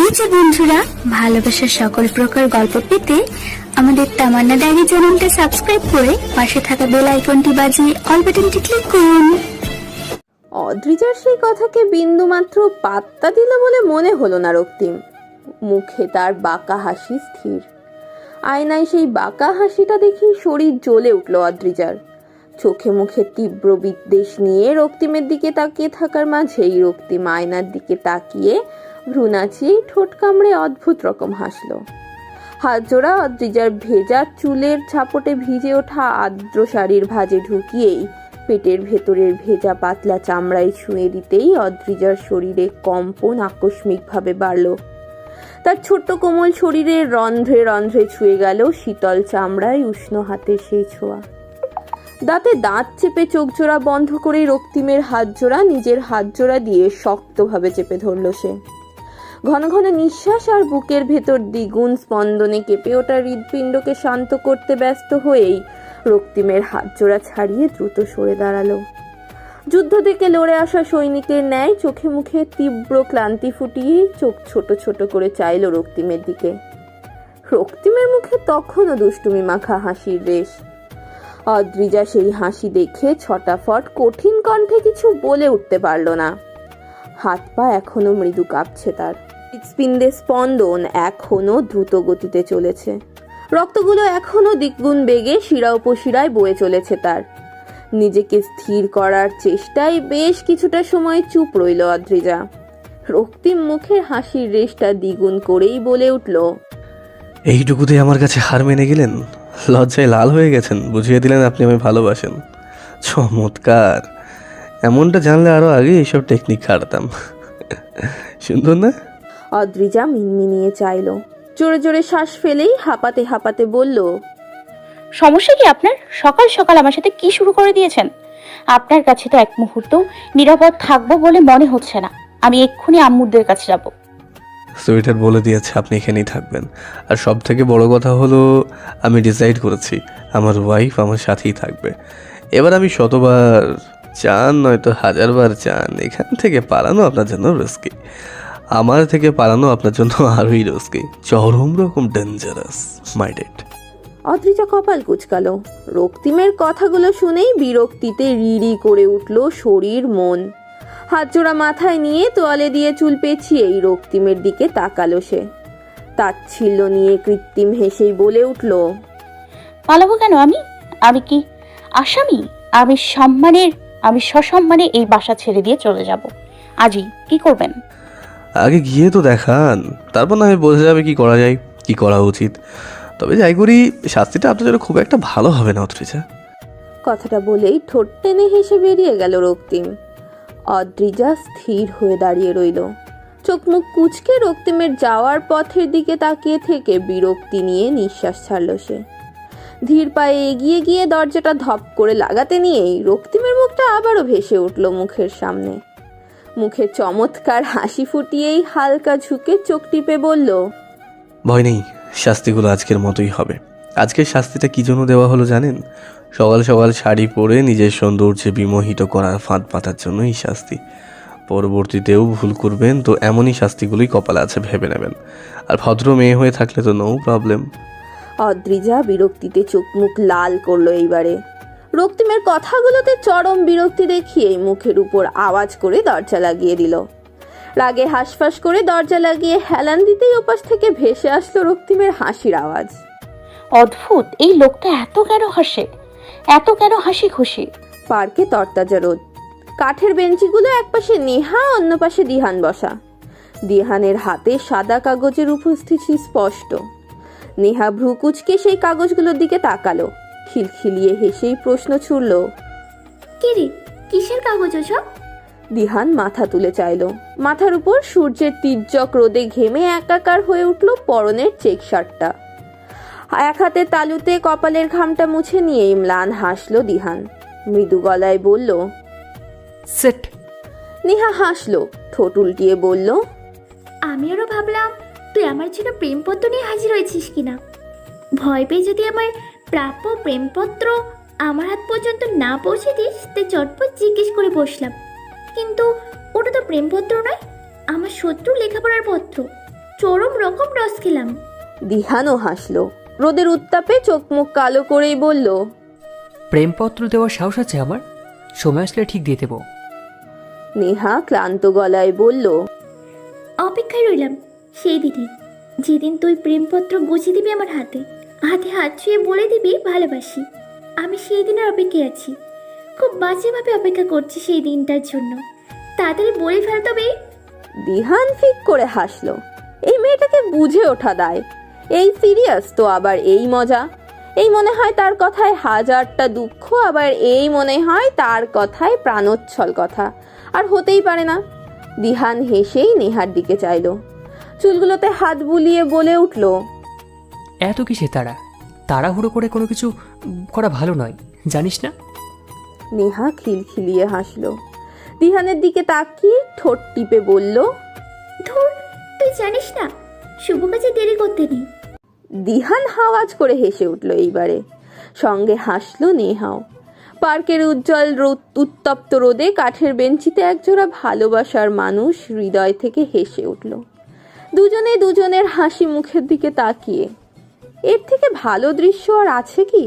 এই যে বন্ধুরা, ভালোবাসার সকল প্রকার গল্প পেতে আমাদের তামান্না ডায়েরি চ্যানেলটা সাবস্ক্রাইব করে পাশে থাকা বেল আইকনটি বাজিয়ে অল বাটনটি ক্লিক করুন। অদ্রিজার সেই কথাকে বিন্দুমাত্র পাত্তা দিল বলে মনে হলো না রক্তিম। মুখে তার বাঁকা হাসি স্থির। আয়নায় সেই বাঁকা হাসিটা দেখেই শরীর জ্বলে উঠল অদ্রিজার। চোখে মুখে তীব্র বিদ্বেষ নিয়ে রক্তিমের দিকে তাকিয়ে থাকার মাঝেই রক্তিম আয়নার দিকে তাকিয়ে ভ্রু নাচিয়ে ঠোঁট কামড়ে অদ্ভুত রকম হাসল। হাত জোড়া অদ্রিজার ভেজা চুলের ছাপটে ভিজে ওঠা আর্দ্র শাড়ির ভাঁজে ঢুকিয়েই পেটের ভেতরের ভেজা পাতলা চামড়ায় ছুঁয়ে দিতেই অদ্রিজার শরীরে কম্পন আকস্মিকভাবে বাড়ল। তার ছোট্ট কোমল শরীরের রন্ধ্রে রন্ধ্রে ছুঁয়ে গেল শীতল চামড়ায় উষ্ণ হাতের সেই ছোঁয়া। দাঁতে দাঁত চেপে চোখ জোড়া বন্ধ করে রক্তিমের হাত জোড়া নিজের হাত জোড়া দিয়ে শক্তভাবে চেপে ধরল সে। ঘন ঘন নিঃশ্বাস আর বুকের ভেতর দ্বিগুণ স্পন্দনে কেঁপে ওঠা হৃৎপিণ্ডকে শান্ত করতে ব্যস্ত হয়েই রক্তিমের হাত জোড়া ছাড়িয়ে দ্রুত সরে দাঁড়ালো। যুদ্ধ থেকে লড়ে আসা সৈনিকের ন্যায় চোখে মুখে তীব্র ক্লান্তি ফুটিয়েই চোখ ছোট ছোট করে চাইল রক্তিমের দিকে। রক্তিমের মুখে তখনও দুষ্টুমি মাখা হাসির রেশ। অদ্রিজা সেই হাসি দেখে ছটাফট কঠিন কণ্ঠে কিছু বলে উঠতে পারল না। হাত পা এখনো মৃদু কাঁপছে তার। হৃৎপিণ্ডের স্পন্দন এখনো দ্রুত গতিতে চলেছে। রক্তগুলো এখনো দ্বিগুণ বেগে শিরা উপশিরায় বয়ে চলেছে তার। নিজেকে স্থির করার চেষ্টায় বেশ কিছুটা সময় চুপ রইল অদ্রিজা। রক্তিম মুখের হাসির রেশটা দ্বিগুণ করেই বলে উঠল, এইটুকুতে আমার কাছে হার মেনে গেলেন? লজ্জায় লাল হয়ে গেছেন, বুঝিয়ে দিলেন আপনি আমায় ভালোবাসেন। চমৎকার! এমনটা জানলে আরো আগে এইসব টেকনিক খাটাতাম। সুন্দর না? অদ্রিজা মিনমিনিয়ে চাইল। জোরে জোরে শ্বাস ফেলেই হাঁপাতে হাঁপাতে বলল, সমস্যা কি আপনার? সকাল সকাল আমার সাথে কি শুরু করে দিয়েছেন? আপনার কাছে তো এক মুহূর্ত নিরাপদ থাকবো বলে মনে হচ্ছে না। আমি এক্ষুনি আম্মুদের কাছে যাব। সুইটার বলে দিয়েছে আপনি এখানেই থাকবেন। আর সব থেকে বড় কথা হলো, আমি ডিসাইড করেছি আমার ওয়াইফ আমার সাথেই থাকবে। এবার আমি শতবার চান নয়তো হাজারবার চান, এখান থেকে পালানো আপনার জন্য রিস্কি। আমার থেকে পালানো আপনার জন্য আরোই রিস্কি, চরম রকম ডেঞ্জারাস মাই ডেড। অদ্রিজা কপাল কুঁচকালো। রক্তিমের কথাগুলো শুনেই বিরক্তিতে রিরি করে উঠল শরীর মন। হাত জোড়া মাথায় নিয়ে তোয়ালে দিয়ে চুল পেঁচিয়েই রক্তিমের দিকে তাকালো সে। তাচ্ছিল্য নিয়ে কৃত্রিম হেসেই বলে উঠল, পালাবো কেন? আমি কি আসামি? আমি সসম্মানে এই বাসা ছেড়ে দিয়ে চলে যাব। আজই কি করবেন? আগে গিয়ে তো দেখান, তারপর না হয় বোঝা যাবে কি করা যায়, কি করা উচিত। তবে যাই করি, শাস্তিটা আপনার জন্য খুব একটা ভালো হবে না অদ্রিজা। কথাটা বলেই ঠোঁট টেনে হেসে বেরিয়ে গেল রক্তিম। অদ্রিজা স্থির হয়ে দাঁড়িয়ে রইল। চোখ মুখ কুঁচকে রক্তিমের যাওয়ার পথের দিকে তাকিয়ে থেকে বিরক্তি নিয়ে নিঃশ্বাস ছাড়ল সে। ধীর পায়ে এগিয়ে গিয়ে দরজাটা ধপ করে লাগাতে নিয়েই রক্তিমের মুখটা আবারও ভেসে উঠল মুখের সামনে। মুখে চমৎকার হাসি ফুটিয়েই হালকা ঝুঁকে চোখ টিপে বলল, ভয় নেই, শাস্তিগুলো আজকের মতোই হবে। আজকের শাস্তিটা কি জন্য দেওয়া হলো জানেন? সকাল সকাল শাড়ি পরে নিজের সৌন্দর্যে বিমোহিত করার ফাঁদ পাতার জন্য এই শাস্তি। পরবর্তীতেও ভুল করবেন তো এমনই শাস্তিগুলোই কপালে আছে, ভেবে নেবেন। আর ভদ্র মেয়ে হয়ে থাকলে তো নো প্রবলেম। অদ্রিজা বিরক্তিতে চোখ মুখ লাল করলো এইবারে। রক্তিমের কথাগুলোতে চরম বিরক্তি দেখিয়ে মুখের উপর আওয়াজ করে দরজা লাগিয়ে দিল। রাগে হাঁসফাঁস করে দরজা লাগিয়ে হেলান দিতেই ওপাশ থেকে ভেসে আসলো রক্তিমের হাসির আওয়াজ। অদ্ভুত, এই লোকটা এত কেন হাসি খুশি? পার্কে তরতাজা রোদ। কাঠের বেঞ্চিগুলো একপাশে নেহা, অন্য পাশে দিহান বসা। দিহানের হাতে সাদা কাগজের উপস্থিতি স্পষ্ট। নেহা ভ্রু কুচকে সেই কাগজগুলোর দিকে তাকালো। খিলখিলিয়ে হেসেই প্রশ্ন ছুড়ল, কিরে, কিসের কাগজ ওসব? দিহান মাথা তুলে চাইল। মাথার উপর সূর্যের তীর্যক রোদে ঘেমে একাকার হয়ে উঠল পরনের চেক শার্টটা। এক হাতে তালুতে কপালের ঘামটা মুছে নিয়েই ম্লান হাসলো দিহান। মৃদু গলায় বলল, সেট। নেহা হাসলো, ঠোঁট উল্টিয়ে বলল, আমি আরো ভাবলাম তুই আমার জন্য প্রেমপত্র নিয়ে হাজির হয়েছিস কিনা। ভয় পেয়ে যদি আমার প্রাপ্য প্রেমপত্র আমার হাত পর্যন্ত না পৌঁছে দিস, তাই চটপট জিজ্ঞেস করে বসলাম। কিন্তু ওটা তো প্রেমপত্র নয়, আমার শত্রু লেখাপড়ার পত্র। চরম রকম রস খেলাম। দিহানও হাসলো, রোদের উত্তাপে চোখ মুখ কালো করেই বলল, প্রেমপত্র দেওয়ার সাহস আছে আমার, সময় আসলে ঠিক দিয়ে দেবো। নেহা ক্লান্ত গলায় বলল, অপেক্ষায় রইলাম সেই দিনে, যেদিন তুই প্রেমপত্র গুছিয়ে দিবি আমার হাতে, হাতে হাত ছুঁয়ে বলে দিবি ভালোবাসি। আমি সেই দিনের অপেক্ষায় আছি, খুব বাজেভাবে অপেক্ষা করছি সেই দিনটার জন্য। তাড়াতাড়ি বলে ফেল তবে। দিহান ফিক করে হাসলো। এই মেয়েটাকে বুঝে ওঠা দায়। এই সিরিয়াস তো আবার এই মজা। এই মনে হয় তার কথায় হাজারটা দুঃখ, আবার এই মনে হয় তার কথায় প্রাণোচ্ছল কথা। আর হতেই পারে না। দিহান হেসেই নেহার দিকে চাইলো, চুলগুলোতে হাত বুলিয়ে বলে উঠল, এত কিসে তাড়াহুড়ো করে কোনো কিছু করা ভালো নয়, জানিস না? নেহা খিলখিলিয়ে হাসলো। দিহানের দিকে তাকিয়ে ঠোঁট টিপে বলল, ধুর, তুই জানিস না শুভ কাজে দেরি করতে নেই। দিহান হাওয়াজ করে হেসে উঠল এইবারে, সঙ্গে হাসলো নেহাও। পার্কের উজ্জ্বল উত্তপ্ত রোদে কাঠের বেঞ্চিতে একজোড়া ভালোবাসার মানুষ হৃদয় থেকে হেসে উঠল, দুজনে দুজনের হাসি মুখের দিকে তাকিয়ে। এর থেকে ভালো দৃশ্য আর আছে কি?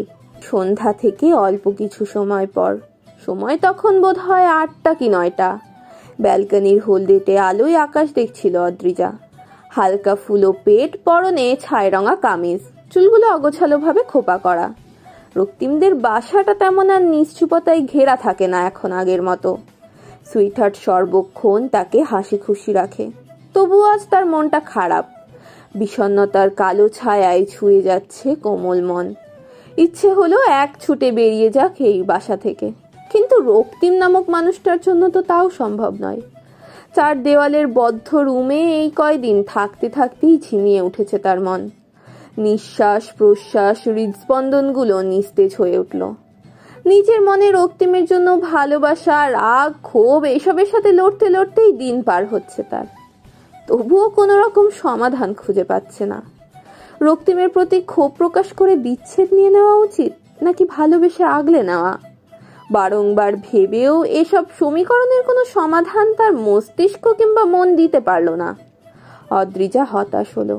সন্ধ্যা থেকে অল্প কিছু সময় পর, সময় তখন বোধ হয় 8টা কি 9টা। ব্যালকনির হলদেটে আলোয় আকাশ দেখছিল অদ্রিজা। হালকা ফুলো পেট, পরনে ছাই রঙা কামিজ, চুলগুলো অগোছালোভাবে খোপা করা। রক্তিমদের বাসাটা তেমন আর নিশ্চুপতায় ঘেরা থাকে না এখন আগের মতো। সুইটহার্ট সর্বক্ষণ তাকে হাসি খুশি রাখে, তবুও আজ তার মনটা খারাপ। বিষণ্ণতার কালো ছায়ায় ছুঁয়ে যাচ্ছে কোমল মন। ইচ্ছে হলো এক ছুটে বেরিয়ে যাক এই বাসা থেকে, কিন্তু রক্তিম নামক মানুষটার জন্য তো তাও সম্ভব নয়। 4 দেওয়ালের বদ্ধ রুমে এই কয়দিন থাকতে থাকতেই ঝিমিয়ে উঠেছে তার মন। নিঃশ্বাস প্রশ্বাস, হৃদস্পন্দনগুলো নিস্তেজ হয়ে উঠল। নিজের মনে রক্তিমের জন্য ভালোবাসা, রাগ, ক্ষোভ এসবের সাথে লড়তে লড়তেই দিন পার হচ্ছে তার। তবুও কোনো রকম সমাধান খুঁজে পাচ্ছে না। রক্তিমের প্রতি ক্ষোভ প্রকাশ করে বিচ্ছেদ নিয়ে নেওয়া উচিত, নাকি ভালোবেসে আগলে নেওয়া? বারংবার ভেবেও এসব সমীকরণের কোনো সমাধান তার মস্তিষ্ক কিংবা মন দিতে পারল না। অদ্রিজা হতাশ হলো।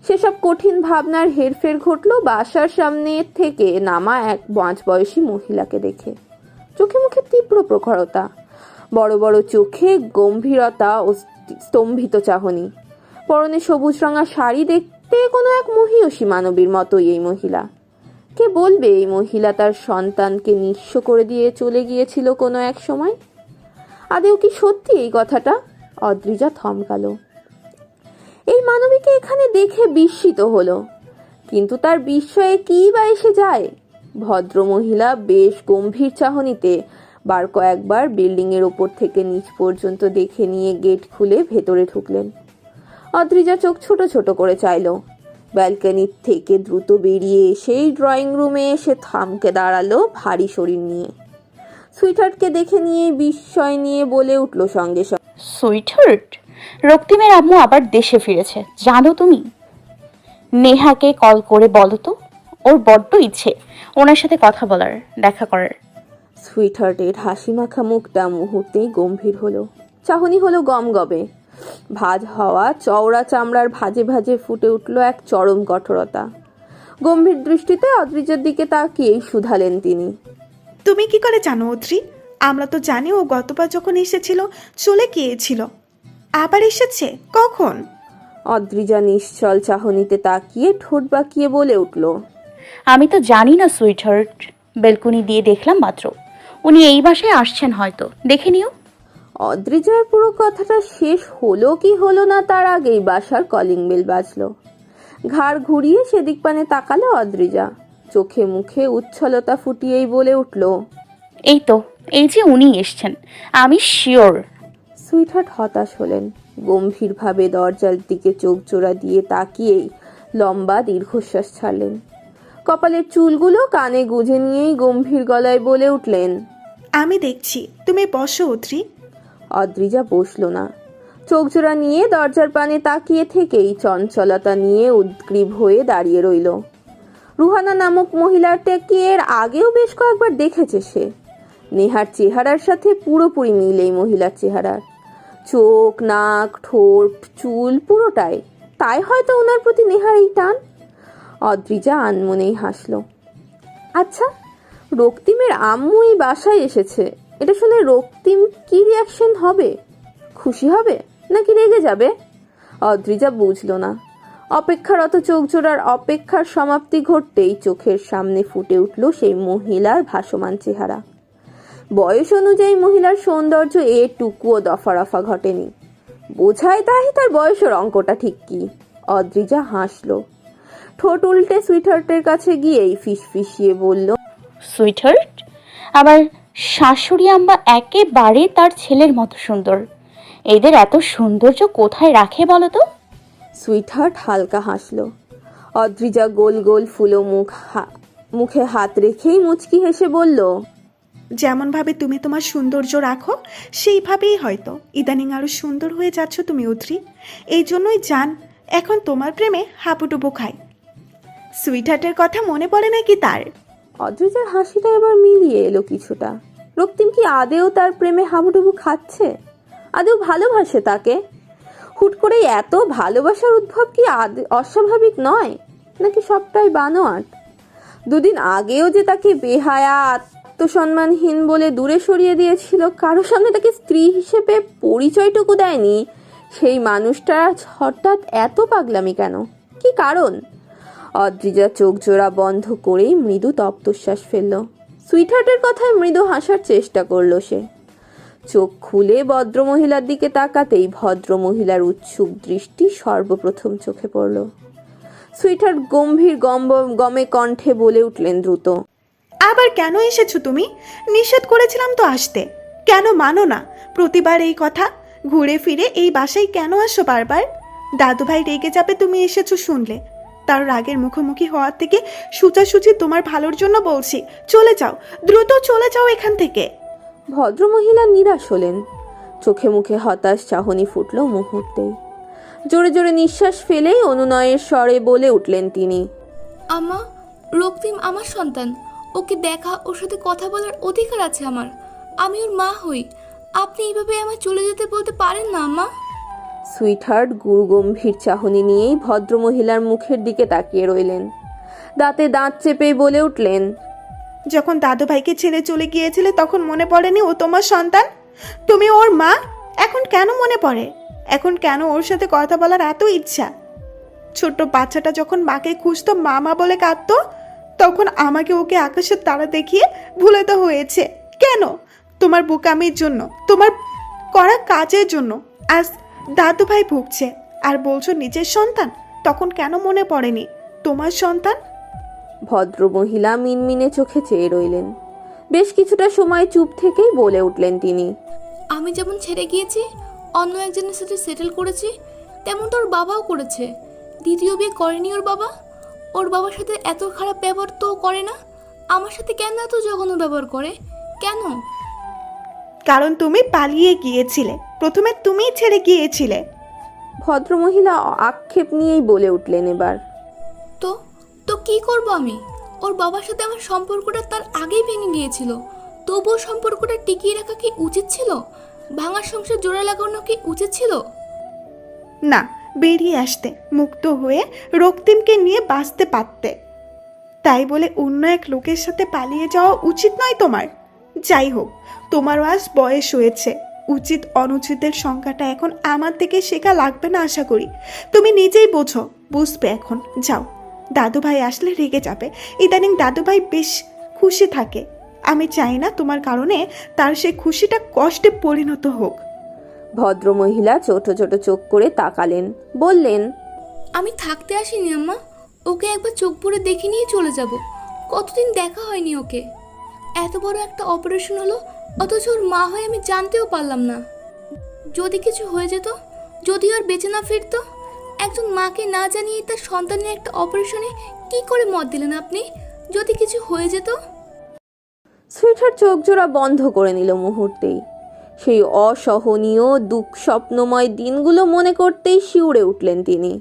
সেসব কঠিন ভাবনার হেরফের ঘটল বাসার সামনে থেকে নামা এক মাঝবয়সী মহিলাকে দেখে। চোখে মুখে তীব্র প্রখরতা, বড় বড় চোখে গম্ভীরতা ও স্তম্ভিত চাহনি। পরনে সবুজ রঙা শাড়ি, দেখতে কোনো এক মহিয়সী মানবীর মতোই এই মহিলা। কে বলবে এই মহিলা তার সন্তানকে নিঃস্ব করে দিয়ে চলে গিয়েছিল কোনো এক সময়? আদেও কি সত্যি এই কথাটা? অদ্রিজা থমকালো। এই মানবীকে এখানে দেখে বিস্মিত হলো, কিন্তু তার বিস্ময়ে কি বা এসে যায়? ভদ্র মহিলা বেশ গম্ভীর চাহনিতে বার কয়েকবার বিল্ডিং এর ওপর থেকে নিচ পর্যন্ত দেখে নিয়ে গেট খুলে ভেতরে ঢুকলেন। অদ্রিজা চোখ ছোট ছোট করে চাইল। ব্যালকনির থেকে দ্রুত বেরিয়ে এসেই ড্রয়িং রুমে এসে থামকে দাঁড়ালো ভারী শরীর নিয়ে। সুইটহার্টকে দেখে নিয়ে বিস্ময় নিয়ে বলে উঠল সঙ্গে সঙ্গে, সুইটহার্ট, রক্তিমের আম্মু আবার দেশে ফিরেছে, জানো তুমি? নেহাকে কল করে বলো তো, ওর বড্ড ইচ্ছে ওনার সাথে কথা বলার, দেখা করার। সুইটহার্টের হাসি মাখা মুখটা মুহূর্তেই গম্ভীর হলো, চাহনি হলো গমগমে। ভাঁজ হওয়া চওড়া চামড়ার ভাজে ভাজে ফুটে উঠল এক চরম কঠোরতা। গম্ভীর দৃষ্টিতে অদ্রিজার দিকে তাকিয়েই শুধালেন তিনি, তুমি কি করে জানো অদ্রি? আমরা তো জানি ও গতবার যখন এসেছিল চলে গিয়েছিল, আবার এসেছে কখন? অদ্রিজা নিশ্চল চাহনিতে তাকিয়ে ঠোঁট বাঁকিয়ে বলে উঠল, আমি তো জানি না সুইটহার্ট, বেলকনি দিয়ে দেখলাম মাত্র। উনি এই বাসায় আসছেন হয়তো, দেখে নিও। অদ্রিজার পুরো কথাটা শেষ হলো কি হলো না তার আগেই বাসার কলিং বেল বাজলো। ঘাড় ঘুরিয়ে সেদিক পানে তাকালো অদ্রিজা, চোখে মুখে উচ্ছলতা ফুটিয়েই বলে উঠল, এই তো, এই যে উনি এসছেন, আমি শিওর। সুইটহার্ট হতাশ হলেন। গম্ভীরভাবে দরজার দিকে চোখ জোড়া দিয়ে তাকিয়েই লম্বা দীর্ঘশ্বাস ছাড়লেন। কপালের চুলগুলো কানে গুঁজে নিয়েই গম্ভীর গলায় বলে উঠলেন, আমি দেখছি, তুমি বসো অদ্রি। অদ্রিজা বসলো না, চোখ জোড়া নিয়ে দরজার পানে তাকিয়ে থেকেই চঞ্চলতা নিয়ে উদ্গ্রীব হয়ে দাঁড়িয়ে রইল। রুহানা নামক মহিলাটাকে এর আগেও বেশ কয়েকবার দেখেছে সে। নেহার চেহারার সাথে পুরোপুরি মিল এই মহিলার চেহারার। চোখ, নাক, ঠোঁট, চুল পুরোটাই তাই হয়তো ওনার প্রতি নেহার এই টান। অদ্রিজা আনমনেই হাসলো। আচ্ছা, রক্তিমের আম্মু এই বাসায় এসেছে, এটা শুনে রক্তিম কি রিয়াকশন হবে? খুশি হবে নাকি রেগে যাবে? অদ্রিজা বুঝলো না। অপেক্ষারত চোখ জোড়ার অপেক্ষার সমাপ্তি ঘটতেই চোখের সামনে ফুটে উঠল সেই মহিলার ভাসমান চেহারা। বয়স অনুযায়ী মহিলার সৌন্দর্য এটুকুও দফারফা ঘটেনি। বোঝায় তাই তার বয়সের অঙ্কটা ঠিক কি। অদ্রিজা হাসলো। ঠোঁট উল্টে সুইটহার্টের কাছে গিয়েই ফিসফিসিয়ে বলল, সুইটহার্ট, আমার শাশুড়ি আম্মা একেবারে তার ছেলের মতো সুন্দর। এদের এত সৌন্দর্য কোথায় রাখে বলো তো? সুইটহার্ট হালকা হাসলো। অদ্রিজা গোল গোল ফুলো মুখে হাত রেখেই মুচকি হেসে বলল, যেমনভাবে তুমি তোমার সৌন্দর্য রাখো সেইভাবেই হয়তো ইদানিং আরো সুন্দর হয়ে যাচ্ছ তুমি অদ্রি। এই জন্যই জান এখন তোমার প্রেমে হাবুডুবু খাই। সুইটহার্টের কথা মনে পড়ে নাকি তার? অদ্রিজার হাসিটা এবার মিলিয়ে এলো কিছুটা। রক্তিম কি আদেও তার প্রেমে হাবুডুবু খাচ্ছে? আদেও ভালোবাসে তাকে? হুট করে এত ভালোবাসার উদ্ভব কি অস্বাভাবিক নয়, নাকি সবটাই বানোয়াট? দুদিন আগেও যে তাকে বেহায়া আত্মসম্মানহীন বলে দূরে সরিয়ে দিয়েছিল, কারো সামনে তাকে স্ত্রী হিসেবে পরিচয়টুকু দেয়নি, সেই মানুষটা হঠাৎ এত পাগলামি কেন? কি কারণ? অদ্রিজা চোখ জোড়া বন্ধ করেই মৃদু তপ্তশ্বাস ফেলল। সুইটহার্টের কথায় মৃদু হাসার চেষ্টা করলো সে। চোখ খুলে ভদ্রমহিলার দিকে তাকাতেই ভদ্রমহিলার উৎসুক দৃষ্টি সর্বপ্রথম চোখে পড়ল। সুইটহার্ট গম্ভীর গমে কণ্ঠে বলে উঠলেন দ্রুত, আবার কেন এসেছো তুমি? নিষেধ করেছিলাম তো আসতে, কেন মানো না প্রতিবার এই কথা? ঘুরে ফিরে এই বাসায় কেন আসো বারবার? দাদুভাই রেগে যাবে তুমি এসেছো শুনলে। তার রাগের মুখোমুখি হওয়ার থেকে সুচাসুচি তোমার ভালোর জন্য বলছি, চলে যাও, দ্রুত চলে যাও এখান থেকে। ভদ্রমহিলা নিরাশ হলেন। চোখে মুখে হতাশ চাহনি ফুটল মুহূর্তেই। জোরে জোরে নিঃশ্বাস ফেলেই অনুনয়ের স্বরে বলে উঠলেন তিনি, আম্মা, রক্তিম আমার সন্তান, ওকে দেখা, ওর সাথে কথা বলার অধিকার আছে আমার। আমি ওর মা হই, আপনি এইভাবে আমায় চলে যেতে বলতে পারেন না আম্মা। সুইটহার্ট গুরুগম্ভীর চাহনি নিয়েই ভদ্রমহিলার মুখের দিকে তাকিয়ে রইলেন। দাঁতে দাঁত চেপে বলে উঠলেন, যখন দাদুভাইকে ছেড়ে চলে গিয়েছিলে তখন মনে পড়েনি ও তোমার সন্তান? তুমি ওর মা, এখন কেন মনে পড়ে? এখন কেন ওর সাথে কথা বলার এত ইচ্ছা? ছোট্ট বাচ্চাটা যখন মাকে খুঁজতো, মা বলে কাঁদতো, তখন আমাকে ওকে আকাশের তারা দেখিয়ে ভুলাতে হয়েছে কেন? তোমার বোকামির জন্য, তোমার করা কাজের জন্য আজ দাদুভাই ভুগছে, আর বলছো নিজের সন্তান। তখন কেন মনে পড়েনি তোমার সন্তান? ভদ্রমহিলা মিনমিনে চোখে চেয়ে রইলেন। বেশ কিছুটা সময় চুপ থেকেই বলে উঠলেন তিনি, আমি যেমন ছেড়ে গিয়েছি, অন্য একজনের সাথে সেটেল করেছি, তেমন তো ওর বাবাও করেছে। দ্বিতীয় বিয়ে করেনি ওর বাবা। ওর বাবার সাথে এত খারাপ ব্যবহার তো করে না, আমার সাথে কেন এত জঘন্য ব্যবহার করে? কেন? কারণ তুমি পালিয়ে গিয়েছিলে, প্রথমে তুমিই ছেড়ে গিয়েছিলে। ভদ্রমহিলা আক্ষেপ নিয়েই বলে উঠলেন এবার, তো তো কি করব আমি? ওর বাবার সাথে আমার সম্পর্কটা তার আগেই ভেঙে গিয়েছিল, তবুও সম্পর্কটা টিকিয়ে রাখা কি উচিত ছিল? ভাঙার সংসার জোড়া লাগানো কি উচিত ছিল? না, বেরিয়ে আসতে, মুক্ত হয়ে রক্তিমকে নিয়ে বাঁচতে পারতে। তাই বলে অন্য এক লোকের সাথে পালিয়ে যাওয়া উচিত নয় তোমার। যাই হোক, তোমারও আজ বয়স হয়েছে, উচিত অনুচিতের সংখ্যাটা এখন আমার থেকে শেখা লাগবে না আশা করি। তুমি নিজেই বোঝো, বুঝবে এখন। যাও, দাদুভাই আসলে রেগে যাবে। ইদানিং দাদুভাই বেশ খুশি থাকে, আমি চাই না তোমার কারণে তার সেই খুশিটা কষ্টে পরিণত হোক। ভদ্রমহিলা ছোট ছোট চোখ করে তাকালেন, বললেন, আমি থাকতে আসিনি আম্মা, ওকে একবার চোখ ভরে দেখে নিয়ে চলে যাব। কতদিন দেখা হয়নি ওকে। এত বড় একটা অপারেশন হলো, অথচ ওর মা হয়ে আমি জানতেও পারলাম না। যদি কিছু হয়ে যেত, যদি আর বেঁচে না ফিরতো, একজন মাকে না জানিয়ে তার সন্তানের একটা অপারেশনে কি করে মত দিলেন আপনি? যদি কিছু হয়ে যেত। সুইটহার্ট চোখ জোড়া বন্ধ করে নিল মুহূর্তেই। সেই অসহনীয় স্বপ্নময় দিনগুলো মনে করতেই শিউরে উঠলেন তিনি।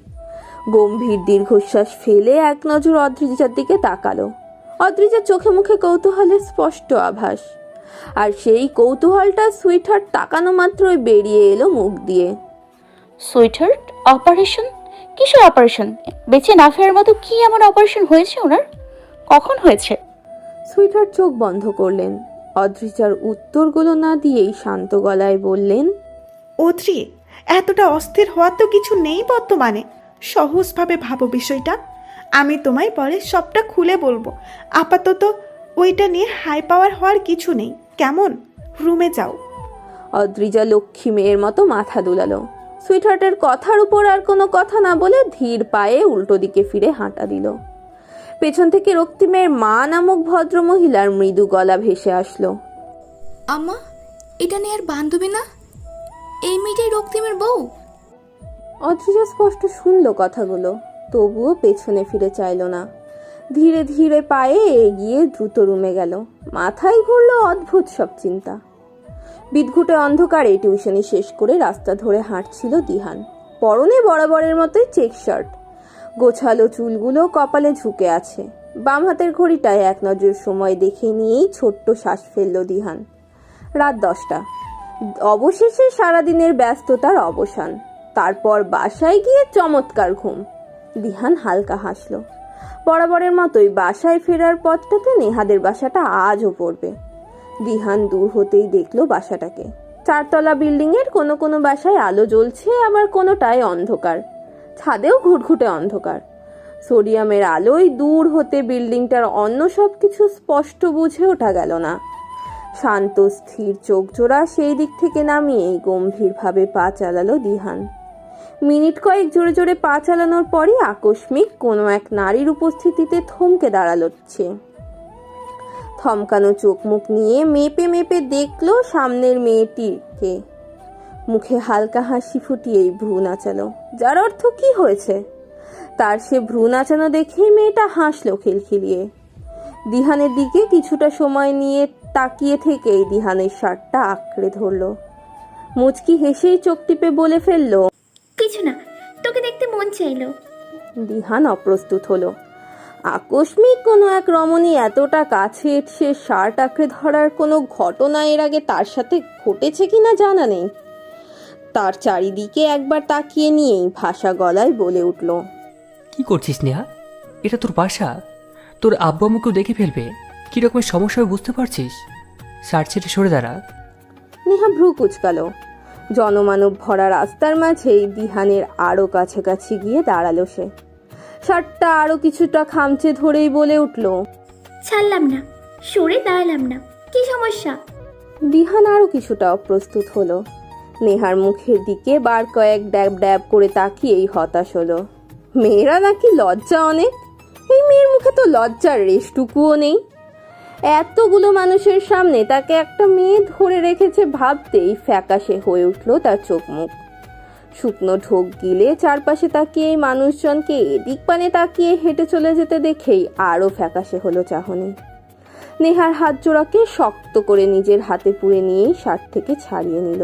গম্ভীর দীর্ঘশ্বাস ফেলে এক নজর অদ্রিজার দিকে তাকালো। অদ্রিজার চোখে মুখে কৌতূহলের স্পষ্ট আভাস, আর সেই কৌতূহলটা সুইটহার্ট তাকানো মাত্রই বেরিয়ে এলো মুখ দিয়ে। Sweetheart, operation? কিসের অপারেশন? বেঁচে না ফেরার মতো কি এমন অপারেশন হয়েছে ওনার? কখন হয়েছে? সুইটার চোখ বন্ধ করলেন। অদ্রিজার উত্তরগুলো না দিয়েই শান্ত গলায় বললেন, অদ্রি, এতটা অস্থির হওয়ার তো কিছু নেই বর্তমানে। সহজভাবে ভাবো বিষয়টা। আমি তোমায় পরে সবটা খুলে বলবো। আপাতত ওইটা নিয়ে হাই পাওয়ার হওয়ার কিছু নেই, কেমন? রুমে যাও। অদ্রিজা লক্ষ্মী মেয়ের মতো মাথা দুলালো। সুইটহার্টের কথার উপর আর কোনো কথা না বলে ধীর পায়ে উল্টো দিকে ফিরে হাঁটা দিল। পেছন থেকে রক্তিমের মা নামক ভদ্রমহিলার মৃদু গলা ভেসে আসলো, আম্মা, এটা নিয়ে আর বান্ধবী না? এই মেয়েটাই রক্তিমের বউ? অদ্রিজা স্পষ্ট শুনল কথাগুলো, তবুও পেছনে ফিরে চাইল না। ধীরে ধীরে পায়ে এগিয়ে দ্রুত রুমে গেল। মাথায় ঘুরল অদ্ভুত সব চিন্তা। বিদঘুটে অন্ধকারে টিউশনি শেষ করে রাস্তা ধরে হাঁটছিল দিহান। পরনে বরাবরের মতোই চেক শার্ট, গোছালো চুলগুলো কপালে ঝুঁকে আছে। বাম হাতের ঘড়িটায় এক নজর সময় দেখে নিয়েই ছোট্ট শ্বাস ফেলল দিহান। রাত 10টা। অবশেষে সারাদিনের ব্যস্ততার অবসান। তারপর বাসায় গিয়ে চমৎকার ঘুম। দিহান হালকা হাসল। বরাবরের মতোই বাসায় ফেরার পথটাতে নেহাদের বাসাটা আজও পড়বে। দিহান দূর হতেই দেখলো বাসাটাকে। 4তলা বিল্ডিং এর কোনো কোনো বাসায় আলো জ্বলছে, আবার কোনোটায় অন্ধকার। ছাদেও ঘুটঘুটে অন্ধকার। সোডিয়ামের আলোয় দূর হতে বিল্ডিংটার অন্য সবকিছু স্পষ্ট বুঝে ওঠা গেল না। শান্ত স্থির চোখ জোড়া সেই দিক থেকে নামিয়েই গম্ভীরভাবে পা চালালো দিহান। মিনিট কয়েক জোরে জোরে পা চালানোর পরই আকস্মিক কোনো এক নারীর উপস্থিতিতে থমকে দাঁড়ালো সে। থমকানো চোখ মুখ নিয়ে মেপে মেপে দেখলো সামনের মেয়েটিকে। মুখে হালকা হাসি ফুটিয়েই ভ্রু নাচালো, যার অর্থ কি হয়েছে তার। সে ভ্রু নাচানো দেখেই মেয়েটা হাসলো খিলখিলিয়ে। দিহানের দিকে কিছুটা সময় নিয়ে তাকিয়ে থেকেই দিহানের শার্টটা আঁকড়ে ধরলো। মুচকি হেসেই চোখ টিপে বলে ফেললো, কিছু না, তোকে দেখতে মন চাইলো। দিহান অপ্রস্তুত হলো। আকস্মিক কোনো এক রমণী এতটা কাছে এসে শার্ট আঁকড়ে ধরার কোনো ঘটনা এর আগে তার সাথে ঘটেছে কিনা জানা নেই। তার চারিদিকে একবার তাকিয়ে নিয়েই ভাষা গলায় বলে উঠল, কি করছিস নেহা? এটা তোর বাসা। তোর আব্বু আম্মুকেও দেখে ফেলবে। কী রকমের সমস্যা হবে বুঝতে পারছিস? শার্ট ছেড়ে সরে দাঁড়া। নেহা ভ্রু কুচকালো। জনমানব ভরা রাস্তার মাঝেই দিহানের আরো কাছাকাছি গিয়ে দাঁড়ালো সে। শার্টটা আরো কিছুটা খামচে ধরেই বলে উঠল, ছাড়লাম না, সরে দাঁড়ালাম না, কি সমস্যা? দিহান আরো কিছুটা অপ্রস্তুত হলো। নেহার মুখের দিকে বার কয়েক ড্যাব ড্যাব করে তাকিয়েই হতাশ হলো। মেয়েরা নাকি লজ্জা অনেক, এই মেয়ের মুখে তো লজ্জার রেশটুকুও নেই। এতগুলো মানুষের সামনে তাকে একটা মেয়ে ধরে রেখেছে ভাবতেই ফ্যাকাশে হয়ে উঠল তার চোখ মুখ। শুকনো ঢোক গিলে চারপাশে তাকিয়ে মানুষজনকে এদিক পানে তাকিয়ে হেঁটে চলে যেতে দেখেই আরো ফ্যাকাশে হলো চাহনি। নেহার হাত জোড়াকে শক্ত করে নিজের হাতে পুরে নিয়েই শার্ট থেকে ছাড়িয়ে নিল।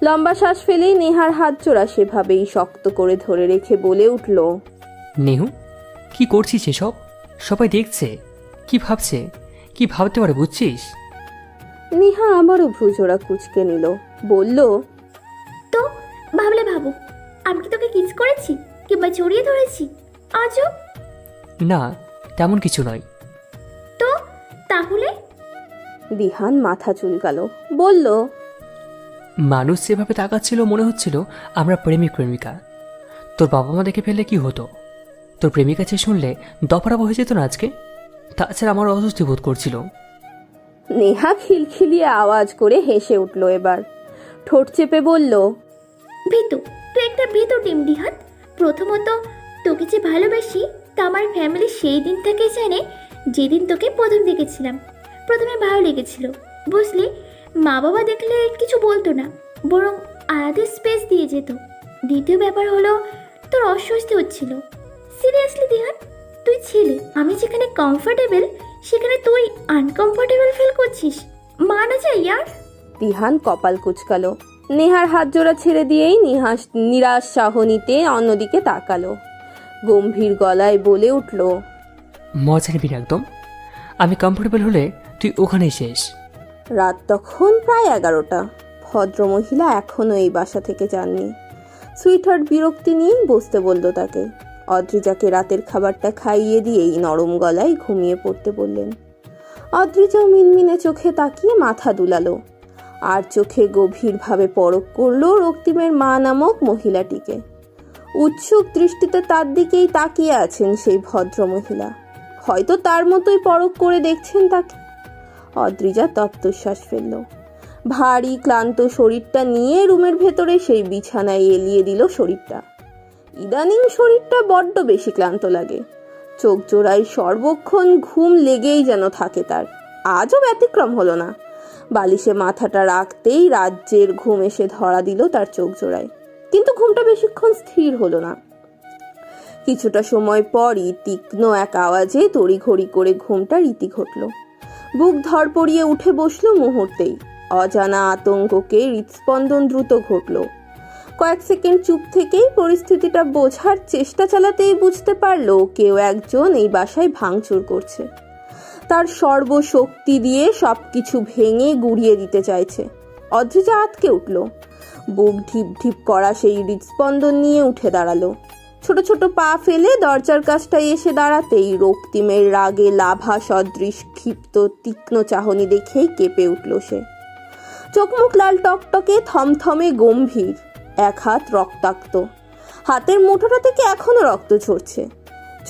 লম্বা শ্বাস ফেলেই নেহার হাত জোড়া সেভাবেই শক্ত করে ধরে রেখে বলে উঠল, নেহু, কি করছিস এসব? সবাই দেখছে। কি ভাবছে, কি ভাবতে পারে বুঝছিস? নেহা আবারও ভ্রুজোড়া কুঁচকে নিল, বলল, তো ভাবলে ভাবো, আমি কি তোকে কিস করেছি কিংবা জড়িয়ে ধরেছি আজও? না, তেমন কিছু নয়। তো তাহলে? দিহান মাথা চুলকালো, বলল, মানুষ যেভাবে তাকাচ্ছিল মনে হচ্ছিল আমরা প্রেমিক প্রেমিকা। তোর বাবা মা দেখে ফেললে কি হতো? তোর প্রেমিকা চেয়ে শুনলে দফারাফা হয়ে যেত না আজকে? তাছাড়া আমার অস্বস্তি বোধ করছিল। নেহা খিলখিলিয়ে আওয়াজ করে হেসে উঠল। এবার ঠোঁট চেপে বলল, ভীতু, তুই একটা ভীতু টিম দিহান। প্রথমত, তোকে যে ভালোবাসি তা আমার ফ্যামিলি সেই দিন থেকে জানে যেদিন তোকে প্রথম দেখেছিলাম। প্রথমে ভালো লেগেছিল, বুঝলি? মা বাবা দেখলে কিছু বলতো না, বরং আলাদা স্পেস দিয়ে যেত। দ্বিতীয় ব্যাপার হলো, তোর অস্বস্তি হচ্ছিল। সিরিয়াসলি দিহান, তুই ছেলে, আমি যেখানে কমফোর্টেবল সেখানে তুই আনকমফোর্টেবল ফিল করছিস। মানা যায় ইয়ার। দিহান কপাল কুচকালো। নেহার হাত জোড়া ছেড়ে দিয়েই নিরাশ চাহনিতে অন্যদিকে তাকালো। গম্ভীর গলায় বলে উঠল, মজা নিবি না একদম। আমি কমফোর্টেবল হলে তুই ওখানেই শেষ। রাত তখন প্রায় 11টা। ভদ্রমহিলা এখনো এই বাসা থেকে যাননি। সুইটহার্ট বিরক্তি নিয়েই বসতে বলল তাকে। অদ্রিজাকে রাতের খাবারটা খাইয়ে দিয়েই নরম গলায় ঘুমিয়ে পড়তে বললেন। অদ্রিজাও মিনমিনে চোখে তাকিয়ে মাথা দুলালো, আর চোখে গভীরভাবে পরখ করলো রক্তিমের মা নামক মহিলাটিকে। উৎসুক দৃষ্টিতে তার দিকেই তাকিয়ে আছেন সেই ভদ্র মহিলা, হয়তো তার মতোই পরখ করে দেখছেন তাকে। অদ্রিজা তপ্তশ্বাস ফেলল। ভারী ক্লান্ত শরীরটা নিয়ে রুমের ভেতরে সেই বিছানায় এলিয়ে দিল শরীরটা। ইদানিং শরীরটা বড্ড বেশি ক্লান্ত লাগে, চোখ জোড়ায় সর্বক্ষণ ঘুম লেগেই যেন থাকে তার। আজও ব্যতিক্রম হলো না। বালিশে মাথাটা রাখতেই রাজ্যের ঘুম এসে ধরা দিল তার চোখ জোড়ায়, কিন্তু ঘুমটা বেশিক্ষণ স্থির হলো না। কিছুটা সময় পরই তীক্ষ্ণ এক আওয়াজে তড়িঘড়ি করে ঘুমটা রীতি ঘটল। বুক ধড়পড়িয়ে উঠে বসলো মুহূর্তেই। অজানা আতঙ্ককে হৃৎস্পন্দন দ্রুত ঘটল। কয়েক সেকেন্ড চুপ থেকেই পরিস্থিতিটা বোঝার চেষ্টা চালাতেই বুঝতে পারলো কেউ একজন এই বাসায় ভাঙচুর করছে। তার সর্বশক্তি দিয়ে সবকিছু ভেঙে গুড়িয়ে দিতে চাইছে। অদ্রিজা আঁতকে উঠল। বুক ঢিপ ঢিপ করা সেই হৃৎস্পন্দন নিয়ে উঠে দাঁড়ালো। ছোট ছোট পা ফেলে দরজার কাছটায় এসে দাঁড়াতেই রক্তিমের রাগে লাভা সদৃশ ক্ষিপ্ত তীক্ষ্ণ চাহনি দেখেই কেঁপে উঠল সে। চোখ মুখ লাল টকটকে, থমথমে গম্ভীর, এক হাত রক্তাক্ত, হাতের মুঠোটা থেকে এখনো রক্ত ঝরছে।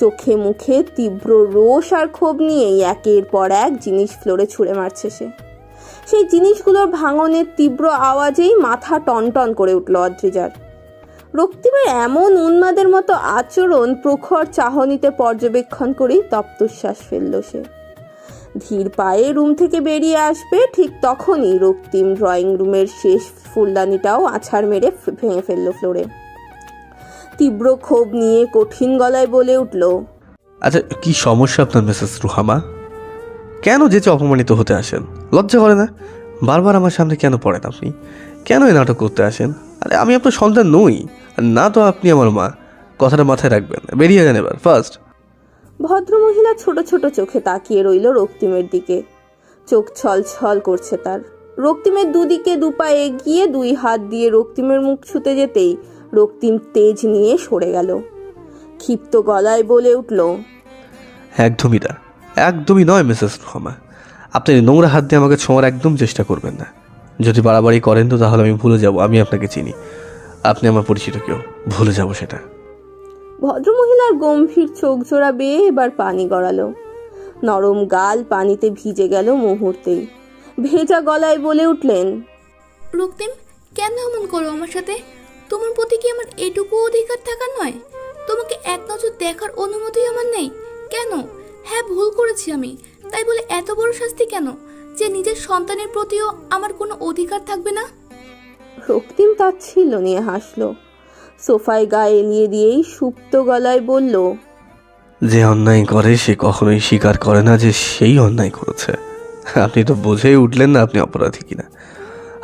চোখে মুখে তীব্র রোষ আর ক্ষোভ নিয়েই একের পর এক জিনিস ফ্লোরে ছুঁড়ে মারছে সে। সেই জিনিসগুলোর ভাঙনের তীব্র আওয়াজেই মাথা টনটন করে উঠল অদ্রিজার। রক্তিমের এমন উন্মাদের মতো আচরণ প্রখর চাহনিতে পর্যবেক্ষণ করেই তপ্তশ্বাস ফেলল সে। ধীর পায়ে রুম থেকে বেরিয়ে আসবে ঠিক তখনই রক্তিম ড্রয়িং রুমের শেষ ফুলদানিটাও আছাড় মেরে ভেঙে ফেলল ফ্লোরে। তীব্র ক্ষোভ নিয়ে কঠিন গলায় বলে উঠল, আচ্ছা, কি সমস্যা আপনার মিসেস রুহামা? কেন যেচে অপমানিত হতে আসেন? লজ্জা করে না? বারবার আমার সামনে কেন পড়েন আপনি? কেন এই নাটক করতে আসেন? আরে আমি আপনার সন্তান নই, না তো আপনি আমার মা। কথাটা মাথায় রাখবেন। বেরিয়ে যান এবার ফার্স্ট। ভদ্রমহিলা ছোট ছোট চোখে তাকিয়ে রইল রক্তিমের দিকে। চোখ ছল ছল করছে তার। রক্তিমের দুদিকে দুপা এগিয়ে দুই হাত দিয়ে রক্তিমের মুখ ছুতে যেতেই রক্তিম তেজ নিয়ে সরে গেল। ক্ষিপ্ত গলায় বলে উঠল, একদমই না, একদমই নয় মিসেস রুহামা। আপনি নোংরা হাত দিয়ে আমাকে ছোঁয়ার একদম চেষ্টা করবেন না। যদি বাড়াবাড়ি করেন তো তাহলে আমি ভুলে যাব আমি আপনাকে চিনি, আপনি আমার পরিচিত কেউ। ভুলে যাব সেটা। ভদ্রমহিলার গম্ভীর চোখ জোড়া বেয়ে এবার পানি গড়ালো। নরম গাল পানিতে ভিজে গেল মুহূর্তেই। ভেজা গলায় বলে উঠলেন, রক্তিম, কেন এমন করো আমার সাথে? তোমার প্রতি কি আমার এটুকু অধিকার থাকা নয়? তোমাকে এক নজর দেখার অনুমতি আমার নেই কেন? হ্যাঁ, ভুল করেছি আমি, তাই বলে এত বড় শাস্তি কেন যে নিজের সন্তানের প্রতিও আমার কোনো অধিকার থাকবে না? রক্তিম তাচ্ছিল্য নিয়ে হাসলো। সোফায় গা এলিয়ে দিয়েই সুপ্ত গলায় বলল, যে অন্যায় করে সে কখনোই স্বীকার করে না যে সেই অন্যায় করেছে। আপনি তো বুঝেই উঠলেন না আপনি অপরাধী কিনা।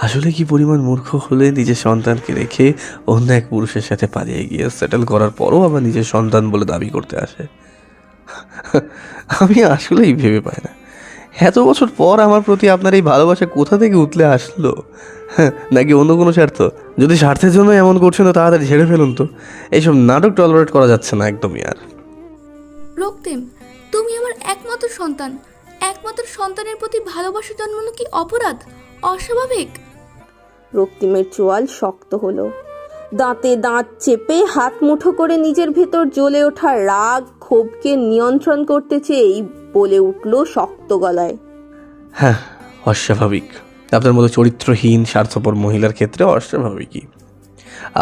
আসলে কি পরিমাণ মূর্খ হলে নিজের সন্তানকে রেখে অন্য এক পুরুষের সাথে পালিয়ে গিয়ে সেটেল করার পরও আবার নিজের সন্তান বলে দাবি করতে আসে। আমি আসলেই ভেবে পাই না এত বছর পর আমার প্রতি আপনার এই ভালোবাসা কোথা থেকে উতলে আসলো। নাকি অন্য কোনো স্বার্থ? যদি স্বার্থের জন্য এমন করছেন তো তাড়াতাড়ি ছেড়ে ফেলুন তো। এইসব নাটক টলারেট করা যাচ্ছে না একদমই আর। রক্তিম, তুমি আমার একমাত্র সন্তান। একমাত্র সন্তানের প্রতি ভালোবাসা জন্মানো কি অপরাধ, অস্বাভাবিক? রক্তিমের চোয়াল শক্ত হলো। দাঁতে দাঁত চেপে হাত মুঠো করে নিজের ভেতর জ্বলে ওঠা রাগ ক্ষোভকে নিয়ন্ত্রণ করতে চেয়েই বলে উঠল শক্ত গলায়, হ্যাঁ, অস্বাভাবিক। আপনার মতো চরিত্রহীন স্বার্থপর মহিলার ক্ষেত্রে অস্বাভাবিকই।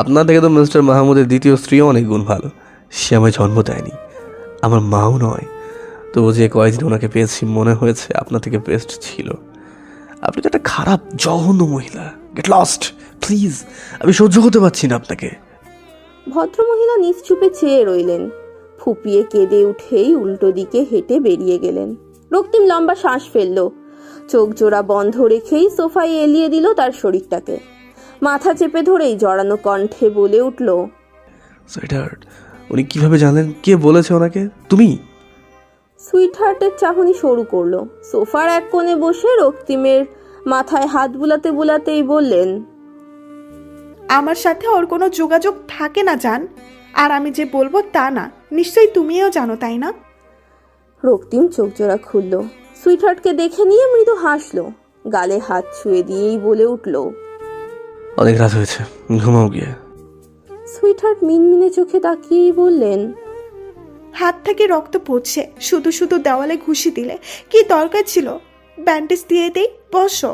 আপনার থেকে তো মিস্টার মাহমুদের দ্বিতীয় স্ত্রীও অনেক গুণ ভালো। সে আমায় জন্ম দেয়নি, আমার মাও নয়, তবু যে কয়েকদিন ওনাকে পেয়েছি মনে হয়েছে আপনার থেকে বেস্ট ছিল। আপনি তো একটা খারাপ জঘন্য মহিলা। গেট লস্ট প্লিজ, আমি সহ্য করতে পারছি না আপনাকে। ভদ্রমহিলা নিশ্চুপে চেয়ে রইলেন। ফুপিয়ে কেঁদে উঠেই উল্টো দিকে হেঁটে বেরিয়ে গেলেন। রক্তিম লম্বা শ্বাস ফেলল। চোখ জোড়া বন্ধ রেখেই সোফায় এলিয়ে দিল তার শরীরটাকে। মাথা চেপে ধরেই জড়ানো কণ্ঠে বলে উঠল, সুইটহার্ট, উনি কিভাবে জানলেন? কে বলেছে ওনাকে? তুমি? সুইটহার্টের চাহনি শুরু করলো। সোফার এক কোণে বসে রক্তিমের মাথায় হাত বুলাতে বুলাতেই বললেন, আমার সাথে ওর কোনো যোগাযোগ থাকে না জান। আর আমি যে বলবো তা না, নিশ্চয়ই তুমিও জানো, তাই না? রক্তিম চোখ জোড়া খুলল, সুইটহার্টকে দেখে নিয়ে মৃদু হাসলো, গালে হাত ছুঁয়ে দিয়েই বলে উঠল, অনেক রাত হয়েছে, ঘুমাও গিয়ে। সুইটহার্ট মিনমিনে চোখে তাকিয়েই বললেন, হাত থেকে রক্ত পড়ছে, শুধু শুধু দেওয়ালে ঘুষি দিলে কি দরকার ছিল? ব্যান্ডেজ দিয়ে দেই, বসো।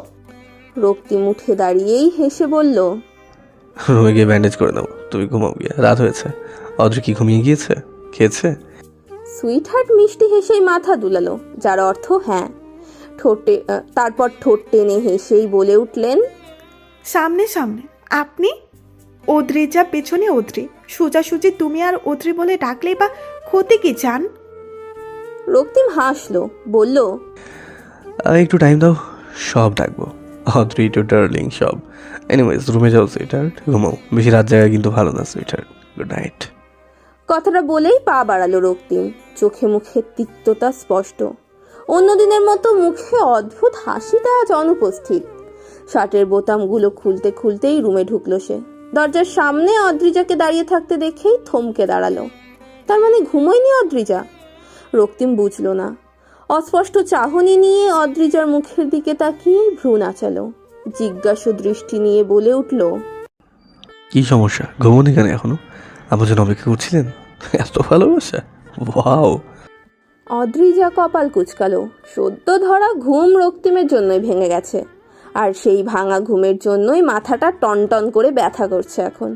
রক্তিম উঠে দাঁড়িয়েই হেসে বলল, রুমে গিয়ে ব্যান্ডেজ করে নাও, তুমি ঘুমাও গিয়ে, রাত হয়েছে। অদ্রি কি ঘুমিয়ে গিয়েছে? খেয়েছে? সুইটহার্ট মিষ্টি হেসেই মাথা দুলালো, যার অর্থ হ্যাঁ। তারপর ঠোঁট টেনে হেসেই বলে উঠলেন, সামনে সামনে আপনি? ওদ্রিজা পেছনে ওদ্রি, সোজাসুজি তুমি আর ওদ্রি বলে ডাকলেই বা ক্ষতি কি জান? রক্তিম হাসলো, বলল, একটু টাইম দাও, সব ডাকবো। অদ্রি টু ডার্লিং সব। এনিওয়েজ রুমে যাও সুইটহার্ট, ঘুমাও। বেশি রাত জায়গা কিন্তু ভালো না সুইটহার্ট। Good night. কথাটা বলেই পা বাড়ালো রক্তিম, চোখে মুখে তিক্ততা স্পষ্ট। অন্যদিনের মতো মুখে অদ্ভুত হাসিটা আজ অনুপস্থিত। শার্টের বোতামগুলো খুলতে খুলতেই রুমে ঢুকলো সে। দরজার সামনে অদ্রিজাকে দাঁড়িয়ে থাকতে দেখেই থমকে দাঁড়ালো। তার মানে ঘুমোয়নি অদ্রিজা? রক্তিম বুঝলো না। অস্পষ্ট চাহনি নিয়ে অদ্রিজার মুখের দিকে তাকিয়ে ভ্রু নাচালো, জিজ্ঞাসু দৃষ্টি নিয়ে বলে উঠল, কি সমস্যা? ঘুমোনি কেন এখনো? আমার জন্য অপেক্ষা করছিলেন? এত ভালোবাসা, ওয়াও। অদ্রিজা কপাল কুচকালো। সদ্য ধরা ঘুম রক্তিমের জন্যই ভেঙে গেছে, আর সেই ভাঙা ঘুমের জন্যই মাথাটা টনটন করে ব্যথা করছে এখন।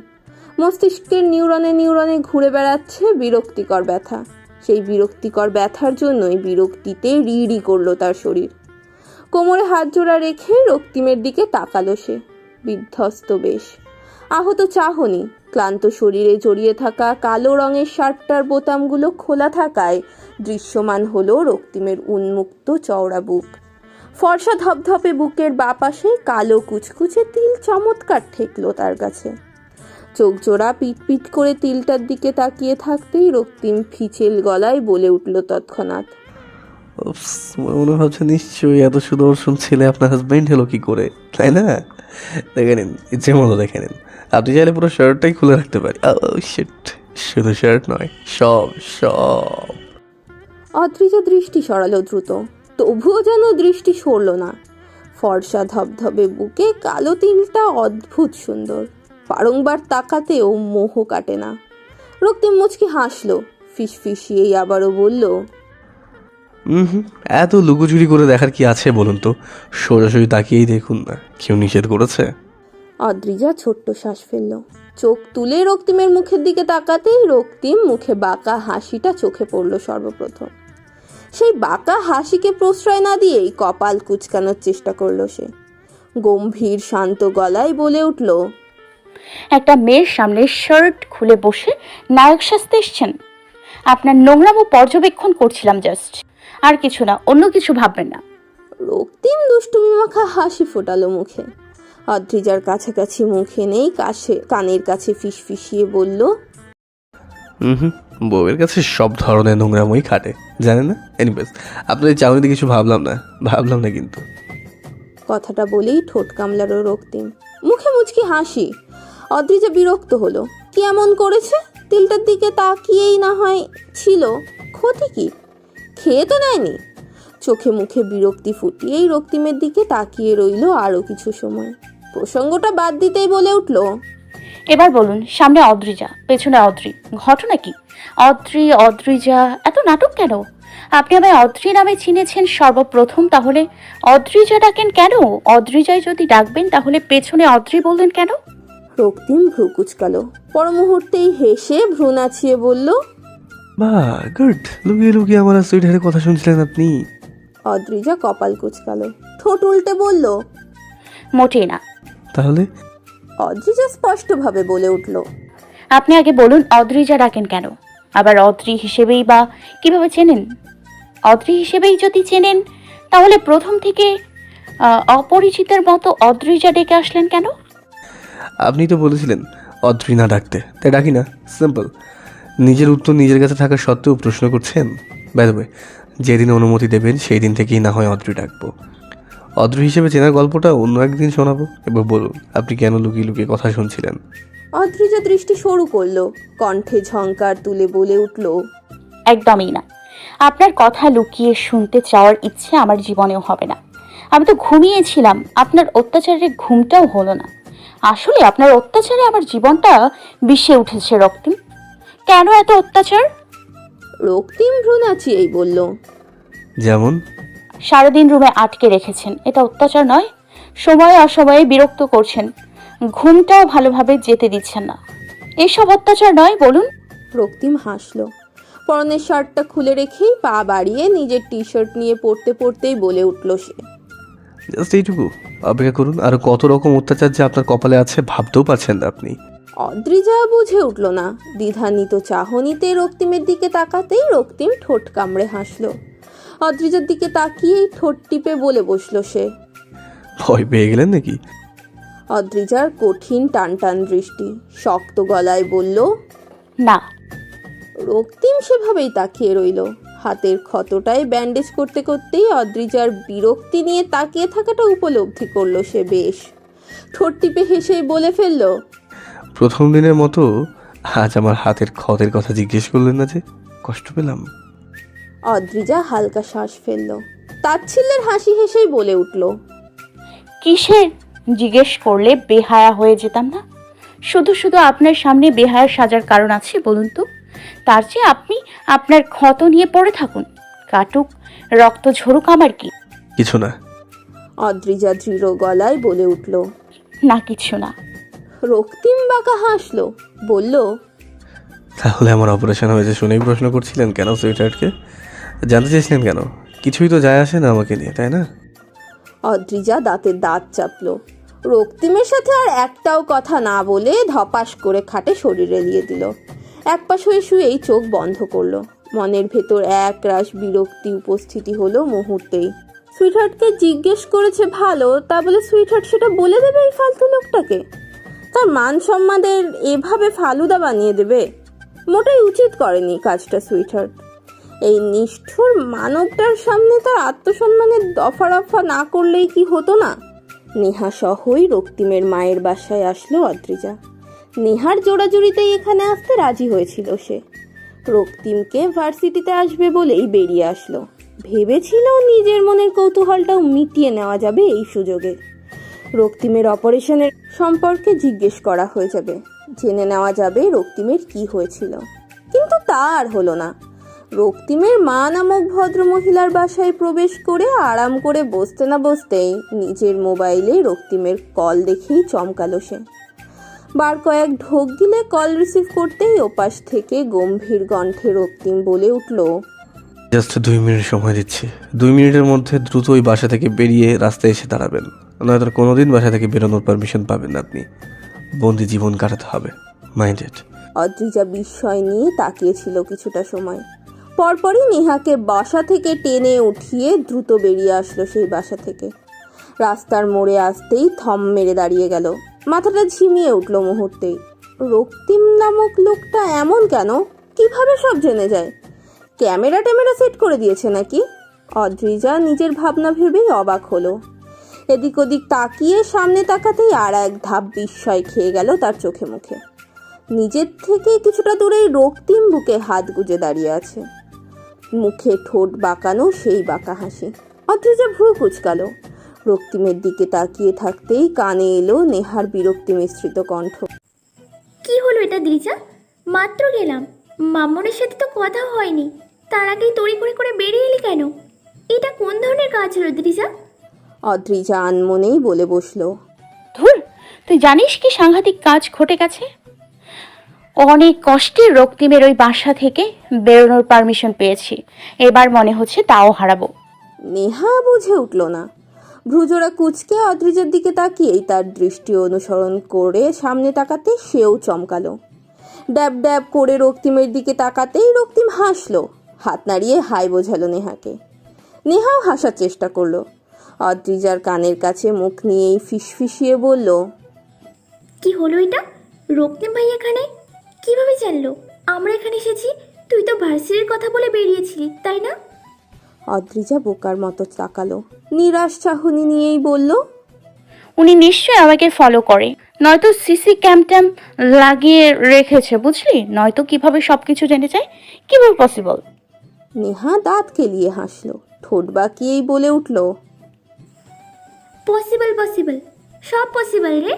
মস্তিষ্কের নিউরনে নিউরনে ঘুরে বেড়াচ্ছে বিরক্তিকর ব্যথা। সেই বিরক্তিকর ব্যথার জন্যই বিরক্তিতে রিড়ি করলো তার শরীর। কোমরে হাত জোড়া রেখে রক্তিমের দিকে তাকালো সে, বিধ্বস্ত বেশ। আহত চাহনি, ক্লান্ত শরীরে জড়িয়ে থাকা কালো রঙের শার্টটার বোতামগুলো খোলা থাকায় দৃশ্যমান হলো রক্তিমের উন্মুক্ত চওড়া বুক। ফর্সা ধপধপে বুকের বাপাশে কালো কুচকুচে তিল চমৎকার ঠেকলো তার কাছে। চোখ জোড়া পিট করে তিলটার দিকে তাকিয়ে থাকতেই রক্তিম ফিচেল গলায় বলে উঠল তৎক্ষণাৎ, মনে হচ্ছে নিশ্চয়ই এত সুদর্শন ছেলে আপনার হাজবেন্ড হলো কি করে, তাই না? দেখে নিন, ইচ্ছে মতো দেখে নিন। আপনি চাইলে পুরো শার্টটাই খুলে রাখতে পারি। শুধু শার্ট নয়, সব সব। অদ্রিজা দৃষ্টি সরালো দ্রুত, তবুও যেন দৃষ্টি সরল না। ফর্সা ধবধবে বুকে কালো তিলটা অদ্ভুত সুন্দর, বারংবার তাকাতেও মোহ কাটে না। রক্তিম মুচকি হাসলো, ফিসফিসিয়েই আবারও বলল, এত লুকোচুরি করে দেখার কি আছে বলুন তো? সরাসরি তাকিয়েই দেখুন না, কেউ নিষেধ করেছে? অদ্রিজা ছোট্ট শ্বাস ফেলল। চোখ তুলে রক্তিমের মুখের দিকে তাকাতেই রক্তিম মুখে বাঁকা হাসিটা চোখে পড়ল সর্বপ্রথম। সেই বাঁকা হাসিকে প্রশ্রয় না দিয়েই কপাল কুচকানোর চেষ্টা করলো সে। গম্ভীর শান্ত গলায় বলে উঠল, একটা মেয়ের সামনে শার্ট খুলে বসে নায়ক সাজতে এসছেন? আপনার নোংরামো পর্যবেক্ষণ করছিলাম জাস্ট, আর কিছু না, অন্য কিছু ভাববেন না। রক্তিম দুষ্টুমি মাখা হাসি ফোটালো মুখে। অদ্রিজার কাছাকাছি মুখে নেই, কানের কাছে ফিসফিসিয়ে বলল, বউয়ের কাছে সব ধরনের নোংরামই খাটে, জানেন না? এনিওয়েজ আপনাদের চাউনিতে কিছু ভাবলাম না কিন্তু। কথাটা বলেই ঠোঁট কামলালো রক্তিম, মুখে মুচকি হাসি। অদ্রিজা বিরক্ত হলো, কি এমন করেছে? তিলটার দিকে তাকিয়েই না হয় ছিল, ক্ষতি কি? খেয়ে তো নেয়নি। চোখে মুখে বিরক্তি ফুটিয়েই রক্তিমের দিকে তাকিয়ে রইল আরো কিছু সময়। প্রসঙ্গটা বাদ দিতেই বলে উঠল, এবার বলুন, সামনে অদ্রিজা, পেছনে অদ্রি, ঘটনা কি? অদ্রিজা, এত নাটক কেন? আপনি আমায় অদ্রি নামে চিনেছেন সর্বপ্রথম, তাহলে অদ্রিজা ডাকেন কেন? অদ্রিজায় যদি ডাকবেন তাহলে পেছনে অদ্রি বললেন কেন? রক্তিম ভ্রু কুচকালো, পর মুহূর্তেই হেসে ভ্রু নাচিয়ে বলল, বাহ, গুড। লুকিয়ে লুকিয়ে আমার সুইটহার্টের কথা শুনছিলেন আপনি? অদ্রিজা কপাল কুচকালো, ঠোঁট উল্টে বলল, মোটেই না। তাহলে? অদ্রিজা স্পষ্টভাবে বলে উঠল, আপনি আগে বলুন অদ্রিজা ডাকেন কেন? আবার অদ্রি হিসেবেই বা কিভাবে চেনেন? অদ্রি হিসেবেই যদি চেনেন তাহলে প্রথম থেকে অপরিচিতের মতো অদ্রিজা ডেকে আসলেন কেন? আপনি তো বলেছিলেন অদ্রি না ডাকতে, তাই ডাকি না, সিম্পল। নিজের উত্তর নিজের কাছে থাকা সত্ত্বেও প্রশ্ন করছেন। বাই দ্য ওয়ে, যেদিন অনুমতি দেবেন সেই দিন থেকেই না হয় অদ্রি ডাকবো। অদ্র হিসেবে চেনার গল্পটা অন্য একদিন শোনাবো। এবার বলুন, আপনি কেন লুকিয়ে লুকিয়ে কথা শুনছিলেন? অদ্রিজা দৃষ্টি সরু করলো, কণ্ঠে ঝংকার তুলে বলে উঠল, একদমই না। আপনার কথা লুকিয়ে শুনতে চাওয়ার ইচ্ছে আমার জীবনেও হবে না। আমি তো ঘুমিয়েছিলাম, আপনার অত্যাচারের ঘুমটাও হলো না। আসলে আপনার অত্যাচারে আমার জীবনটা বিষে উঠেছে রক্তিম। কেন এত অত্যাচার? রক্তিম ভ্রু নাচিয়েই বলল, যেমন? সারাদিন রুমে আটকে রেখেছেন, এটা অত্যাচার নয়? সময়ে অসময়ে বিরক্ত করছেন, ঘুমটাও ভালোভাবে যেতে দিচ্ছেন না, এসব অত্যাচার নয় বলুন? রক্তিম হাসল। পরনের শার্টটা খুলে রেখেই পা বাড়িয়ে নিজের টি শার্ট নিয়ে পড়তে পড়তেই বলে উঠল সে, জাস্ট এইটুকু? অপেক্ষা করুন, আর কত রকম অত্যাচার যে আপনার কপালে আছে ভাবতেও পারছেন না আপনি। অদ্রিজা বুঝে উঠল না। দ্বিধান্বিত চাহনিতে রক্তিমের দিকে তাকাতেই রক্তিম ঠোঁট কামড়ে হাসল। অদ্রিজার দিকে তাকিয়েই ঠোঁট টিপে বলে বসল সে। ভয় পেয়ে গেলেন নাকি? অদ্রিজার কঠিন টান টান দৃষ্টি, শক্ত গলায় বলল, না। রক্তিম সেভাবেই তাকিয়ে রইল। হাতের ক্ষতটায় ব্যান্ডেজ করতে করতেই অদ্রিজার বিরক্তি নিয়ে তাকিয়ে থাকাটা উপলব্ধি করলো সে বেশ। ঠোঁট টিপে হেসেই বলে ফেলল, প্রথম দিনের মতো আজ আমার হাতের ক্ষতের কথা জিজ্ঞেস করলেন না যে? কষ্ট পেলাম? অদ্রিজা হালকা শ্বাস ফেলল। তাচ্ছিল্যের হাসি হেসেই বলে উঠল, কিসের? জিজ্ঞেস করলে বেহায়া হয়ে যেতাম না? শুধু শুধু আপনার সামনে বেহায়া সাজার কারণ আছে বলুন তো? তার চেয়ে আপনি আপনার ক্ষত নিয়ে পড়ে থাকুন, কাটুক, রক্ত ঝরুক, আমার কি? কিছু না। অদ্রিজা দৃঢ় গলায় বলে উঠল। না, কিছু না। রক্তিম বাঁকা হাসলো, বলল, তাহলে আমার অপারেশন হয়েছে শুনেই প্রশ্ন করছিলেন কেন সুইটার্টকে? জানতে চেয়েছিলেন কেন? কিছুই তো যায় আসে না আমাকে নিয়ে, তাই না? অদ্রিজা দাঁতে দাঁত চাপলো। রক্তিমের সাথে আর একটাও কথা না বলে ধপাস করে খাটে শরীর এলিয়ে দিল। এক পাশ হয়ে শুয়েই চোখ বন্ধ করলো। মনের ভেতর এক রাশ বিরক্তি উপস্থিতি হলো মুহূর্তেই। সুইটহার্টকে জিজ্ঞেস করেছে ভালো, তা বলে সুইটহার্ট সেটা বলে দেবে এই ফালতু লোকটাকে? তার মান সম্মানের এভাবে ফালুদা বানিয়ে দেবে? মোটেই উচিত করেনি কাজটা সুইটহার্ট। এই নিষ্ঠুর মানবটার সামনে তার আত্মসম্মানের দফা রফা না করলেই কি হতো না? নেহা সহই রক্তিমের মায়ের বাসায় আসলো অদ্রিজা। নেহার জোড়াজুড়িতেই এখানে আসতে রাজি হয়েছিল সে। রক্তিমকে ভার্সিটিতে আসবে বলেই বেরিয়ে আসলো। ভেবেছিল নিজের মনের কৌতূহলটাও মিটিয়ে নেওয়া যাবে এই সুযোগে। রক্তিমের অপারেশনের সম্পর্কে জিজ্ঞেস করা হয়ে যাবে, জেনে নেওয়া যাবে রক্তিমের কি হয়েছিল। কিন্তু তা আর হলো না। রক্তিমের মা নামক ভদ্র মহিলার বাসায় প্রবেশ করে আরাম করে বসতে না বসতেই নিজের মোবাইলে রক্তিমের কল দেখেই চমকালো সে। বার কয়েক ঢোক গিলে কল রিসিভ করতেই ওপাশ থেকে গম্ভীর কণ্ঠে রক্তিম বলে উঠল, জাস্ট 2 মিনিট সময় দিচ্ছি। 2 মিনিটের মধ্যে দ্রুত ওই বাসা থেকে বেরিয়ে রাস্তায় এসে দাঁড়াবেন, নয়তো কোনোদিন বাসা থেকে বেরোনোর পারমিশন পাবেন না আপনি। বন্দি জীবন কাটাতে হবে, মাইন্ডেড। অদ্রিজা বিস্ময় নিয়ে তাকিয়েছিল কিছুটা সময়। পরপরই নেহাকে বাসা থেকে টেনে উঠিয়ে দ্রুত বেরিয়ে আসলো সেই বাসা থেকে। রাস্তার মোড়ে আসতেই থম মেরে দাঁড়িয়ে গেল। মাথাটা ঝিমিয়ে উঠল মুহূর্তেই। রক্তিম নামক লোকটা এমন কেন? কিভাবে সব জেনে যায়? ক্যামেরা সেট করে দিয়েছে নাকি? অদ্রিজা নিজের ভাবনা ভেবেই অবাক হলো। এদিক ওদিক তাকিয়ে সামনে তাকাতেই আর এক ধাপ বিস্ময় খেয়ে গেল তার চোখে মুখে। নিজের থেকে কিছুটা দূরেই রক্তিম বুকে হাত গুজে দাঁড়িয়ে আছে, মুখে ঠোঁট বাঁকানো সেই বাঁকা হাসি। অদ্রিজা ভ্রু কুঁচকালো। রক্তিমের দিকে তাকিয়ে থাকতেই কানে এলো নেহার বিরক্তি মিশ্রিত কণ্ঠ, কি হলো এটা দ্রিজা? মাত্র গেলাম, মামুনের সাথে তো কথা হয়নি, তার আগেই তড়ি করে করে বেরিয়ে এলি কেন? এটা কোন ধরনের কাজ হলো দ্রিজা? অদ্রিজা আনমনেই বলে বসলো, ধুর, তুই জানিস কি সাংঘাতিক কাজ ঘটে গেছে? অনেক কষ্টে রক্তিমের ওই বাসা থেকে বেরোনোর পারমিশন পেয়েছি, এবার মনে হচ্ছে তাও হারাবো। নেহা বুঝে উঠল না। ভ্রুজোড়া কুচকে অদ্রিজার দিকে তাকিয়েই তার দৃষ্টি অনুসরণ করে সামনে তাকাতে সেও চমকালো। ড্যাব ড্যাব করে রক্তিমের দিকে তাকাতেই রক্তিম হাসলো, হাত নাড়িয়ে হাই বোঝালো নেহাকে। নেহাও হাসার চেষ্টা করলো। অদ্রিজার কানের কাছে মুখ নিয়েই ফিসফিসিয়ে বলল, কি হলো এটা? রক্তিম ভাই এখানে কিভাবে জানলো আমরা এখানে এসেছি? তুই তো ভার্সিটির কথা বলে বেরিয়েছিলি, তাই না? অদ্রিজা বোকার মতো তাকালো, নিরাশ চাহনি নিয়েই বলল, উনি নিশ্চয়ই আমাকে ফলো করে, নয়তো সিসি ক্যাম লাগিয়ে রেখেছে বুঝলি, নয়তো কিভাবে সবকিছু জেনে যায়, কিভাবে পসিবল? নেহা দাঁত কেলিয়ে হাসলো, ঠোঁট বাঁকিয়েই বলে উঠল, পসিবল পসিবল, সব পসিবল রে।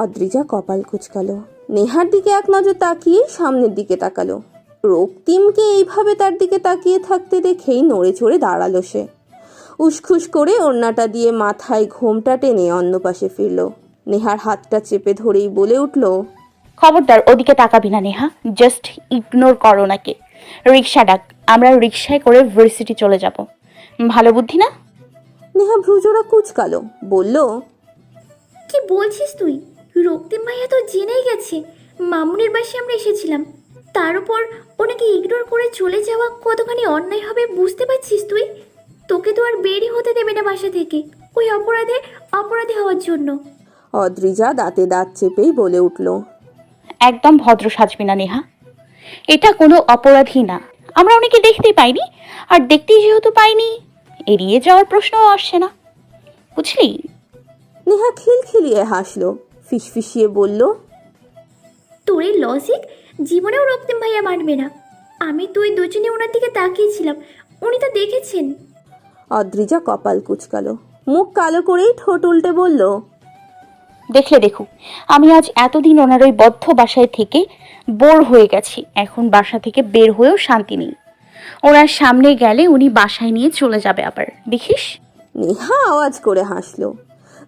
অদ্রিজা কপাল কুঁচকালো, নেহার দিকে এক নজর তাকিয়ে সামনের দিকে তাকালো। রক্তিমকে এইভাবে তার দিকে তাকিয়ে থাকতে দেখেই নড়ে চড়ে দাঁড়ালো সে। উসখুস করে ওড়নাটা দিয়ে মাথায় ঘোমটা টেনে অন্য পাশে ফিরল। নেহার হাতটা চেপে ধরেই বলে উঠল, খবরদার ওদিকে তাকাবি না নেহা, জাস্ট ইগনোর কর ওনাকে। রিক্সা ডাক, আমরা রিক্সায় করে ভার্সিটি চলে যাব। ভালো বুদ্ধি না? নেহা ভ্রুজোড়া কুঁচকালো, বলল, কি বলছিস তুই? রক্তিম ভাইয়া তো জেনেই গেছে মামুনের বাসায় আমরা এসেছিলাম। তার উপর ওনাকে ইগনোর করে চলে যাওয়া কতখানি অন্যায় হবে বুঝতে পারছিস তুই? তোকে তো আর বেরই হতে দেবে না বাসা থেকে ওই অপরাধী হওয়ার জন্য। অদ্রিজা দাঁতে দাঁত চেপেই বলে উঠল, একদম ভদ্র সাজবি না নেহা, এটা কোনো অপরাধী না। আমরা অনেকে দেখতেই পাইনি, আর দেখতেই যেহেতু পাইনি, এড়িয়ে যাওয়ার প্রশ্নও আসছে না, বুঝলি? নেহা খিলখিলিয়ে হাসলো, ফিসফিসিয়ে বলল, তোর এই লজিক জীবনেও রক্তিম ভাইয়া মানবে না। আমি তুই দুজনে ওনার দিকে তাকিয়েছিলাম, উনি তো দেখেছেন। অদ্রিজা কপাল কুঁচকালো, মুখ কালো করেই ঠোঁট উল্টে বলল, দেখলে দেখুক, আমি আজ এতদিন ওনার ওই বদ্ধ বাসায় থেকে বোর হয়ে গেছি, এখন বাসা থেকে বের হয়েও শান্তি নেই। ওনার সামনে গেলে উনি বাসায় নিয়ে চলে যাবে আবার, দেখিস। নেহা আওয়াজ করে হাসলো।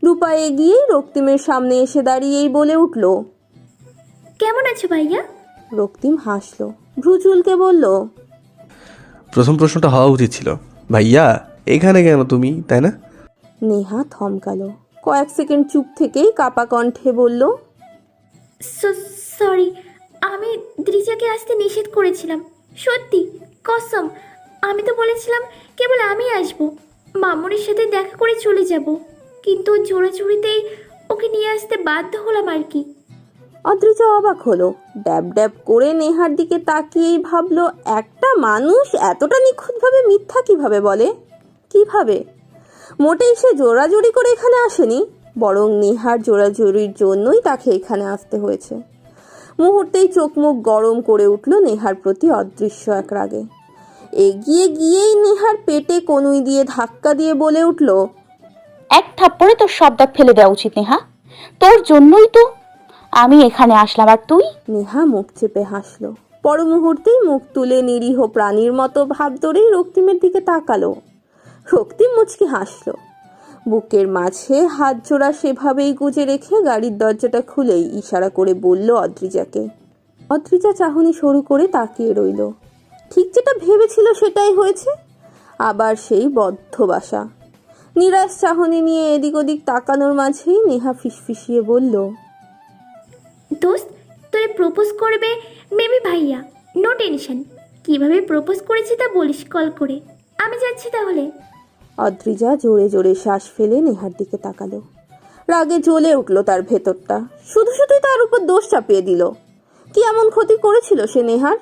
রূপা এগিয়ে রক্তিমের সামনে এসে দাঁড়িয়েই বলে উঠল, কেমন আছো ভাইয়া? রক্তিম হাসলো, ভ্রুচুলকে বলল, প্রথম প্রশ্নটা হওয়া উচিত ছিল, ভাইয়া এখানে কেন তুমি, তাই না? নেহা থমকালো, কয়েক সেকেন্ড চুপ থেকেই কাপা কণ্ঠে বলল, সরি, আমি দ্রিজাকে আসতে নিষেধ করেছিলাম। সত্যি কসম, আমি তো বলেছিলাম কেবল আমি আসবো, মামুনের সাথে দেখা করে চলে যাব, কিন্তু জোড়াজুড়িতেই ওকে নিয়ে আসতে বাধ্য হলাম আর কি। অদ্রিজা অবাক হলো, ড্যাব ড্যাব করে নেহার দিকে তাকিয়েই ভাবলো, একটা মানুষ এতটা নিখুঁতভাবে মিথ্যা কিভাবে বলে? কিভাবে? মোটেই সে জোড়াজুড়ি করে এখানে আসেনি, বরং নেহার জোড়াজুড়ির জন্যই তাকে এখানে আসতে হয়েছে। মুহূর্তেই চোখ মুখ গরম করে উঠল নেহার প্রতি অদৃশ্য এক রাগে। এগিয়ে গিয়েই নেহার পেটে কনুই দিয়ে ধাক্কা দিয়ে বলে উঠল, এক থাপ্পড়ে তোর সব দাঁত ফেলে দেওয়া উচিত নেহা, তোর জন্যই তো আমি এখানে আসলাম, আর তুই? নেহা মুখ চেপে হাসলো, পর মুহূর্তেই মুখ তুলে নিরীহ প্রাণীর মতো ভাব ধরেই রক্তিমের দিকে তাকালো। রক্তিম মুচকি হাসলো, বুকের মাঝে হাত জোড়া সেভাবেই গুজে রেখে গাড়ির দরজাটা খুলেই ইশারা করে বলল অদ্রিজাকে। অদ্রিজা চাহনি শুরু করে তাকিয়ে রইল। ঠিক যেটা ভেবেছিল সেটাই হয়েছে, আবার সেই বদ্ধ বাসা। নিরাশ চাহনি নিয়ে এদিক ওদিক তাকানোর মাঝেই নেহা ফিসফিসিয়ে বলল, দোস্ত, তোরে প্রপোজ করবে মেবি ভাইয়া, নো টেনশন। কিভাবে প্রপোজ করেছি তা বলিস কল করে। আমি যাচ্ছি তাহলে। অদ্রিজা জোরে জোরে শ্বাস ফেলে নেহার দিকে তাকালো। রাগে জ্বলে উঠল তার ভেতরটা, শুধু শুধুই তার উপর দোষ চাপিয়ে দিল। কি এমন ক্ষতি করেছিল সে নেহার?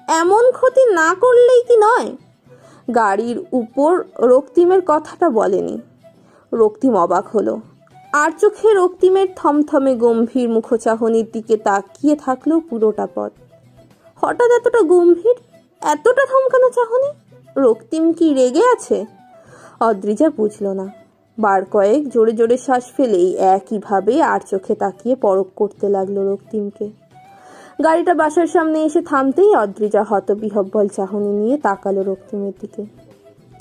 এমন ক্ষতি না করলেই কি নয়? গাড়ির উপর রক্তিমের কথাটা বলেনি। রক্তিম অবাক হলো, আর চোখে রক্তিমের থমথমে গম্ভীর মুখচাহনির দিকে তাকিয়ে থাকলো পুরোটা পথ। হঠাৎ এতটা গম্ভীর, এতটা থমকানো চাহনি? রক্তিম কি রেগে আছে? অদ্রিজা বুঝল না। বার কয়েক জোরে জোরে শ্বাস ফেলেই একইভাবে আর চোখে তাকিয়ে পরখ করতে লাগলো রক্তিমকে। গাড়িটা বাসার সামনে এসে থামতেই অদ্রিজা হতবিহ্বল চাহনি নিয়ে তাকালো রক্তিমের দিকে।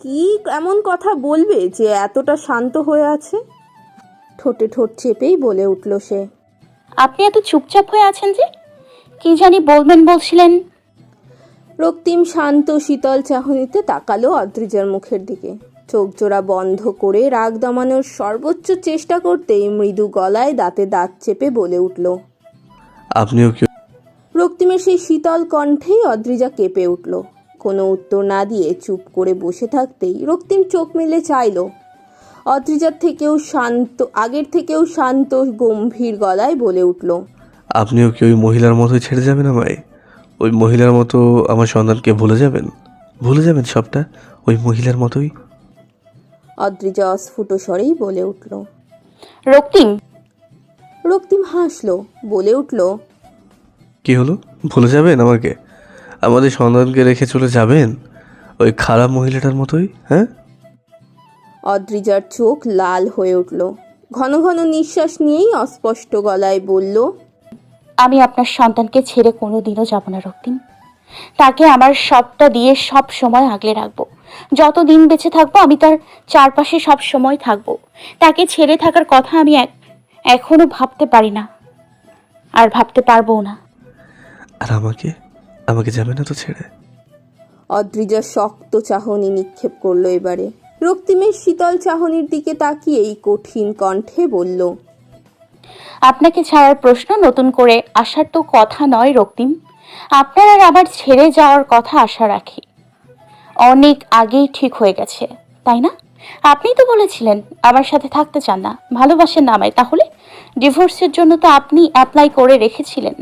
কি এমন কথা বলবে যে এতটা শান্ত হয়ে আছে? ঠোঁটে ঠোঁট চেপেই বলে উঠল সে, আপনি এত চুপচাপ হয়ে আছেন যে, কি জানি বলবেন বলছিলেন। রক্তিম শান্ত শীতল চাহনিতে তাকালো অদ্রিজার মুখের দিকে। চোখ জোড়া বন্ধ করে রাগ দমানোর সর্বোচ্চ চেষ্টা করতেই মৃদু গলায় দাঁতে দাঁত চেপে বলে উঠল, আপনিও কি? রক্তিমের সেই শীতল কণ্ঠেই অদ্রিজা কেঁপে উঠল। কোনো উত্তর না দিয়ে চুপ করে বসে থাকতেই রক্তিম চোখ মেলে চাইল। অদ্রিজার থেকেও শান্ত, আগের থেকেও শান্ত গম্ভীর গলায় বলে উঠল, আপনিও কি ওই মহিলার মতো ছেড়ে যাবেন আমায়? ওই মহিলার মতো আমার সন্তানকে ভুলে যাবেন? ভুলে যাবেন সবটা, ওই মহিলার মতোই। অদ্রিজা অস্ফুট স্বরেই বলে উঠল। রক্তিম, রক্তিম হাসলো, বলে উঠল, কি হলো, ভুলে যাবেন আমাকে? আমাদের সন্তানকে রেখে চলে যাবেন ওই খারাপ মহিলাটার মতোই? হ্যাঁ। অদ্রিজার চোখ লাল হয়ে উঠল। ঘন ঘন নিঃশ্বাস নিয়েই অস্পষ্ট গলায় বলল, আমি আপনার সন্তানকে ছেড়ে কোনোদিনও যাব না রক্তিম। তাকে আমার সবটা দিয়ে সব সময় আগলে রাখবো। যতদিন বেঁচে থাকবো আমি তার চারপাশে সব সময় থাকবো। তাকে ছেড়ে থাকার কথা আমি এখনো ভাবতে পারি না, আর ভাবতে পারবো না। আর আমাকে আমাকে যাবে না তো ছেড়ে? অদ্রিজা শক্ত চাহনি নিক্ষেপ করলো এবারে। রক্তিমের শীতল চাহনির দিকে তাকিয়েই কঠিন কণ্ঠে বলল, আপনাকে ছাড়ার প্রশ্ন নতুন করে আসার তো কথা নয় রক্তিম। আপনার আর আমার ছেড়ে যাওয়ার কথা আশা রাখি অনেক আগেই ঠিক হয়ে গেছে, তাই না? আপনিই তো বলেছিলেন আমার সাথে থাকতে চান না, ভালোবাসেন না আমায়। তাহলে ডিভোর্সের জন্য তো আপনি অ্যাপ্লাই করে রেখেছিলেন,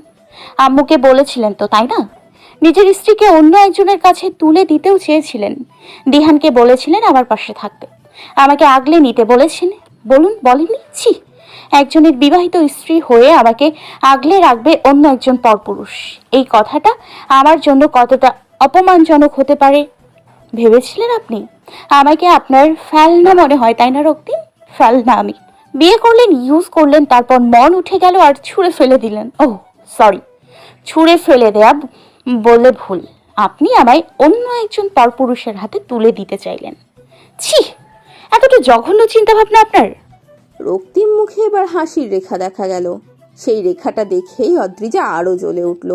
আম্মুকে বলেছিলেন তো, তাই না? নিজের স্ত্রীকে অন্য একজনের কাছে তুলে দিতেও চেয়েছিলেন। দিহানকে বলেছিলেন আমার পাশে থাকতে, আমাকে আগলে নিতে বলেছেন। বলেননি? ছি, একজনের বিবাহিত স্ত্রী হয়ে আমাকে আগলে রাখবে অন্য একজন পরপুরুষ। এই কথাটা আমার জন্য কতটা অপমানজনক হতে পারে ভেবেছিলেন আপনি? আমাকে আপনার ফেলনা মনে হয়, তাই না রক্তিম? ফেলনা আমি। বিয়ে করলেন, ইউজ করলেন, তারপর মন উঠে গেল আর ছুঁড়ে ফেলে দিলেন। ওহ সরি, ছুঁড়ে ফেলে দেয়া বললে ভুল। আপনি আমায় অন্য একজন পরপুরুষের হাতে তুলে দিতে চাইলেন। ছি, এতটা জঘন্য চিন্তাভাবনা আপনার। রক্তিম মুখে এবার হাসির রেখা দেখা গেল। সেই রেখাটা দেখেই অদ্রিজা আরো জ্বলে উঠল।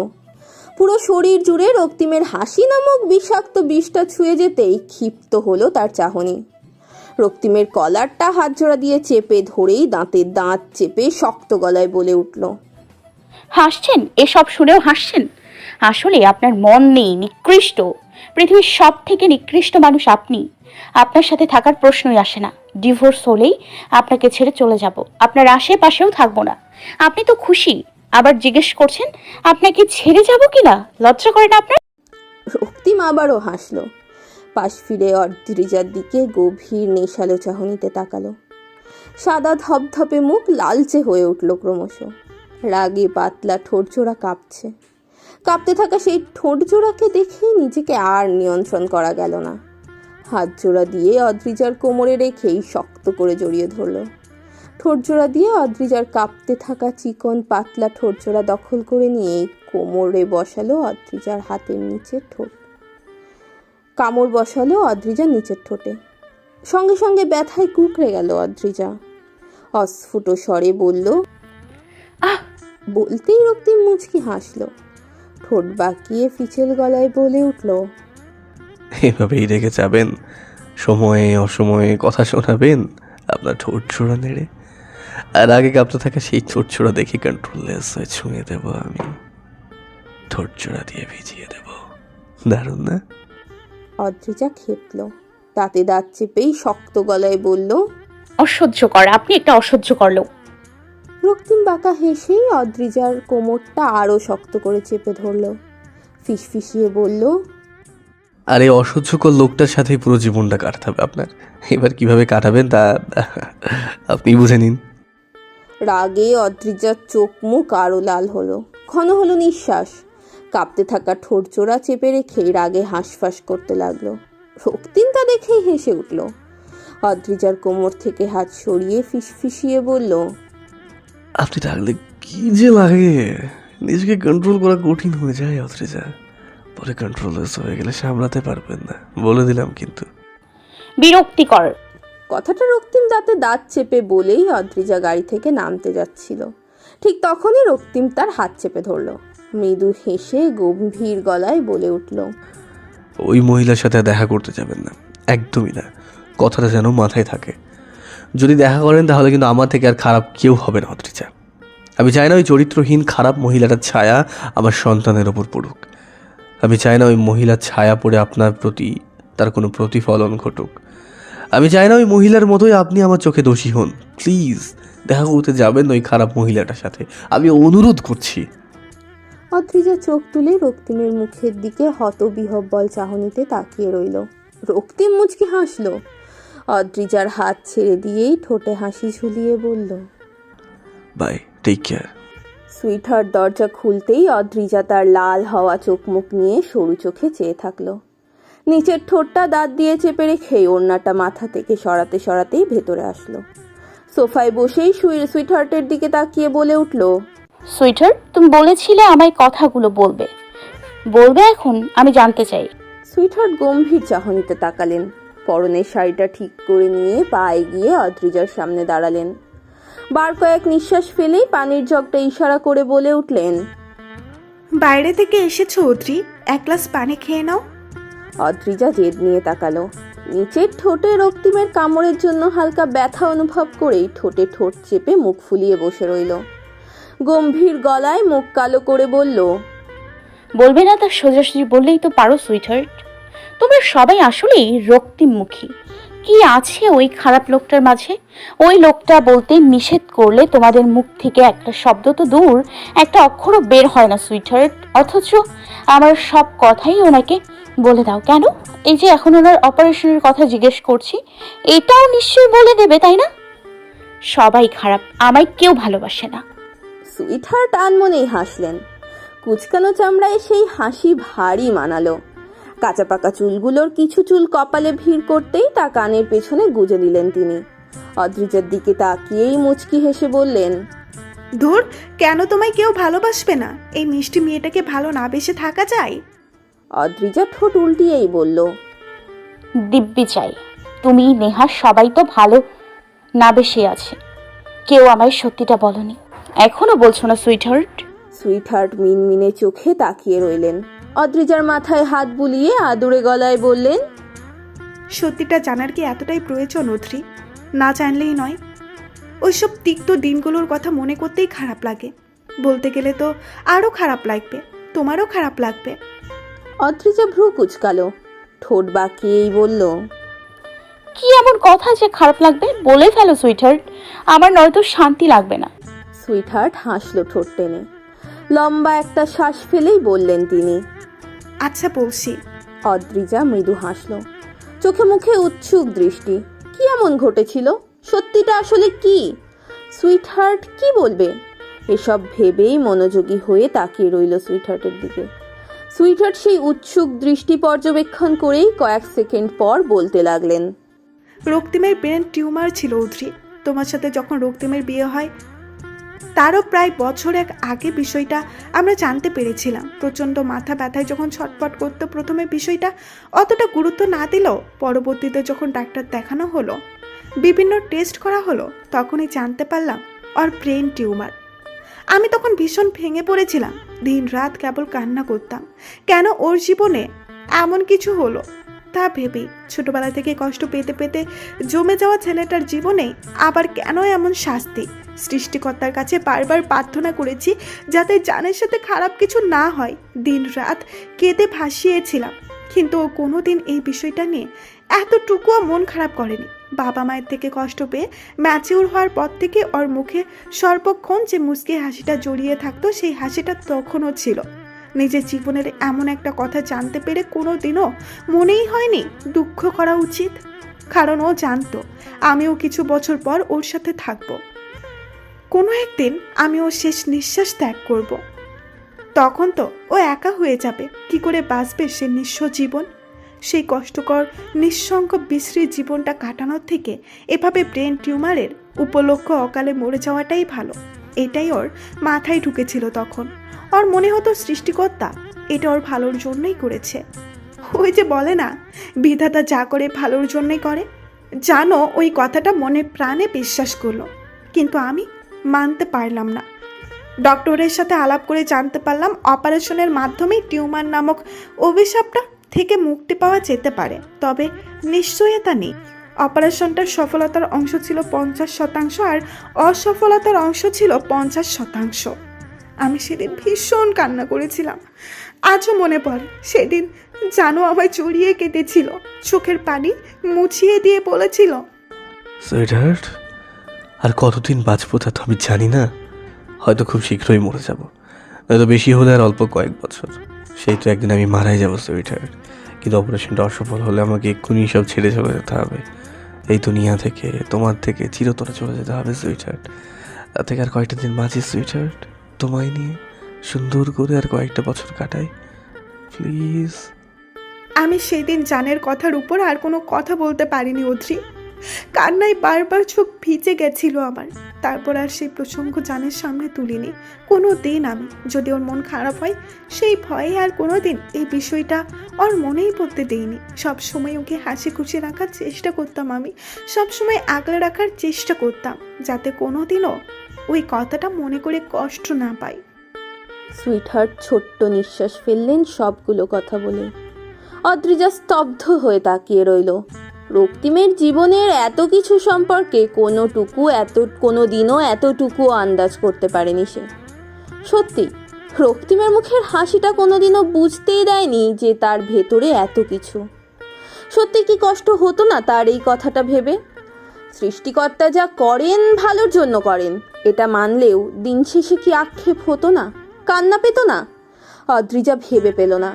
পুরো শরীর জুড়ে রক্তিমের হাসি নামক বিষাক্ত বিষটা ছুঁয়ে যেতেই ক্ষিপ্ত হলো তার চাহনি। রক্তিমের কলারটা হাতজোড়া দিয়ে চেপে ধরেই দাঁতে দাঁত চেপে শক্ত গলায় বলে উঠল, হাসছেন? এসব শুনেও হাসছেন? আসলে আপনার মন নেই, নিকৃষ্ট। পৃথিবীর সব থেকে নিকৃষ্ট মানুষ আপনি। আপনার সাথে থাকার প্রশ্নই আসে না। ডিভোর্স হলেই আপনাকে ছেড়ে চলে যাব, আপনার আশেপাশেও থাকবো না। আপনি তো খুশি, আবার জিজ্ঞেস করছেন আপনাকে ছেড়ে যাব কিনা? লজ্জা করে না আপনার? রক্তিম আবারও হাসলো। পাশ ফিরে অদ্রিজার দিকে গভীর নেশালো চাহনিতে তাকালো। সাদা ধপধপে মুখ লালচে হয়ে উঠল ক্রমশ। রাগে পাতলা ঠোঁটজোড়া কাঁপছে। কাঁপতে থাকা সেই ঠোঁটজোড়াকে দেখে নিজেকে আর নিয়ন্ত্রণ করা গেল না। হাত জোড়া দিয়ে অদ্রিজার কোমরে রেখেই শক্ত করে জড়িয়ে ধরল। ঠোঁটজোড়া দিয়ে অদ্রিজার কাঁপতে থাকা চিকন পাতলা ঠোঁটজোড়া দখল করে নিয়ে কোমরে বসালো অদ্রিজার হাতের নিচের ঠোঁট। কামড় বসালো অদ্রিজার নিচের ঠোঁটে। সঙ্গে সঙ্গে ব্যথায় কুঁকড়ে গেল অদ্রিজা। অস্ফুট স্বরে বলল, আহ! বলতেই রক্তিম মুচকি হাসলো। ঠোঁট বাঁকিয়ে ফিচেল গলায় বলে উঠল, এভাবেই রেখে যাবেন? সময়ে অসময়ে কথা শোনাবেন আপনার ঠোঁট ছোড়া নেড়ে? আর আগে কাঁপতে থাকা সেই ঠোঁট ছোড়া দেখে কন্ট্রোললেস হয়ে ছুঁয়ে দেবো আমি, ঠোঁট ছোড়া দিয়ে ভিজিয়ে দেব। দারুণ না? অদ্রিজা খেপল। দাঁতে দাঁত চেপেই শক্ত গলায় বলল, অসহ্যকর, আপনি একটা অসহ্যকর লোক। রক্তিম বাঁকা হেসেই অদ্রিজার কোমরটা আরো শক্ত করে চেপে ধরল। ফিসফিসিয়ে বলল, আর এই অসহ্যকর লোকটার সাথেই পুরো জীবনটা কাটাতে হবে আপনার। এবার কিভাবে কাটাবেন তা আপনি বুঝে নিন। রাগে অদ্রিজার চোখ মুখ আরো লাল হলো। ঘন হলো নিঃশ্বাস। কাঁপতে থাকা ঠোঁট জোড়া চেপে রেখেই রাগে হাঁসফাঁস করতে লাগলো। রক্তিম তা দেখেই হেসে উঠল। অদ্রিজার কোমর থেকে হাত সরিয়ে ফিসফিসিয়ে বলল, আপনি ডাকলে কি যে লাগে, নিজেকে কন্ট্রোল করা কঠিন হয়ে যায় অদ্রিজা। পরে কন্ট্রোললেস হয়ে গেলে সামলাতে পারবেন না, বলে দিলাম কিন্তু। বিরক্তিকর। কথাটা রক্তিম দাঁতে দাঁত চেপে বলেই অদ্রিজা গাড়ি থেকে নামতে যাচ্ছিল। ঠিক তখনই রক্তিম তার হাত চেপে ধরল। মৃদু হেসে গম্ভীর গলায় বলে উঠল, ওই মহিলার সাথে দেখা করতে যাবেন না, একদমই না। কথাটা যেন মাথায় থাকে। যদি দেখা করেন তাহলে কিন্তু আমার থেকে আর খারাপ কেউ হবে না অদ্রিজা। আমি চাই না ওই চরিত্রহীন খারাপ মহিলাটার ছায়া আমার সন্তানের ওপর পড়ুক। আমি চাই না ওই মহিলার ছায়া পড়ে আপনার প্রতি তার কোনো প্রতিফলন ঘটুক। আমি চাই না ওই মহিলার মতোই আপনি আমার চোখে দোষী হন। প্লিজ দেখা করতে যাবেন ওই খারাপ মহিলাটার সাথে, আমি অনুরোধ করছি। অদ্রিজা চোখ তুলে রক্তিমের মুখের দিকে হতবিহব্বল চাহনিতে তাকিয়ে রইল। রক্তিম মুচকি হাসল। অদ্রিজার হাত ছেড়ে দিয়েই ঠোঁটে হাসি ঝুলিয়ে বলল, বাই, টেক কেয়ার। সুইটহার্ট দরজা খুলতেই অদ্রিজা তার লাল হওয়া চোখ মুখ নিয়ে সরু চোখে চেয়ে থাকলো। নিচের ঠোঁটটা দাঁত দিয়ে চেপে রেখেই ওড়নাটা মাথা থেকে সরাতে সরাতেই ভেতরে আসলো। সোফায় বসেই সুইটহার্টের দিকে তাকিয়ে বলে উঠল, সুইটার, তুমি বলেছিলে আমায় কথাগুলো বলবে বলবে এখন আমি জানতে চাই। সুইটহার্ট গম্ভীর চাহনিতে তাকালেন। পরনের শাড়িটা ঠিক করে নিয়ে পা এগিয়ে অদ্রিজার সামনে দাঁড়ালেন। বার কয়েক নিঃশ্বাস ফেলেই পানির জগটা ইশারা করে বলে উঠলেন, বাইরে থেকে এসেছো অদ্রি, এক গ্লাস পানি খেয়ে নাও। অদ্রিজা জেদ নিয়ে তাকালো। নিচের ঠোঁটে রক্তিমের কামড়ের জন্য হালকা ব্যথা অনুভব করেই ঠোঁটে ঠোঁট চেপে মুখ ফুলিয়ে বসে রইল। গম্ভীর গলায় মুখ কালো করে বলল, বলবে না তার সোজাসুজি বললেই তো পারো সুইটহার্ট। তোমরা সবাই আসলেই রক্তিমমুখী। কি আছে ওই খারাপ লোকটার মাঝে? ওই লোকটা বলতে নিষেধ করলে তোমাদের মুখ থেকে একটা শব্দ তো দূর, একটা অক্ষরও বের হয় না সুইটহার্ট। অথচ আমার সব কথাই ওনাকে বলে দাও কেন? এই যে এখন ওনার অপারেশনের কথা জিজ্ঞেস করছি, এটাও নিশ্চয়ই বলে দেবে, তাই না? সবাই খারাপ, আমায় কেউ ভালোবাসে না। সুইটহার্ট আনমনেই হাসলেন। কুচকানো চামড়ায় সেই হাসি ভারী মানালো। কাঁচা পাকা চুলগুলোর কিছু চুল কপালে ভিড় করতেই তা কানের পেছনে গুজে দিলেন তিনি। অদ্রিজার দিকে তাকিয়েই মুচকি হেসে বললেন, ধুর, কেন তোমায় কেউ ভালোবাসবে না? এই মিষ্টি মেয়েটাকে ভালো না বেসে থাকা যায়? অদ্রিজা ঠোঁট উল্টিয়েই বলল, দিব্যি চাই। তুমি, নেহা, সবাই তো ভালো না বেশি আছে, কেউ আমায় সত্যিটা বলনি। এখনো বলছো না সুইটহার্ট? সুইটহার্ট মিনমিনে চোখে তাকিয়ে রইলেন। অদ্রিজার মাথায় হাত বুলিয়ে আদুরে গলায় বললেন, সত্যিটা জানার কি এতটাই প্রয়োজন অদ্রি? না জানলেই নয়। ওইসব তিক্ত দিনগুলোর কথা মনে করতেই খারাপ লাগে। বলতে গেলে তো আরও খারাপ লাগবে, তোমারও খারাপ লাগবে। অদ্রিজা ভ্রু কুচকালো, ঠোঁট বাঁকিয়েই বলল, কি এমন কথা যে খারাপ লাগবে? বলে ফেলো সুইটহার্ট, আমার নয়তো শান্তি লাগবে না। সুইটহার্ট হাসলো ঠোঁট টেনে। লম্বা একটা শ্বাস ফেলেই বললেন তিনি, আচ্ছা বলছি। অদ্রিজা মৃদু হাসলো, চোখে মুখে উৎসুক দৃষ্টি। কি এমন ঘটেছিল? সত্যিটা আসলে কি? সুইটহার্ট কি বলবে? এসব ভেবেই মনোযোগী হয়ে তাকিয়ে রইল সুইটহার্টের দিকে। সুইটহার্ট সেই উৎসুক দৃষ্টি পর্যবেক্ষণ করেই কয়েক সেকেন্ড পর বলতে লাগলেন, রক্তিমের ব্রেন টিউমার ছিল অদ্রি। তোমার সাথে যখন রক্তিমের বিয়ে হয় তারও প্রায় বছর এক আগে বিষয়টা আমরা জানতে পেরেছিলাম। প্রচণ্ড মাথা ব্যথায় যখন ছটফট করতো, প্রথমে বিষয়টা অতটা গুরুত্ব না দিলেও পরবর্তীতে যখন ডাক্তার দেখানো হলো, বিভিন্ন টেস্ট করা হলো, তখনই জানতে পারলাম ওর ব্রেন টিউমার। আমি তখন ভীষণ ভেঙে পড়েছিলাম। দিন রাত কেবল কান্না করতাম, কেন ওর জীবনে এমন কিছু হলো তা ভেবেই। ছোটবেলা থেকে কষ্ট পেতে পেতে জমে যাওয়া ছেলেটার জীবনে আবার কেন এমন শাস্তি? সৃষ্টিকর্তার কাছে বারবার প্রার্থনা করেছি যাতে জানের সাথে খারাপ কিছু না হয়। দিন রাত কেঁদে ভাসিয়েছিলাম, কিন্তু ও কোনোদিন এই বিষয়টা নিয়ে এতটুকুও মন খারাপ করেনি। বাবা মায়ের থেকে কষ্ট পেয়ে ম্যাচিউর হওয়ার পর থেকে ওর মুখে সর্বক্ষণ যে মুচকি হাসিটা জড়িয়ে থাকতো, সেই হাসিটা তখনও ছিল। নিজের জীবনের এমন একটা কথা জানতে পেরে কোনো দিনও মনেই হয়নি দুঃখ করা উচিত, কারণ ও জানতো আমিও কিছু বছর পর ওর সাথে থাকবো। কোনো একদিন আমি ওর শেষ নিঃশ্বাস ত্যাগ করব। তখন তো ও একা হয়ে যাবে, কি করে বাঁচবে সে নিঃস্ব জীবন? সেই কষ্টকর নিঃসঙ্গ বিশ্রী জীবনটা কাটানোর থেকে এভাবে ব্রেন টিউমারের উপলক্ষ অকালে মরে যাওয়াটাই ভালো। এটাই ওর মাথায় ঢুকেছিল তখন। ওর মনে হতো সৃষ্টিকর্তা এটা ওর ভালোর জন্যই করেছে। ওই যে বলে না, বিধাতা যা করে ভালোর জন্যই করে। জানো, ওই কথাটা মনে প্রাণে বিশ্বাস করলো, কিন্তু আমি মানতে পারলাম না। ডক্টরের সাথে আলাপ করে জানতে পারলাম অপারেশনের মাধ্যমেই টিউমার নামক অভিশাপটা থেকে মুক্তি পাওয়া যেতে পারে, তবে নিশ্চয়তা নেই। অপারেশনটার সফলতার অংশ ছিল 50% আর অসফলতার অংশ ছিল 50%। আমি সেদিন ভীষণ কান্না করেছিলাম, আজও মনে পড়ে। সেদিন জানো আমায় জড়িয়ে কেঁদেছিল, চোখের পানি মুছিয়ে দিয়ে বলেছিল, সুইটহার্ট, আর কতদিন বাঁচবো তা তো আমি জানি না, হয়তো খুব শীঘ্রই মরে যাব। নয়তো বেশি হলে আর অল্প কয়েক বছর। সেই তো একদিন আমি মারাই যাবো সুইটহার্ট। কিন্তু অপারেশনটা অসফল হলে আমাকে এক্ষুনি সব ছেড়ে চলে যেতে হবে, এই দুনিয়া থেকে, তোমার থেকে চিরতরে চলে যেতে হবে সুইটহার্ট। তার থেকে আর কয়েকটা দিন বাঁচি সুইটহার্ট, তোমায় নিয়ে সুন্দর করে আর কয়েকটা বছর কাটাই প্লিজ। আমি সেদিন জানের কথার উপর আর কোনো কথা বলতে পারিনি অদ্রি। কান্নায় বারবার চোখ ভিজে গেছিল আমার। তারপর আর সেই প্রসঙ্গ জানের সামনে তুলিনি কোনো দিন আমি। যদি ওর মন খারাপ হয় সেই ভয়ে আর কোনো দিন এই বিষয়টা ওর মনেই পড়তে দিইনি। সব সময় ওকে হাসি খুশি রাখার চেষ্টা করতাম আমি, সব সময় আগলে রাখার চেষ্টা করতাম, যাতে কোনো দিনও ওই কথাটা মনে করে কষ্ট না পাই। সুইটহার্ট ছোট্ট নিঃশ্বাস ফেললেন সবগুলো কথা বলে। অদ্রিজা স্তব্ধ হয়ে তাকিয়ে রইল। রক্তিমের জীবনের এত কিছু সম্পর্কে কোনো দিনও এতটুকু আন্দাজ করতে পারেনি সে। সত্যি রক্তিমের মুখের হাসিটা কোনোদিনও বুঝতেই দেয়নি যে তার ভেতরে এত কিছু। সত্যি কি কষ্ট হতো না তার এই কথাটা ভেবে? সৃষ্টিকর্তা যা করেন ভালোর জন্য করেন, এটা মানলেও দিন শেষে কি আক্ষেপ হতো না, কান্না পেত না? অদ্রিজা ভেবে পেল না।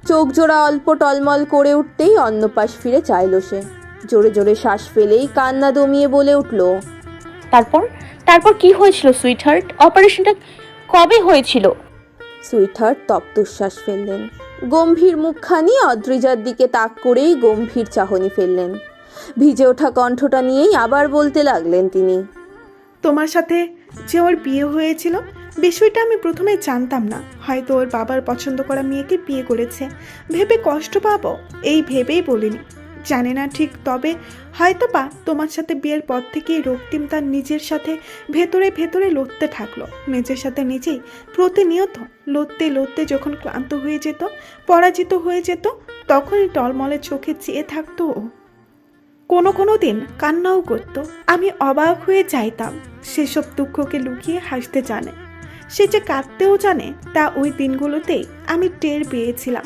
চোখ জোড়া অল্প টলমল করে উঠতেই অন্য পাশ ফিরে চাইল সে। জোরে জোরে শ্বাস ফেলেই কান্না দমিয়ে বলে উঠল, তারপর কি হয়েছিল সুইটহার্ট? অপারেশনটা কবে হয়েছিল? সুইটহার্ট তপ্তশ্বাস ফেললেন। গম্ভীর মুখখানি অদ্রিজার দিকে তাক করেই গম্ভীর চাহনি ফেললেন। ভিজে ওঠা কণ্ঠটা নিয়েই আবার বলতে লাগলেন তিনি, তোমার সাথে যে ওর বিয়ে হয়েছিল বিষয়টা আমি প্রথমে জানতাম না। হয়তো ওর বাবার পছন্দ করা মেয়েকে বিয়ে করেছে ভেবে কষ্ট পাবো এই ভেবেই বলিনি। জানি না ঠিক, তবে হয়তো বা তোমার সাথে বিয়ের পর থেকেই রক্তিম তার নিজের সাথে ভেতরে ভেতরে লড়তে থাকলো। নিজের সাথে নিজেই প্রতিনিয়ত লড়তে লড়তে যখন ক্লান্ত হয়ে যেত, পরাজিত হয়ে যেত, তখনই টলমলে চোখে চেয়ে থাকতো ও। কোনো দিন কান্নাও করতো। আমি অবাক হয়ে যাইতাম। সেসব দুঃখকে লুকিয়ে হাসতে জানে, সে যে কাঁদতেও জানে, তা ওই দিনগুলোতেই আমি টের পেয়েছিলাম।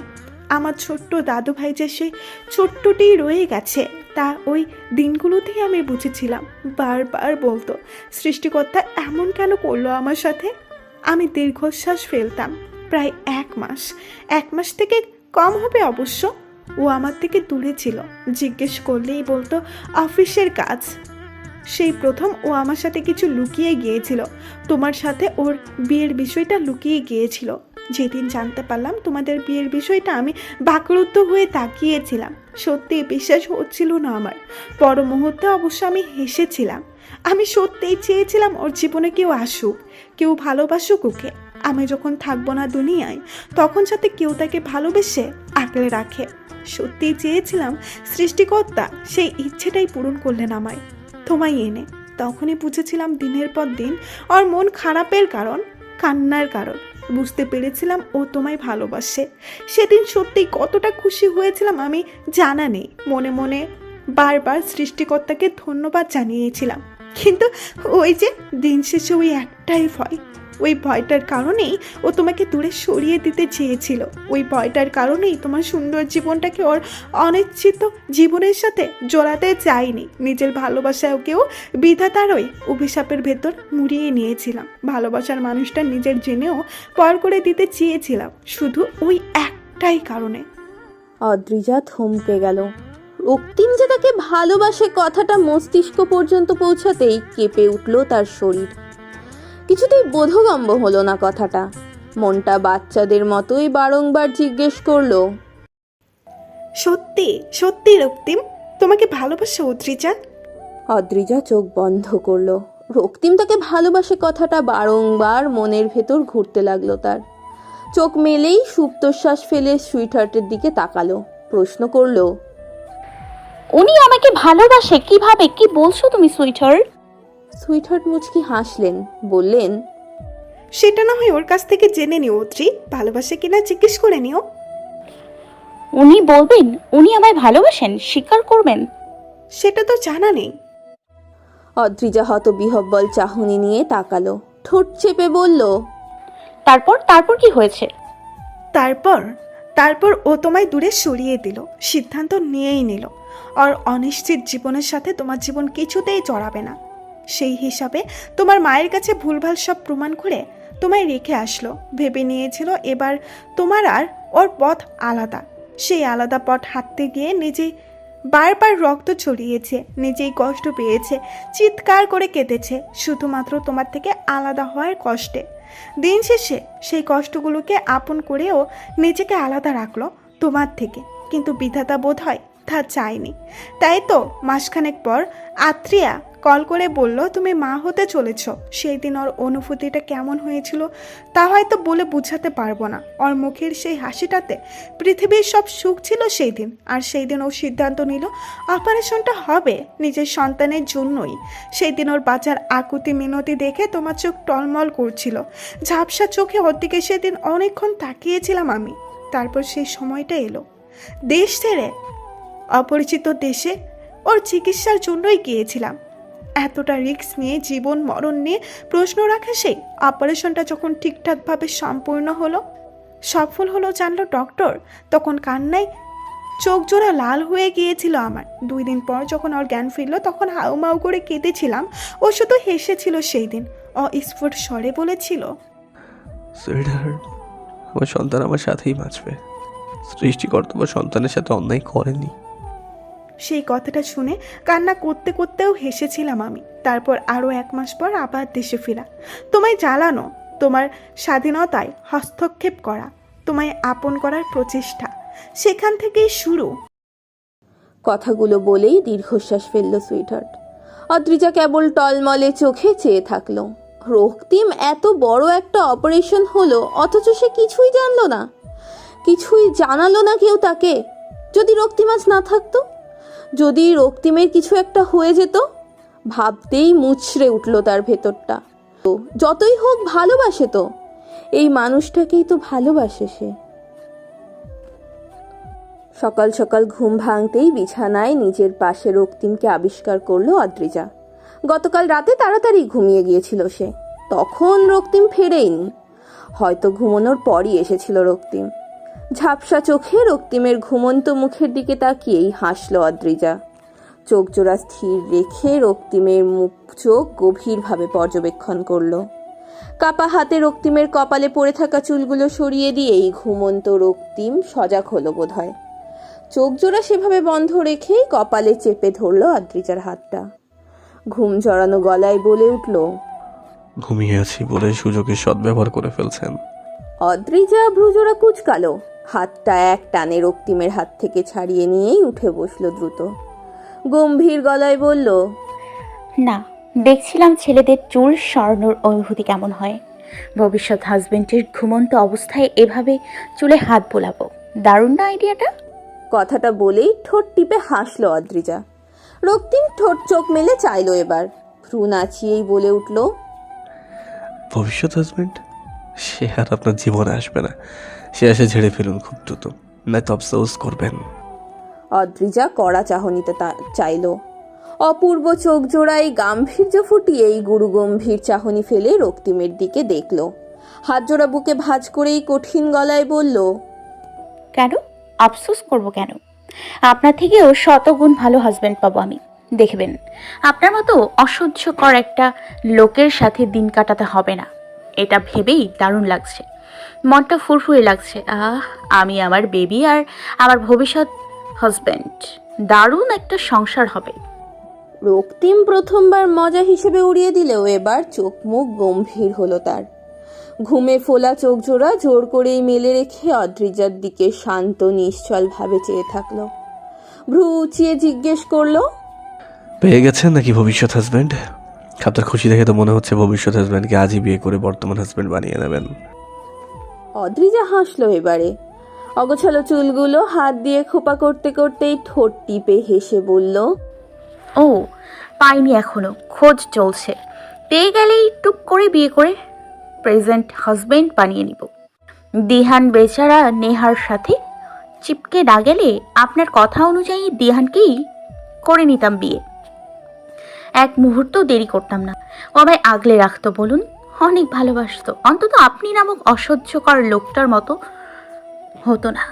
আমার ছোট্ট দাদু ভাই যে সেই ছোট্টটি রয়ে গেছে, তা ওই দিনগুলোতেই আমি বুঝেছিলাম। বারবার বলতো, সৃষ্টিকর্তা এমন কেন করলো আমার সাথে? আমি দীর্ঘশ্বাস ফেলতাম। প্রায় 1 মাস থেকে কম হবে অবশ্য। ও আমার থেকে দূরে ছিল। জিজ্ঞেস করলেই বলতো অফিসের কাজ। সেই প্রথম ও আমার সাথে কিছু লুকিয়ে গিয়েছিল। তোমার সাথে ওর বিয়ের বিষয়টা লুকিয়ে গিয়েছিল। যেদিন জানতে পারলাম তোমাদের বিয়ের বিষয়টা, আমি বাকরুদ্ধ হয়ে তাকিয়েছিলাম। সত্যি বিশ্বাস হচ্ছিল না আমার। পর মুহূর্তে অবশ্য আমি হেসেছিলাম। আমি সত্যিই চেয়েছিলাম ওর জীবনে কেউ আসুক, কেউ ভালোবাসুক ওকে। আমি যখন থাকবো না দুনিয়ায়, তখন যাতে কেউ তাকে ভালোবেসে আঁকড়ে রাখে। সত্যিই চেয়েছিলাম। সৃষ্টিকর্তা সেই ইচ্ছেটাই পূরণ করলেন আমায়, তোমায় এনে। তখনই বুঝেছিলাম দিনের পর দিন ওর মন খারাপের কারণ, কান্নার কারণ। বুঝতে পেরেছিলাম ও তোমায় ভালোবাসে। সেদিন সত্যিই কতটা খুশি হয়েছিলাম আমি জানা নেই। মনে মনে বারবার সৃষ্টিকর্তাকে ধন্যবাদ জানিয়েছিলাম। কিন্তু ওই যে দিন শেষে ওই একটাই ভয়, ওই ভয়টার কারণেই ও তোমাকে দূরে সরিয়ে দিতে চেয়েছিল। ওই ভয়টার কারণেই তোমার সুন্দর জীবনটাকে ওর অনিশ্চিত জীবনের সাথে জড়াতে চাইনি। নিজের ভালোবাসায় ওকেও বিধাতারই অভিশাপের ভেতর মুড়িয়ে নিয়েছিলাম। ভালোবাসার মানুষটা নিজের জেনেও পর করে দিতে চেয়েছিলাম, শুধু ওই একটাই কারণে। অদ্রিজা থমকে গেল। রক্তিম যে তাকে ভালোবাসে কথাটা মস্তিষ্ক পর্যন্ত পৌঁছাতেই কেঁপে উঠল তার শরীর। কিছুতেই বোধগম্য হলো না কথাটা। মনটা বাচ্চাদের মতোই বারংবার জিজ্ঞেস করলো, সত্যি সত্যি রক্তিম তোমাকে ভালোবাসে অদ্রিজা? অদ্রিজা চোখ বন্ধ করলো। রক্তিম তাকে ভালোবাসে কথাটা বারংবার মনের ভেতর ঘুরতে লাগলো তার। চোখ মেলেই সুপ্তশ্বাস ফেলে সুইটহার্টের দিকে তাকালো। প্রশ্ন করলো, উনি আমাকে ভালোবাসে কিভাবে? কি বলছো তুমি সুইটহার্ট? সুইটহার্ট মুচকি হাসলেন, বললেন, সেটা না হয় ওর কাছ থেকে জেনে নিও অদ্রি। ভালোবাসে কিনা জিজ্ঞেস করে নিও। উনি বলবেন উনি আমায় ভালোবাসেন, স্বীকার করবেন? সেটা তো জানা নেই। অদ্রিজা হতবিহ্বল চাহনি নিয়ে তাকালো, ঠোঁট চেপে বলল, তারপর কি হয়েছে? তারপর ও তোমায় দূরে সরিয়ে দিল। সিদ্ধান্ত নিয়েই নিল আর অনিশ্চিত জীবনের সাথে তোমার জীবন কিছুতেই জড়াবে না। সেই হিসাবে তোমার মায়ের কাছে ভুলভাল সব প্রমাণ করে তোমায় রেখে আসলো, ভেবে নিয়েছিল এবার তোমার আর ওর পথ আলাদা। সেই আলাদা পথ হাঁটতে গিয়ে নিজেই বারবার রক্ত ছড়িয়েছে, নিজেই কষ্ট পেয়েছে, চিৎকার করে কেঁদেছে শুধুমাত্র তোমার থেকে আলাদা হওয়ার কষ্টে। দিন শেষে সেই কষ্টগুলোকে আপন করেও নিজেকে আলাদা রাখলো তোমার থেকে, কিন্তু বিধাতা বোধ হয় তা চায়নি। তাই তো মাসখানেক পর আত্রিয়া কল করে বলল তুমি মা হতে চলেছ। সেই দিন ওর অনুভূতিটা কেমন হয়েছিল তা হয়তো বলে বোঝাতে পারবো না। ওর মুখের সেই হাসিটাতে পৃথিবীর সব সুখ ছিল সেই দিন। আর সেই দিন ও সিদ্ধান্ত নিল অপারেশনটা হবে নিজের সন্তানের জন্যই। সেই দিন ওর বাচ্চার আকুতি মিনতি দেখে তোমার চোখ টলমল করছিল। ঝাপসা চোখে ওর দিকে সেদিন অনেকক্ষণ তাকিয়েছিলাম আমি। তারপর সেই সময়টা এলো, দেশ ছেড়ে অপরিচিত দেশে ওর চিকিৎসার জন্যই গিয়েছিলাম। এতটা রিস্ক নিয়ে, জীবন মরণ নিয়ে প্রশ্ন রাখে সেই অপারেশনটা যখন ঠিকঠাকভাবে সম্পূর্ণ হলো, সফল হলো জানলো ডক্টর, তখন কান্নায় চোখ জোড়া লাল হয়ে গিয়েছিল আমার। 2 দিন পর যখন ওর জ্ঞান ফিরলো তখন হাউমাউ করে কেঁদেছিলাম। ও শুধু হেসেছিল সেই দিন, অস্ফুট স্বরে বলেছিল, সুইটহার্ট, আমার সন্তান আমার সাথেই বাঁচবে। সৃষ্টিকর্তা আমার সন্তানের সাথে অন্যায় করেনি। সেই কথাটা শুনে কান্না করতে করতেও হেসেছিলাম আমি। তারপর আরও 1 মাস পর আবার দেশে ফেরা, তোমায় জ্বালানো, তোমার স্বাধীনতায় হস্তক্ষেপ করা, তোমায় আপন করার প্রচেষ্টা, সেখান থেকেই শুরু। কথাগুলো বলেই দীর্ঘশ্বাস ফেলল সুইটহার্ট। অদ্রিজা কেবল টলমলে চোখে চেয়ে থাকলো। রক্তিম এত বড় একটা অপারেশন হলো অথচ সে কিছুই জানলো না, কিছুই জানালো না কেউ তাকে। যদি রক্তিম আজ না থাকতো, যদি রক্তিমের কিছু একটা হয়ে যেত, ভাবতেই মুচড়ে উঠলো তার ভেতরটা। তো যতই হোক ভালোবাসে তো, এই মানুষটাকেই তো ভালোবাসে সে। সকাল সকাল ঘুম ভাঙতেই বিছানায় নিজের পাশে রক্তিমকে আবিষ্কার করলো অদ্রিজা। গতকাল রাতে তাড়াতাড়ি ঘুমিয়ে গিয়েছিল সে, তখন রক্তিম ফেরেইনি, হয়তো ঘুমানোর পরই এসেছিল রক্তিম। ঝাপসা চোখে রক্তিমের ঘুমন্ত মুখের দিকে তাকিয়েই হাসলো অদ্রিজা। চোখ জোড়া স্থির রেখে রক্তিমের মুখ চোখ গভীরভাবে পর্যবেক্ষণ করলো। কাপা হাতে রক্তিমের কপালে পড়ে থাকা চুলগুলো সরিয়ে দিয়েই ঘুমন্ত রক্তিম সজাগ হলো বোধহয়। চোখ জোড়া সেভাবে বন্ধ রেখেই কপালে চেপে ধরলো অদ্রিজার হাতটা। ঘুম জড়ানো গলায় বলে উঠল, ঘুমিয়ে আছি বলে সুযোগের সদ্ব্যবহার করে ফেলছেন। অদ্রিজা ভ্রুজোড়া কুচকালো, হাতটা এক টানে রক্তিমের হাত থেকে ছাড়িয়ে নিয়েই উঠে বসলো দ্রুত। গম্ভীর গলায় বলল, না, দেখছিলাম ছেলেদের চুল সরানোর অনুভূতি কেমন হয়। ভবিষ্যৎ হাজবেন্ডের ঘুমন্ত অবস্থায় এভাবে চুলে হাত বোলাবো, দারুণ না আইডিয়াটা? কথাটা বলেই ঠোঁট টিপে হাসলো অদ্রিজা। রক্তিম ঠোঁট চোখ মেলে চাইলো এবার, ভ্রু নাচিয়েই বলে উঠল, ভবিষ্যৎ হাজবেন্ড সে আর আপনার জীবনে আসবে না। সে এসে ঝেড়ে ফেলুন খুব দ্রুত, নয়তো আফসোস করবেন। অদ্রিজা কড়া চাহনিতে চাইলো। অপূর্ব চোখ জোড়ায় গাম্ভীর্য ফুটিয়েই গুরু গম্ভীর চাহনি ফেলে রক্তিমের দিকে দেখলো। হাত জোড়া বুকে ভাঁজ করেই কঠিন গলায় বলল, কেন আফসোস করব কেন? আপনার থেকেও শতগুণ ভালো হাজবেন্ড পাবো আমি, দেখবেন। আপনার মতো অসহ্যকর একটা লোকের সাথে দিন কাটাতে হবে না, এটা ভেবেই দারুণ লাগছে, মনটা ফুরফুরে লাগছে। আমি, আমার বেবি আর আমার ভবিষ্যৎ হাজবেন্ড, দারুণ একটা সংসার হবে। রক্তিম প্রথমবার মজা হিসেবে উড়িয়ে দিলেও এবার চোখ মুখ গম্ভীর হলো তার। ঘুমে ফোলা চোখ জোড়া জোর করেই মেলে রেখে অদ্রিজার দিকে শান্ত নিশ্চল ভাবে চেয়ে থাকলো। ভ্রু উঁচিয়ে জিজ্ঞেস করলো, পেয়ে গেছেন নাকি ভবিষ্যৎ হাজবেন্ড? আপনার খুশি দেখে তো মনে হচ্ছে ভবিষ্যৎ হাজবেন্ডকে আজই বিয়ে করে বর্তমান হাজবেন্ড বানিয়ে নেবেন। অদ্রিজা হাসলো এবারে। অগোছালো চুলগুলো হাত দিয়ে খোপা করতে করতেই ঠোঁট টিপে হেসে বলল, ও পাইনি এখনো, খোঁজ চলছে, পেয়ে গেলেই টুক করে বিয়ে করে প্রেজেন্ট হাজবেন্ড বানিয়ে নিব। দিহান বেচারা নেহার সাথে চিপকে না গেলে আপনার কথা অনুযায়ী দিহানকেই করে নিতাম বিয়ে, এক মুহূর্ত দেরি করতাম না। ও আমায় আগলে রাখতো বলুন, অনেক ভালোবাসতো, অন্তত আপনি নামক অসহ্যকর লোকটার মতো হতো না।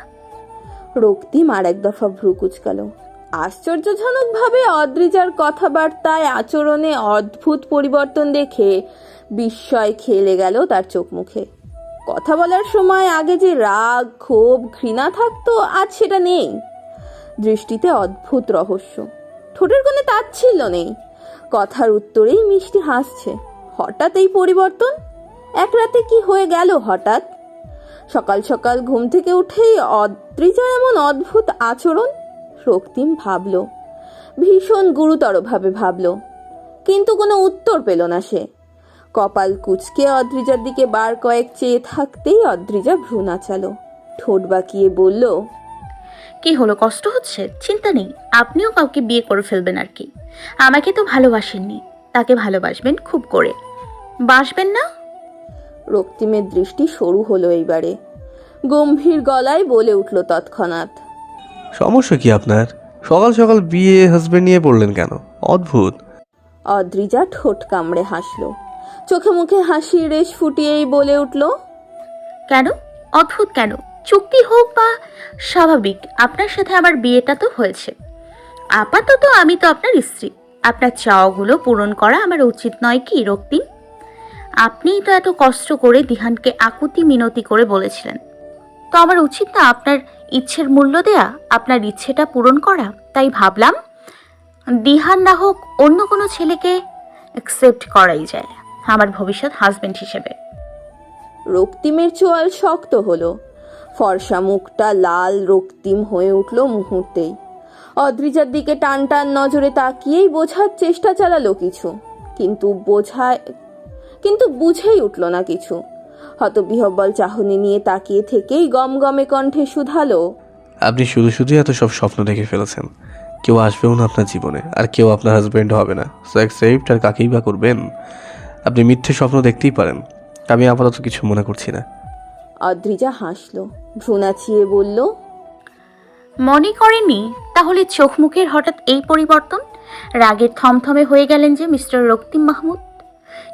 রক্তিম আর এক দফা ভ্রু কুচকালো। আশ্চর্যজনকভাবে অদ্রিজার কথাবার্তায় আচরণে অদ্ভুত পরিবর্তন দেখে বিস্ময় খেলে গেল তার চোখ মুখে। কথা বলার সময় আগে যে রাগ, ক্ষোভ, ঘৃণা থাকতো, আজ সেটা নেই। দৃষ্টিতে অদ্ভুত রহস্য, ঠোঁটের কোণে তাচ্ছিল্য নেই, কথার উত্তরেই মিষ্টি হাসছে। হঠাৎ এই পরিবর্তন, এক রাতে কি হয়ে গেল হঠাৎ? সকাল সকাল ঘুম থেকে উঠেই অদ্রিজার এমন অদ্ভুত আচরণ। রক্তিম ভাবল, ভীষণ গুরুতরভাবে ভাবল, কিন্তু কোনো উত্তর পেল না সে। কপাল কুঁচকে অদ্রিজার দিকে বার কয়েক চেয়ে থাকতেই অদ্রিজা ভ্রু নাচালো, ঠোঁট বাঁকিয়ে বলল, কি হলো, কষ্ট হচ্ছে? চিন্তা নেই, আপনিও কাউকে বিয়ে করে ফেলবেন আর কি। আমাকে তো ভালোবাসেননি, তাকে ভালোবাসবেন খুব করে। বাসবেন না? রক্তিমের দৃষ্টি সরু হলো এইবারে। গম্ভীর গলায় বলে উঠল তৎক্ষণাৎ, সমস্যা কি আপনার? সকাল সকাল বিয়ে হাজবেন্ড নিয়ে পড়লেন কেন? অদ্ভুত। অদ্রিজা ঠোঁট কামড়ে হাসলো, চোখে মুখে হাসির রেশ ফুটিয়েই বলে উঠল, কেন অদ্ভুত? কেন? চুক্তি হোক বা স্বাভাবিক, আপনার সাথে আমার বিয়েটা তো হয়েছে। আপাতত আমি তো আপনার স্ত্রী। আপনার চাওয়াগুলো পূরণ করা আমার উচিত নয় কি রক্তিম? আপনিই তো এত কষ্ট করে দিহানকে আকুতি মিনতি করে বলেছিলেন, তো আমার উচিত না আপনার ইচ্ছের মূল্য দেয়া, আপনার ইচ্ছেটা পূরণ করা? তাই ভাবলাম দিহান না হোক অন্য কোনো ছেলেকে অ্যাকসেপ্ট করাই যায় আমার ভবিষ্যৎ হাজবেন্ড হিসেবে। রক্তিমের চোয়াল শক্ত হলো, ফর্সা মুখটা লাল রক্তিম হয়ে উঠল মুহূর্তেই। অদ্রিজার দিকে টান টান নজরে তাকিয়েই বোঝার চেষ্টা চালালো কিছু, কিন্তু বুঝেই উঠল না কিছু। হতবিহ্বল চাহনি নিয়ে তাকিয়ে থেকেই গমগমে কণ্ঠে শুধালো, আপনি শুধু শুধু এত সব স্বপ্ন দেখে ফেলেছেন। কেউ আসবেও না আপনার জীবনে, আর কেউ আপনার হাজবেন্ড হবে না। সো অ্যাকসেপ্ট, আর কাকেই বা করবেন? আপনি মিথ্যে স্বপ্ন দেখতেই পারেন, আমি আপাতত কিছু মনে করছি না। অদ্রিজা হাসলো, ভ্রু নাচিয়ে বলল, মনে করেননি তাহলে চোখ মুখের হঠাৎ এই পরিবর্তন? রাগের থমথমে হয়ে গেলেন যে মিস্টার রক্তিম মাহমুদ?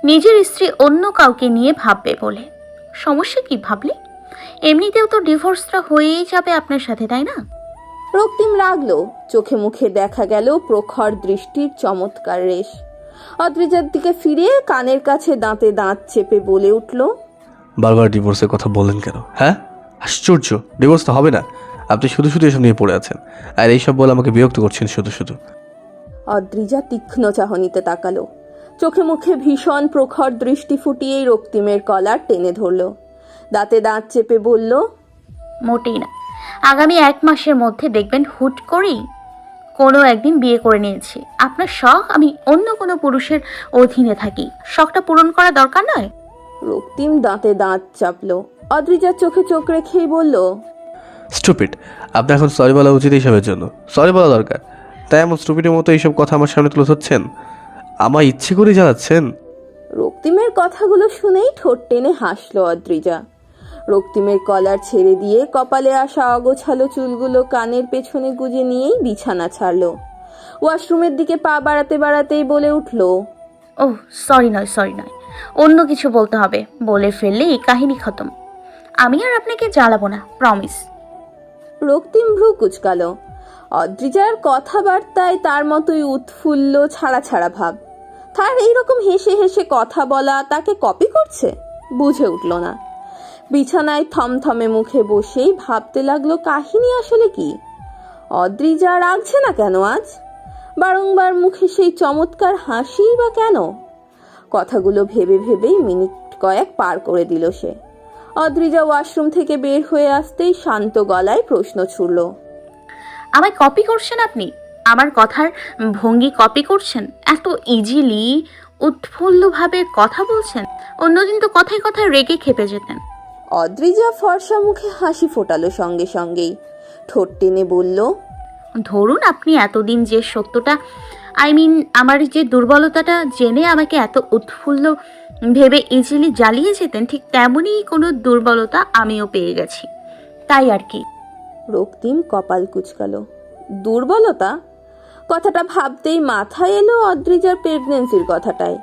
নিজের স্ত্রী অন্য কাউকে নিয়ে ভাববে বলে। সমস্যা কি ভাবলে? এমনিতেও তো ডিভোর্সটা হয়েই যাবে আপনার সাথে, তাই না? রক্তিম রাগলো, চোখে মুখে দেখা গেল প্রখর দৃষ্টির চমৎকার রেশ। অদ্রিজার দিকে ফিরে কানের কাছে দাঁতে দাঁত চেপে বলে উঠল, বারবার ডিভোর্সের কথা বলেন কেন? হ্যাঁ, আশ্চর্য, ডিভোর্স তো হবে না। আপনি শুধু শুধু এসব নিয়ে পড়ে আছেন, আর এইসব বলে আমাকে বিরক্ত করছেন শুধু শুধু। অদ্রিজা তীক্ষ্ণ চাহনিতে তাকালো, চোখে মুখে ভীষণ প্রখর দৃষ্টি ফুটিয়েই রক্তিমের কলার টেনে ধরল, দাঁতে দাঁত চেপে বলল, মোটেই না। আগামী 1 মাসের মধ্যে দেখবেন হুট করেই কোনো একদিন বিয়ে করে নিয়েছি। আপনার শখ আমি অন্য কোনো পুরুষের অধীনে থাকি, শখটা পূরণ করা দরকার নয়? রক্তিম দাঁতে দাঁত চাপলো, অদ্রিজার চোখে চোখ রেখেই বলল, স্টুপিড। আপনার এখন সরি বলা উচিত এইসবের জন্য, সরি বলা দরকার। তাই এমন স্টুপিডের মতো এইসব কথা আমার সামনে তুলে ধরছেন, আমার ইচ্ছে করে জ্বালাচ্ছেন। রক্তিমের কথাগুলো শুনেই ঠোঁট টেনে হাসলো অদ্রিজা। রক্তিমের কলার ছেড়ে দিয়ে কপালে আসা অগোছালো চুলগুলো কানের পেছনে গুজে নিয়েই বিছানা ছাড়লো। ওয়াশরুমের দিকে পা বাড়াতে বাড়াতেই বলে উঠল, ওহ সরি নয়, অন্য কিছু বলতে হবে। বলে ফেললেই কাহিনী খতম। আমি আর আপনাকে জ্বালাবো না, প্রমিস। রক্তিম ভ্রু কুচকালো। অদ্রিজার কথাবার্তায় তার মতোই উৎফুল্ল ছাড়া ছাড়া ভাব। তার এইরকম হেসে হেসে কথা বলা তাকে কপি করছে? বুঝে উঠল না। বিছানায় থমথমে মুখে বসেই ভাবতে লাগলো কাহিনী আসলে কি। অদ্রিজা রাগছে না কেন আজ? বারংবার মুখে সেই চমৎকার হাসি বা কেন? কথাগুলো ভেবে ভেবেই মিনিট কয়েক পার করে দিল সে। অদ্রিজা ওয়াশরুম থেকে বের হয়ে আসতেই শান্ত গলায় প্রশ্ন ছুড়ল, আমায় কপি করছেন আপনি? আমার কথার ভঙ্গি কপি করছেন? এত ইজিলি উৎফুল্লভাবে কথা বলছেন? অন্যদিন তো কথায় কথায় রেগে খেপে যেতেন। অদ্রিজা ফর্সা মুখে হাসি ফোটালো সঙ্গে সঙ্গেই, ঠোঁট টেনে বলল, ধরুন আপনি এতদিন যে সত্যটা আমার যে দুর্বলতাটা জেনে আমাকে এত উৎফুল্ল ভেবে ইজিলি জ্বালিয়ে যেতেন, ঠিক তেমনই কোনো দুর্বলতা আমিও পেয়ে গেছি, তাই আর কি। রক্তিম কপাল কুচকালো। দুর্বলতা? কথাটা ভাবতেই মাথায় এলো অদ্রিজার প্রেগনেন্সির কথাটাই।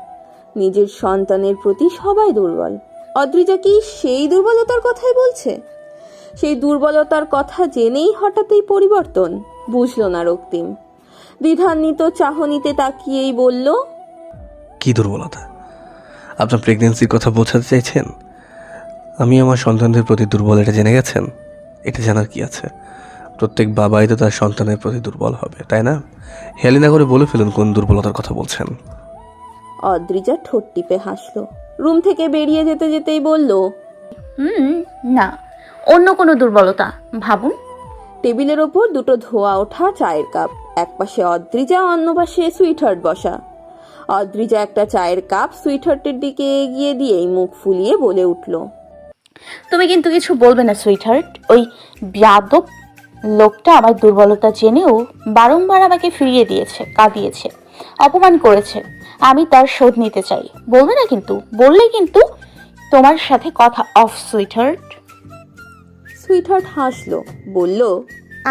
নিজের সন্তানের প্রতি সবাই দুর্বল। অদ্রিজা কি সেই দুর্বলতার কথাই বলছে? সেই দুর্বলতার কথা জেনেই হঠাৎ এই পরিবর্তন? বুঝল না রক্তিম। দ্বিধান্বিত চাহনিতে তাকিয়েই বলল, কি দুর্বলতা? আপনার প্রেগনেন্সির কথা বোঝাতে চাইছেন? আমি আমার সন্তানদের প্রতি দুর্বল, এটা জেনে গেছেন? এটা জানার কি আছে? প্রত্যেক বাবাই তো তার সন্তানের প্রতি দুর্বল হবে, তাই না? হেলিনা করে বলে ফেলুন কোন দুর্বলতার কথা বলছেন। অদ্রিজা ঠোঁট টিপে হাসলো। রুম থেকে বেরিয়ে যেতে যেতেই বলল, না, অন্য কোনো দুর্বলতা ভাবুন। টেবিলের ওপর দুটো ধোয়া ওঠা চায়ের কাপ, এক পাশে অদ্রিজা, অন্য পাশে সুইটহার্ট বসা। অদ্রিজা একটা চায়ের কাপ সুইটহার্টের দিকে এগিয়ে দিয়েই মুখ ফুলিয়ে বলে উঠল, তুমি কিন্তু কিছু বলবে না সুইটহার্ট। ওই বেয়াদব লোকটা আমার দুর্বলতা জেনেও বারংবার আমাকে ফিরিয়ে দিয়েছে, কাঁদিয়েছে, অপমান করেছে। আমি তার শোধ নিতে চাই। বলবে না কিন্তু, বললে কিন্তু তোমার সাথে কথা অফ সুইটহার্ট। সুইটহার্ট হাসলো, বলল,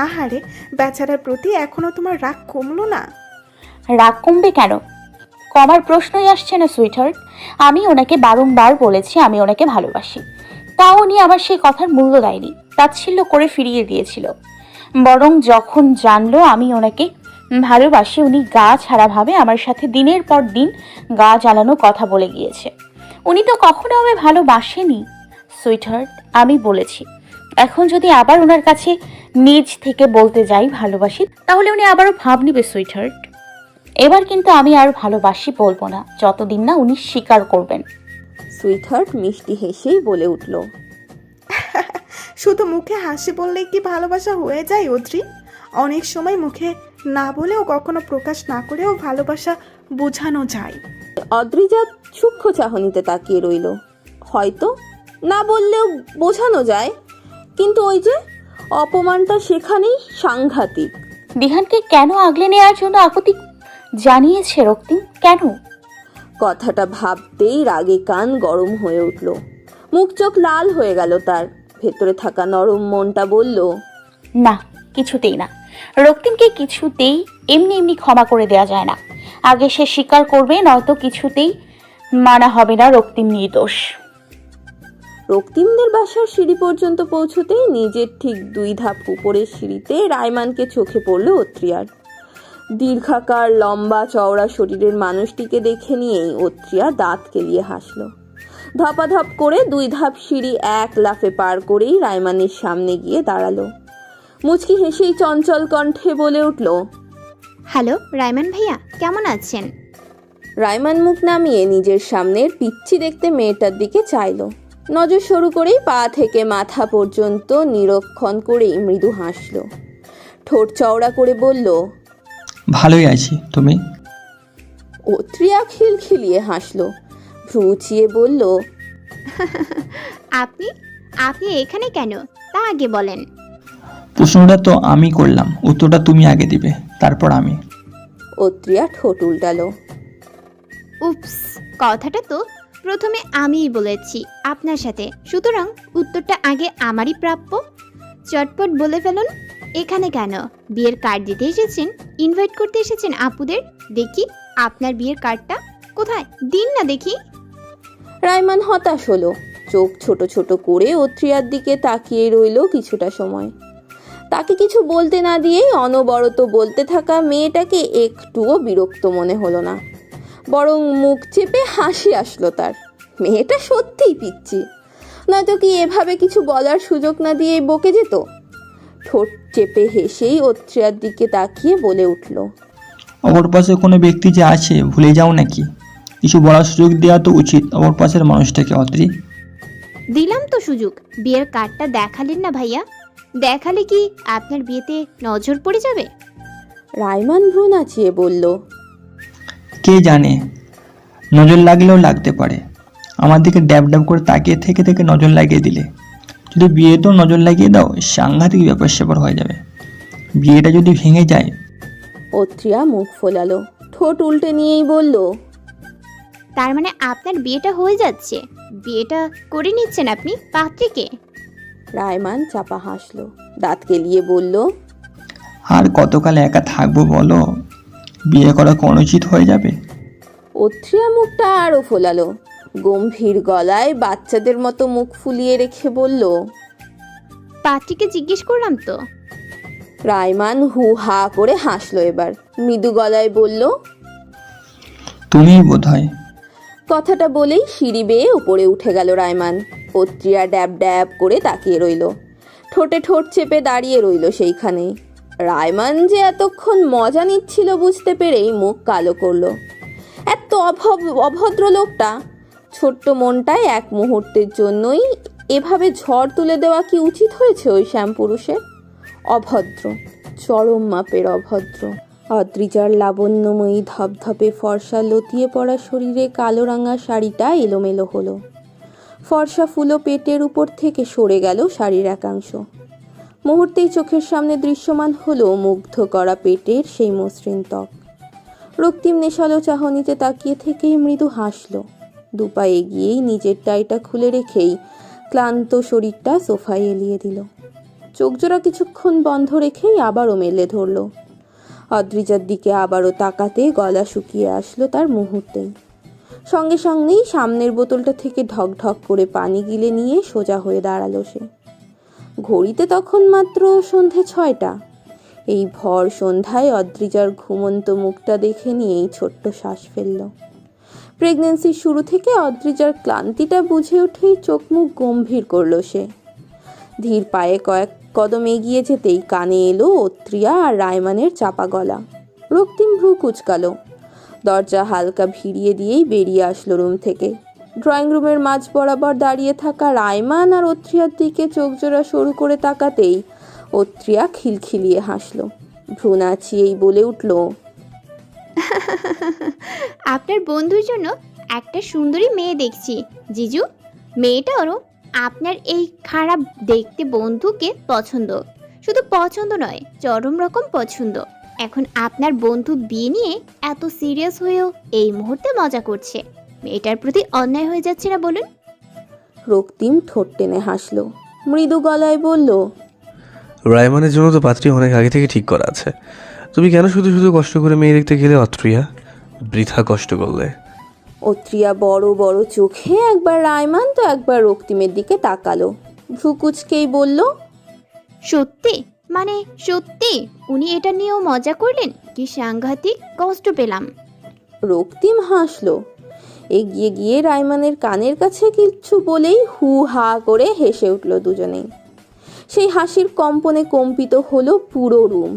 আহারে, বেচারার প্রতি এখনো তোমার রাগ কমলো না? রাগ কমবে কেন? কমার প্রশ্নই আসছে না সুইটহার্ট। আমি ওনাকে বারংবার বলেছি আমি ওনাকে ভালোবাসি, তাও উনি আমার সেই কথার মূল্য দেয়নি, তাচ্ছিল্য করে ফিরিয়ে দিয়েছিল। বরং যখন জানলো আমি ওনাকে ভালোবাসি, উনি গা ছাড়াভাবে আমার সাথে দিনের পর দিন গা জ্বালানো কথা বলে গিয়েছে। উনি তো কখনো আমায় ভালোবাসেনি সুইটহার্ট। আমি বলেছি, এখন যদি আবার ওনার কাছে নিজ থেকে বলতে যাই ভালোবাসি, তাহলে উনি আবারও ভাব নিবে সুইটহার্ট। এবার কিন্তু আমি আর ভালোবাসি বলবো না, যতদিন না উনি স্বীকার করবেন। সুইটহার্ট মিষ্টি হেসেই বলে উঠল, শুধু মুখে হাসি বললেই কি ভালোবাসা হয়ে যায় অদ্রি? অনেক সময় মুখে না বলেও, কখনো প্রকাশ না করেও ভালোবাসা বোঝানো যায়। অদ্রিজা সূক্ষ্ম চাহনিতে তাকিয়ে রইল। হয়তো না বললেও বোঝানো যায়, কিন্তু ওই যে অপমানটা সেখানেই সাংঘাতিক। দিহানকে কেন আগলে নেওয়ার জন্য আকুতি জানিয়েছে রক্তিম? কেন? কথাটা ভাবতেই রাগে কান গরম হয়ে উঠল। মুখ চোখ লাল হয়ে গেল তার। ভেতরে থাকা নরম মনটা বলল, না, কিছুতেই না। রক্তিমকে কিছুতেই এমনি এমনি ক্ষমা করে দেওয়া যায় না। আগে সে স্বীকার করবে, নয়তো কিছুতেই মানা হবে না রক্তিম নির্দোষ। রক্তিমদের বাসার সিঁড়ি পর্যন্ত পৌঁছতেই নিজের ঠিক 2 ধাপ উপরের সিঁড়িতে রায়মানকে চোখে পড়ল অত্রিয়ার। দীর্ঘাকার লম্বা চওড়া শরীরের মানুষটিকে দেখে নিয়েই অত্রিয়া দাঁত কেলিয়ে হাসল। ধপাধপ করে 2 ধাপ সিঁড়ি এক লাফে পার করেই রায়মানের সামনে গিয়ে দাঁড়ালো। মুচকি হেসেই চঞ্চল কণ্ঠে বলে উঠল, হ্যালো রায়মান ভাইয়া, কেমন আছেন? রায়মান মুখ নামিয়ে নিজের সামনের পিচ্ছি দেখতে মেয়েটার দিকে চাইল। নজর সরু করেই পা থেকে মাথা পর্যন্ত নিরীক্ষণ করেই মৃদু হাসল। ঠোঁট চওড়া করে বলল, ভালোই আছি, তুমি? অত্রিয়া খিলখিলিয়ে হাসল, ভ্রু উঁচিয়ে বলল, আপনি আপনি এখানে কেন তা আগে বলেন। প্রশ্নটা তো আমি করলাম, উত্তরটা তুমি আগে দিবে, তারপর আমি। অত্রিয়া ঠোঁট উল্টালো। উপস, কথাটা তো প্রথমে আমিই বলেছি আপনার সাথে, সুতরাং উত্তরটা আগে আমারই প্রাপ্য। চটপট বলে ফেলুন, এখানে কেন? বিয়ের কার্ড দিতে এসেছেন? ইনভাইট করতে এসেছেন আপুদের? দেখি আপনার বিয়ের কার্ডটা কোথায়, দিন না দেখি। রায়মান হতাশ হলো। চোখ ছোট ছোট করে অত্রিয়ার দিকে তাকিয়ে রইল কিছুটা সময়। তাকে কিছু বলতে না দিয়েই অনবরত বলতে থাকা মেয়েটাকে একটুও বিরক্ত মনে হলো না, বরং মুখ চেপে হাসি আসলো তার। মেয়েটা সত্যিই পিচ্ছি, নয়তো কি এভাবে কিছু বলার সুযোগ না দিয়েই বকে যেত। ঠোঁট চেপে হেসেই অত্রিয়ার দিকে তাকিয়ে বলে উঠল, অপর পাশে কোনো ব্যক্তি যে আছে ভুলে যাও নাকি? কিছু বলার সুযোগ দেওয়া তো উচিত অপর পাশের মানুষটাকে। অদ্রি, দিলাম তো সুযোগ, বিয়ের কার্ডটা দেখালেন না ভাইয়া। দেখালে কি আপনার বিয়েতে নজর পড়ে যাবে? রায়মান ভ্রু নাচিয়ে বলল, কে জানে, নজর লাগলেও লাগতে পারে। আমার দিকে ড্যাব ড্যাব করে তাকিয়ে থেকে থেকে নজর লাগিয়ে দিলে, যদি বিয়েতেও নজর লাগিয়ে দাও, সাংঘাতিক ব্যাপার স্যাপার হয়ে যাবে। বিয়েটা যদি ভেঙে যায়। অত্রিয়া মুখ ফোলালো, ঠোঁট উল্টে নিয়েই বলল, তার মানে আপনার বিয়েটা হয়ে যাচ্ছে, বিয়েটা করে নিচ্ছেন আপনি পাত্রীকে? রায়মান চাপা হাসলো, দাঁত কেলিয়ে বলল, আর কতকাল একা থাকবো বলো? বিয়ে করা অনুচিত হয়ে যাবে। অত্রিয়া মুখটা আরো ফোলালো, গম্ভীর গলায় বাচ্চাদের মতো মুখ ফুলিয়ে রেখে বলল, পাত্রীকে জিজ্ঞেস করলাম তো। রায়মান হু হা করে হাসলো। এবার মৃদু গলায় বলল, তুমিই বোধ হয়। কথাটা বলেই সিঁড়ি বেয়ে উপরে উঠে গেল রায়মান। অত্রিয়া ড্যাব ড্যাব করে তাকিয়ে রইল, ঠোঁটে ঠোঁট চেপে দাঁড়িয়ে রইল সেইখানেই। রায়মান যে এতক্ষণ মজা নিচ্ছিল বুঝতে পেরেই মুখ কালো করলো। এত অভদ্র লোকটা! ছোট্ট মনটায় এক মুহূর্তের জন্যই এভাবে ঝড় তুলে দেওয়া কি উচিত হয়েছে ওই শ্যামপুরুষের? অভদ্র, চরম মাপের অভদ্র। অদ্রিজার লাবণ্যময়ী ধপধপে ফর্সা লতিয়ে পড়া শরীরে কালো রাঙা শাড়িটা এলোমেলো হলো। ফর্সা ফুলো পেটের উপর থেকে সরে গেল শাড়ির একাংশ। মুহূর্তেই চোখের সামনে দৃশ্যমান হলো মুগ্ধ করা পেটের সেই মসৃণ ত্বক। রক্তিম নেশালো চাহনিতে তাকিয়ে থেকেই মৃদু হাসল। দুপা এগিয়েই নিজের টাইটা খুলে রেখেই ক্লান্ত শরীরটা সোফায় এলিয়ে দিল। চোখজোড়া কিছুক্ষণ বন্ধ রেখেই আবারও মেলে ধরল। অদ্রিজার দিকে আবারও তাকাতে গলা শুকিয়ে আসলো তার মুহূর্তেই। সঙ্গে সঙ্গেই সামনের বোতলটা থেকে ঢক ঢক করে পানি গিলে নিয়ে সোজা হয়ে দাঁড়ালো সে। ঘড়িতে তখন মাত্র সন্ধে 6টা। এই ভর সন্ধ্যায় অদ্রিজার ঘুমন্ত মুখটা দেখে নিয়েই ছোট্ট শ্বাস ফেলল। প্রেগন্যান্সির শুরু থেকে অদ্রিজার ক্লান্তিটা বুঝে উঠেই চোখ মুখ গম্ভীর করলো সে। ধীর পায়ে কয়েক কদম এগিয়ে যেতেই কানে এলো অত্রিয়া আর রায়মানের চাপা গলা। রক্তিম ভ্রু কুচকালো। দরজা হালকা ভিড়িয়ে দিয়েই বেরিয়ে আসলো রুম থেকে। ড্রয়িং রুমের মাঝ বরাবর দাঁড়িয়ে থাকা রায়মান আর অত্রিয়ার দিকে চোখজোড়া সরু করে তাকাতেই অত্রিয়া খিলখিলিয়ে হাসল। ভ্রু নাচিয়েই বলে উঠল, আপনার বন্ধুর জন্য একটা সুন্দরী মেয়ে দেখছি জিজু। মেয়েটারও আপনার এই খারাপ দেখতে বন্ধুকে পছন্দ। শুধু পছন্দ নয়, চরম রকম পছন্দ। এখন আপনার বন্ধু বিয়ে নিয়ে এত সিরিয়াস হয়েও এই মুহূর্তে মজা করছে। মেয়েটার প্রতি অন্যায় হয়ে যাচ্ছে না বলুন? রক্তিম ঠোঁট টেনে হাসল, মৃদু গলায় বলল, রায়মানের জন্য তো পাত্রী অনেক আগে থেকে ঠিক করা আছে। তুমি কেন শুধু শুধু কষ্ট করে মেয়ে দেখতে গেলে অত্রিয়া? বৃথা কষ্ট করলে। অত্রিয়া বড় বড় চোখে একবার রায়মান তো একবার রক্তিমের দিকে তাকালো। ভ্রু কুচকেই বলল, সত্যি? মানে সত্যি উনি এটা নিয়েও মজা করলেন? কি সাংঘাতিক কষ্ট পেলাম। রক্তিম হাসলো। এগিয়ে গিয়ে রায়মানের কানের কাছে কিছু বলেই হু হা করে হেসে উঠল দুজনেই। সেই হাসির কম্পনে কম্পিত হলো পুরো রুম।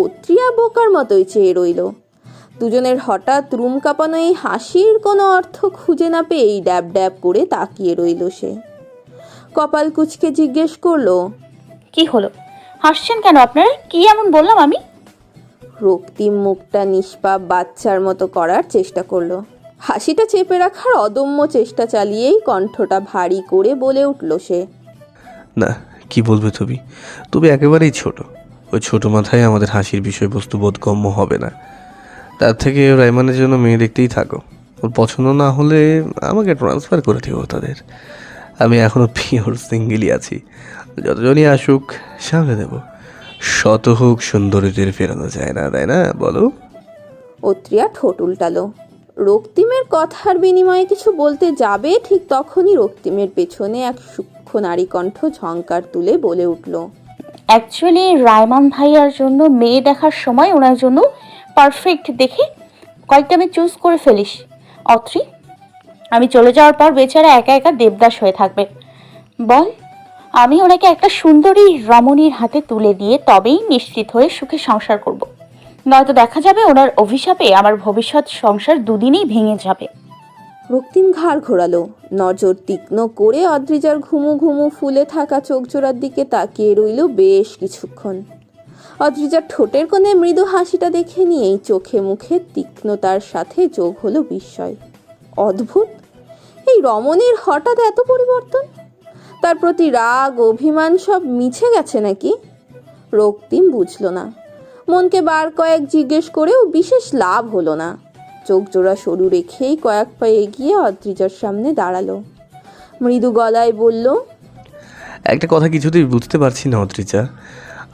অত্রিয়া বোকার মতোই চেয়ে রইল। দুজনের হঠাৎ রুম কাঁপানো এই হাসির কোনো অর্থ খুঁজে না পেয়েই ড্যাব ড্যাব করে তাকিয়ে রইল সে। কপাল কুচকে জিজ্ঞেস করলো, কি হলো? হাসছেন কেন আপনারা? কি এমন বললাম আমি? রক্তিম মুখটা নিষ্পাপ বাচ্চার মতো করার চেষ্টা করলো। হাসিটা চেপে রাখার অদম্য চেষ্টা চালিয়েই কণ্ঠটা ভারী করে বলে উঠল সে, না, কি বলবে তুমি? তুমি একেবারেই ছোট। ওই ছোট মাথায় আমাদের হাসির বিষয়বস্তু বোধগম্য হবে না। তার থেকে রায়মানের জন্য মেয়ে দেখতেই থাকো। ওর পছন্দ না হলে আমাকে ট্রান্সফার করে দিও তাদের। আমি এখনও পিওর সিঙ্গেলই আছি। যতজনই আসুক সামলে দেব। শত হোক সুন্দরীদের ফেরানো যায় না, তাই না বলো? অত্রিয়া ঠোঁট উল্টালো। রক্তিমের কথার বিনিময়ে কিছু বলতে যাবে ঠিক তখনই রক্তিমের পেছনে এক সূক্ষ্ম নারী কণ্ঠ ঝংকার তুলে বলে উঠল, অ্যাকচুয়ালি রায়মান ভাইয়ার জন্য মেয়ে দেখার সময় ওনার জন্য পারফেক্ট দেখে কয়েকটা আমি চুজ করে ফেলিস অত্রি। আমি চলে যাওয়ার পর বেচারা একা একা দেবদাস হয়ে থাকবে। বল, আমি ওনাকে একটা সুন্দরী রমণীর হাতে তুলে দিয়ে তবেই নিশ্চিত হয়ে সুখে সংসার করব। নয়তো দেখা যাবে ওনার অভিশাপে আমার ভবিষ্যৎ সংসার দুদিনেই ভেঙে যাবে। রক্তিম ঘাড় ঘোরালো। নজর তীক্ষ্ণ করে অদ্রিজার ঘুমু ঘুমু ফুলে থাকা চোখজোড়ার দিকে তাকিয়ে রইল বেশ কিছুক্ষণ। অদ্রিজার ঠোঁটের কোণে মৃদু হাসিটা দেখে নিয়েই চোখে মুখে তীক্ষ্ণতার সাথে যোগ হলো বিস্ময়। অদ্ভুত, এই রমণীর হঠাৎ এত পরিবর্তন? তার প্রতি রাগ অভিমান সব মিছে গেছে নাকি? রক্তিম বুঝল না। মনকে বার কয়েক জিজ্ঞেস করেও বিশেষ লাভ হলো না। চোখ জোড়া সরু রেখেই কয়েক পা এগিয়ে অদ্রিজার সামনে দাঁড়ালো। মৃদু গলায় বলল, একটা কথা কিছুতেই বুঝতে পারছি না অদ্রিজা,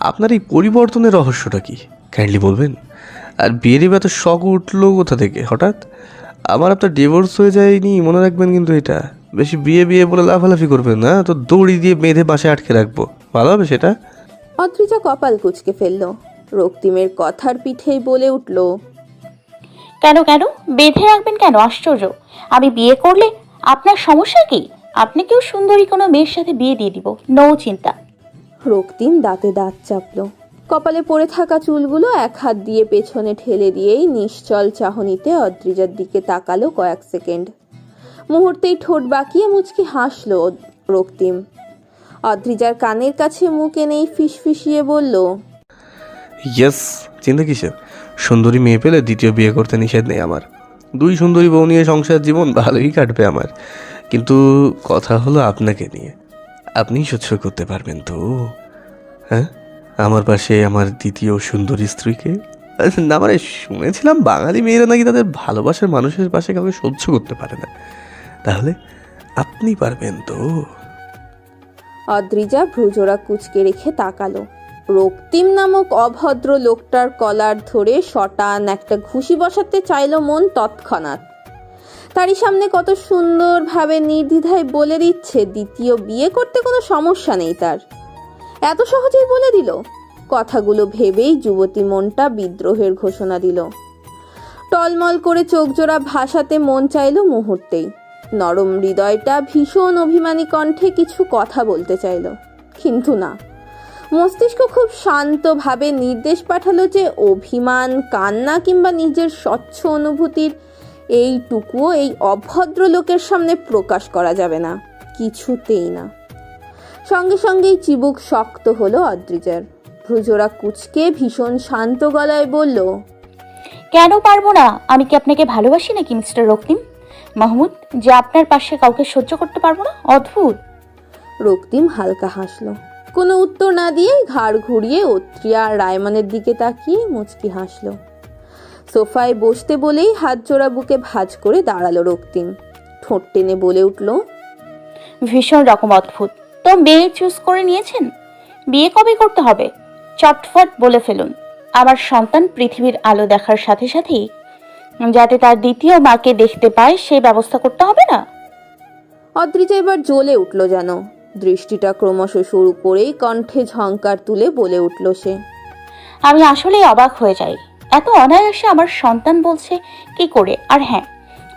আপনার এই পরিবর্তনের রহস্যটা কি? কাইন্ডলি বলবেন। আর বিয়ের এত শখ উঠলো কোথা থেকে হঠাৎ? আমার আপনার ডিভোর্স হয়ে যায়নি মনে রাখবেন, কিন্তু এটা বেশি বিয়ে বিয়ে বলে লাফালাফি করবেন না তো দড়ি দিয়ে বেঁধে পাশে আটকে রাখবো, ভালো হবে সেটা? অদ্রিজা কপাল কুঁচকে ফেলল। রক্তিমের কথার পিঠেই বলে উঠল, কেন কেন বেঁধে রাখবেন কেন? আশ্চর্য! আমি বিয়ে করলে আপনার সমস্যা কি? আপনাকেও সুন্দরী কোনো মেয়ের সাথে বিয়ে দিয়ে দিব, নো চিন্তা। রক্তিম দাঁতে দাঁত চাপল। কপালে পড়ে থাকা চুলগুলো এক হাত দিয়ে পেছনে ঠেলে দিয়েই নিশ্চল চাহনিতে অদ্রিজার দিকে তাকালো কয়েক সেকেন্ড। মুহূর্তেই ঠোঁট বাঁকিয়ে মুচকি হাসলো রক্তিম। অদ্রিজার কানের কাছে মুখ এনেই ফিসফিসিয়ে বলল, ইয়েস, চিন্তা কিসের? সুন্দরী মেয়ে পেলে দ্বিতীয় বিয়ে করতে নিষেধ নেই আমার। 2 সুন্দরী বউ নিয়ে সংসার জীবন ভালোই কাটবে আমার। কিন্তু কথা হলো আপনাকে নিয়ে। আপনি সহ্য করতে পারবেন তো? হ্যাঁ, আমার পাশে আমার দ্বিতীয় সুন্দরী স্ত্রীকে? না মানে শুনেছিলাম বাঙালি মেয়েরা নাকি তাদের ভালোবাসার মানুষের পাশে কাউকে সহ্য করতে পারে না। তাহলে আপনি পারবেন তো? অদ্রিজা ভ্রুজোড়া কুঁচকে রেখে তাকালো। রক্তিম নামক অভদ্র লোকটার কলার ধরে শটান একটা ঘুষি বসাতে চাইলো মন তৎক্ষণাৎ। তারই সামনে কত সুন্দরভাবে নির্দ্বিধায় বলে দিচ্ছে দ্বিতীয় বিয়ে করতে কোনো সমস্যা নেই তার। এত সহজেই বলে দিল। কথাগুলো ভেবেই যুবতী মনটা বিদ্রোহের ঘোষণা দিল। টলমল করে চোখ জোড়া ভাসাতে মন চাইল মুহূর্তেই। নরম হৃদয়টা ভীষণ অভিমানী কণ্ঠে কিছু কথা বলতে চাইল, কিন্তু না। মস্তিষ্ক খুব শান্তভাবে নির্দেশ পাঠালো যে অভিমান, কান্না কিংবা নিজের স্বচ্ছ অনুভূতির এইটুকুও এই অভদ্র লোকের সামনে প্রকাশ করা যাবে না, কিছুতেই না। সঙ্গে সঙ্গেই চিবুক শক্ত হলো অদ্রিজার। ভ্রুজোড়া কুঁচকে ভীষণ শান্ত গলায় বলল, কেন পারবো না? আমি কি আপনাকে ভালোবাসি নাকি মিস্টার রক্তিম মাহমুদ, যে আপনার পাশে কাউকে সহ্য করতে পারবো না? অদ্ভুত। রক্তিম হালকা হাসলো। কোনো উত্তর না দিয়ে ঘাড় ঘুরিয়ে অত্রিয়া আর রায়মানের দিকে তাকিয়ে মুচকি হাসলো। সোফায় বসতে বলেই হাত জোড়া বুকে ভাঁজ করে দাঁড়ালো রক্তিম। ঠোঁট টেনে বলে উঠল, ভীষণ রকম অদ্ভুত। তো মেয়ে চুজ করে নিয়েছেন? বিয়ে কবে করতে হবে? চটফট বলে ফেলুন। আমার সন্তান পৃথিবীর আলো দেখার সাথে সাথেই যাতে তার দ্বিতীয় মাকে দেখতে পায় সেই ব্যবস্থা করতে হবে না? অদ্রিজা এবার জ্বলে উঠল যেন। দৃষ্টিটা ক্রমশ শুরু করেই কণ্ঠে ঝংকার তুলে বলে উঠল সে, আমি আসলেই অবাক হয়ে যাই। এত অনায়াসে আমার সন্তান বলছে কি করে? আর হ্যাঁ,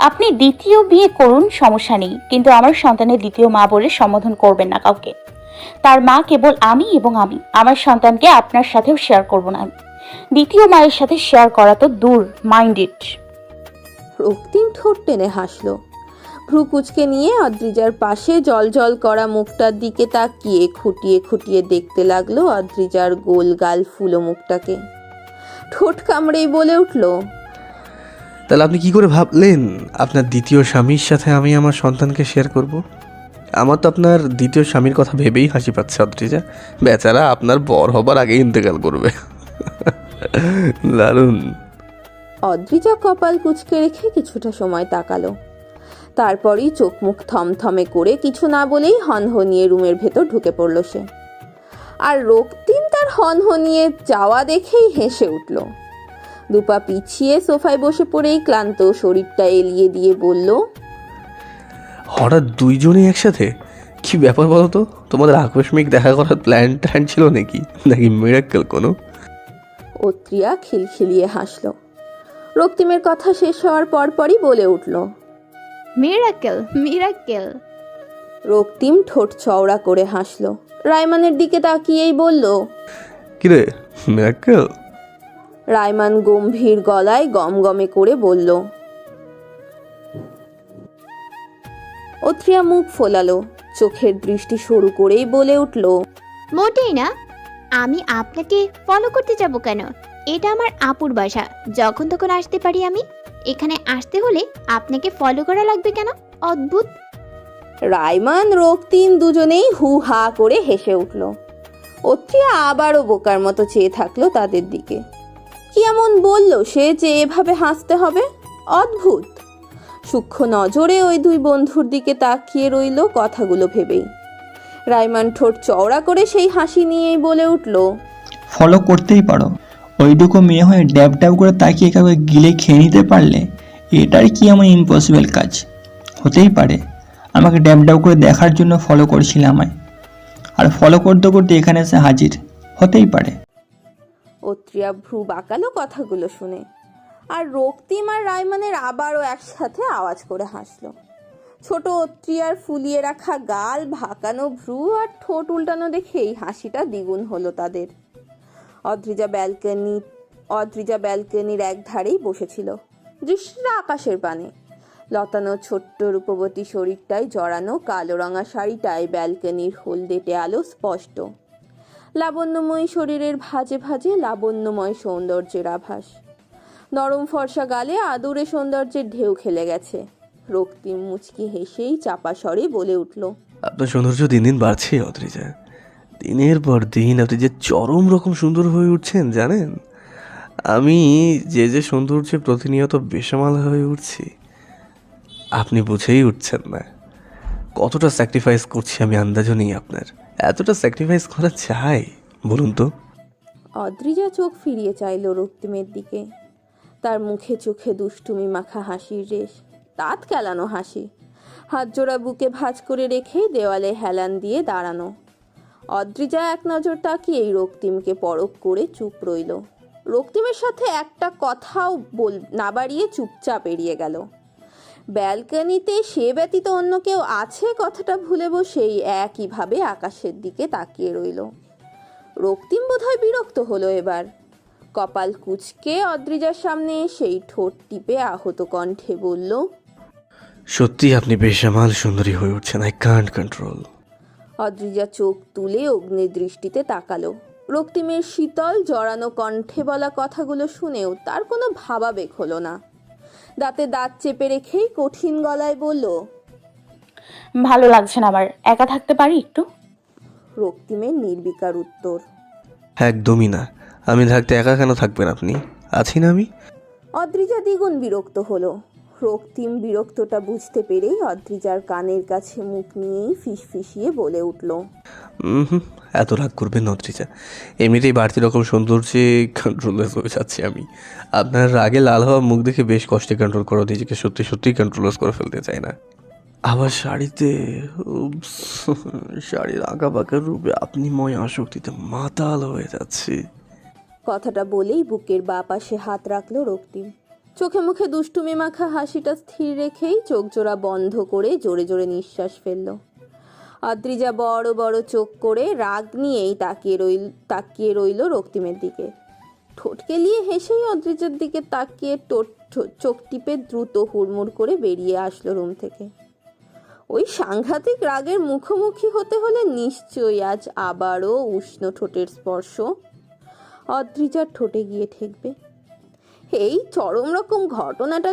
আপনি দ্বিতীয় বিয়ে করুন, সমস্যা নেই, কিন্তু আমার সন্তানের দ্বিতীয় মা বলে সম্বোধন করবেন না কাউকে। তার মা কেবল আমি এবং আমি। আমার সন্তানকে আপনার সাথেও শেয়ার করব না আমি। দ্বিতীয় মায়ের সাথে শেয়ার করা তো দূর, মাইন্ড ইট। রক্তিম ঠোঁট টেনে হাসলো। ভ্রু কুচকে নিয়ে অদ্রিজার পাশে জলজল করা মুখটার দিকে তাকিয়ে খুঁটিয়ে খুঁটিয়ে দেখতে লাগলো অদ্রিজার গোল গাল ফুলো মুখটাকে। ঠোঁট কামড়েই বলে উঠল, তাহলে আপনি কি করে ভাবলেন আপনার দ্বিতীয় স্বামীর সাথে আমি আমার সন্তানকে শেয়ার করব? আমার তো আপনার দ্বিতীয় স্বামীর কথা ভেবেই হাসি পাচ্ছে অদ্রিজা। বেচারা আপনার বর হবার আগেই ইন্তেকাল করবে। দারুণ। অদ্রিজা কপাল কুঁচকে রেখে কিছুটা সময় তাকালো। তারপরই চোখ মুখ থমথমে করে কিছু না বলেই হনহনিয়ে রুমের ভেতর ঢুকে পড়ল সে। আর রক্তিম তার হনহনিয়ে যাওয়া দেখেই হেসে উঠল। দুপা পিছিয়ে সোফায় বসে পড়েই ক্লান্ত শরীরটা এলিয়ে দিয়ে বলল, হঠাৎ 2 জনই একসাথে? কি ব্যাপার বলো তো? তোমাদের আকস্মিক দেখা করার প্ল্যান ছিল নাকি মিরাক্কেল কোনো? অত্রিয়া খিলখিলিয়ে হাসল। রক্তিমের কথা শেষ হওয়ার পরপরই বলে উঠল, মিরাকেল মিরাকেল। রক্তিম ঠোঁট চওড়া করে হাসল। রায়মানের দিকে তাকিয়েই বলল, কিরে মিরাক্কেল? রায়মান গম্ভীর গলায় গমগমে করে বলল। অত্রিয়া মুখ ফোলালো, চোখের দৃষ্টি সরু করেই বলে উঠল, মোটেই না। আমি আপনাকে ফলো করতে যাব কেন? এটা আমার আপুর বাসা, যখন তখন আসতে পারি আমি। এখানে আসতে হলে আপনাকে ফলো করা লাগবে কেন? অদ্ভুত। রায়মান রক্তিম দুজনেই হু হা করে হেসে উঠল। অত্রিয়া আবারও বোকার মতো চেয়ে থাকলো তাদের দিকে। কি এমন বলল সে যে এভাবে হাসতে হবে? অদ্ভুত। সূক্ষ্ম নজরে ওই 2 বন্ধুর দিকে তাকিয়ে রইল কথাগুলো ভেবেই। রায়মান ঠোঁট চওড়া করে সেই হাসি নিয়েই বলে উঠল, ফলো করতেই পারো। ওইটুকু মেয়ে হয়ে ড্যাব ড্যাব করে তাকিয়ে কাউকে গিলে খেয়ে নিতে পারলে এটার কি এমন ইম্পসিবল কাজ? হতেই পারে আমাকে ড্যাব ড্যাব করে দেখার জন্য ফলো করছিলে আমায়, আর ফলো করতে করতে এখানে এসে হাজির। হতেই পারে। অত্রিয়া ভ্রু বাঁকালো কথাগুলো শুনে। আর রক্তিম আর রায়মানের আবারও একসাথে আওয়াজ করে হাসলো। ছোট অত্রিয়ার ফুলিয়ে রাখা গাল, ভাকানো ভ্রু আর ঠোঁট উল্টানো দেখে এই হাসিটা দ্বিগুণ হলো তাদের। অদ্রিজা ব্যালকনির এক ধারেই বসেছিল, দৃষ্টিটা আকাশের পানে। লতানো ছোট্ট রূপবতী শরীরটায় জড়ানো কালো রঙা শাড়িটায় ব্যালকনির হলদেটে আলো স্পষ্ট। লাবণ্যময়ী শরীরের ভাঁজে ভাঁজে লাবণ্যময় সৌন্দর্যের আভাস। নরম ফর্সা গালে আদুরে সৌন্দর্যের ঢেউ খেলে গেছে। রক্তিম মুচকি হেসেই চাপা স্বরে বলে উঠল, আপনার সৌন্দর্য দিন দিন বাড়ছে অদ্রিজা। দিনের পর দিন আপনি যে চরম রকম সুন্দর হয়ে উঠছেন জানেন। আমি যে সৌন্দর্যে প্রতিনিয়ত বেসামাল হয়ে উঠছি, আপনি বুঝেই উঠছেন না। কতটা স্যাক্রিফাইস করছি আমি আন্দাজও নেই আপনার। এতটা স্যাক্রিফাইস করা চাই বলুন তো? অদ্রিজা চোখ ফিরিয়ে চাইল রক্তিমের দিকে। তার মুখে চোখে দুষ্টুমি মাখা হাসির রেশ, দাঁত কেলানো হাসি। হাত জোড়া বুকে ভাঁজ করে রেখে দেওয়ালে হেলান দিয়ে দাঁড়ানো। অদ্রিজা এক নজর তাকিয়েই রক্তিমকে পরখ করে চুপ রইল। রক্তিমের সাথে একটা কথাও না বাড়িয়ে চুপচাপ এড়িয়ে গেল। ব্যালকনিতে সে ব্যতীত অন্য কেউ আছে কথাটা ভুলে বসেই একইভাবে আকাশের দিকে তাকিয়ে রইল। রক্তিম বোধহয় বিরক্ত হলো এবার। কপাল কুঁচকে অদ্রিজার সামনে সেই ঠোঁট টিপে আহত কণ্ঠে বলল, সত্যি আপনি বেসামাল সুন্দরী হয়ে উঠছেন। I can't control. অদ্রিজা চোখ তুলে অগ্নির দৃষ্টিতে তাকালো। রক্তিমের শীতল জড়ানো কণ্ঠে বলা কথাগুলো শুনেও তার কোনো ভাবাবেগ হলো না। দাঁতে দাঁত চেপে রেখেই কঠিন গলায় বলল, ভালো লাগছে না আমার, একা থাকতে পারি একটু? রক্তিমের নির্বিকার উত্তর, একদমই না। আমি থাকতে একা কেন থাকবেন আপনি? আছি না আমি। অদ্রিজা দ্বিগুণ বিরক্ত হলো। রক্তিম বিরক্তটা বুঝতে পেরেই অদ্রিজার কানের কাছে মুখ নিয়েই ফিসফিসিয়ে বলে উঠল, এত রাগ করবেন না অদ্রিজা। এমনিতেই বাড়তি রকম সৌন্দর্যে কন্ট্রোললেস হয়ে যাচ্ছি আমি। আপনার রাগে লাল হওয়া মুখ দেখে বেশ কষ্টে কন্ট্রোল করো নিজেকে। সত্যি সত্যিই কন্ট্রোললেস করে ফেলতে চাই না। আবার শাড়িতে, শাড়ির আঁকা বাঁকা রূপে আপনি ময় আসক্তিতে মাতাল হয়ে যাচ্ছি। কথাটা বলেই বুকের বাঁ পাশে হাত রাখলো রক্তিম। চোখে মুখে দুষ্টুমি মাখা হাসিটা স্থির রেখেই চোখ জোড়া বন্ধ করে জোরে জোরে নিঃশ্বাস ফেলল। অদ্রিজা বড় বড় চোখ করে রাগ নিয়েই তাকিয়ে রইল রক্তিমের দিকে। ঠোঁট কেলিয়ে হেসেই অদ্রিজার দিকে তাকিয়ে চোখ টিপে দ্রুত হুড়মুড় করে বেরিয়ে আসলো রুম থেকে। ওই সাংঘাতিক রাগের মুখোমুখি হতে হলে নিশ্চয়ই আজ আবারও উষ্ণ ঠোঁটের স্পর্শ অদ্রিজার ঠোঁটে গিয়ে ঠেকবে। এই চরম রকম ঘটনাটা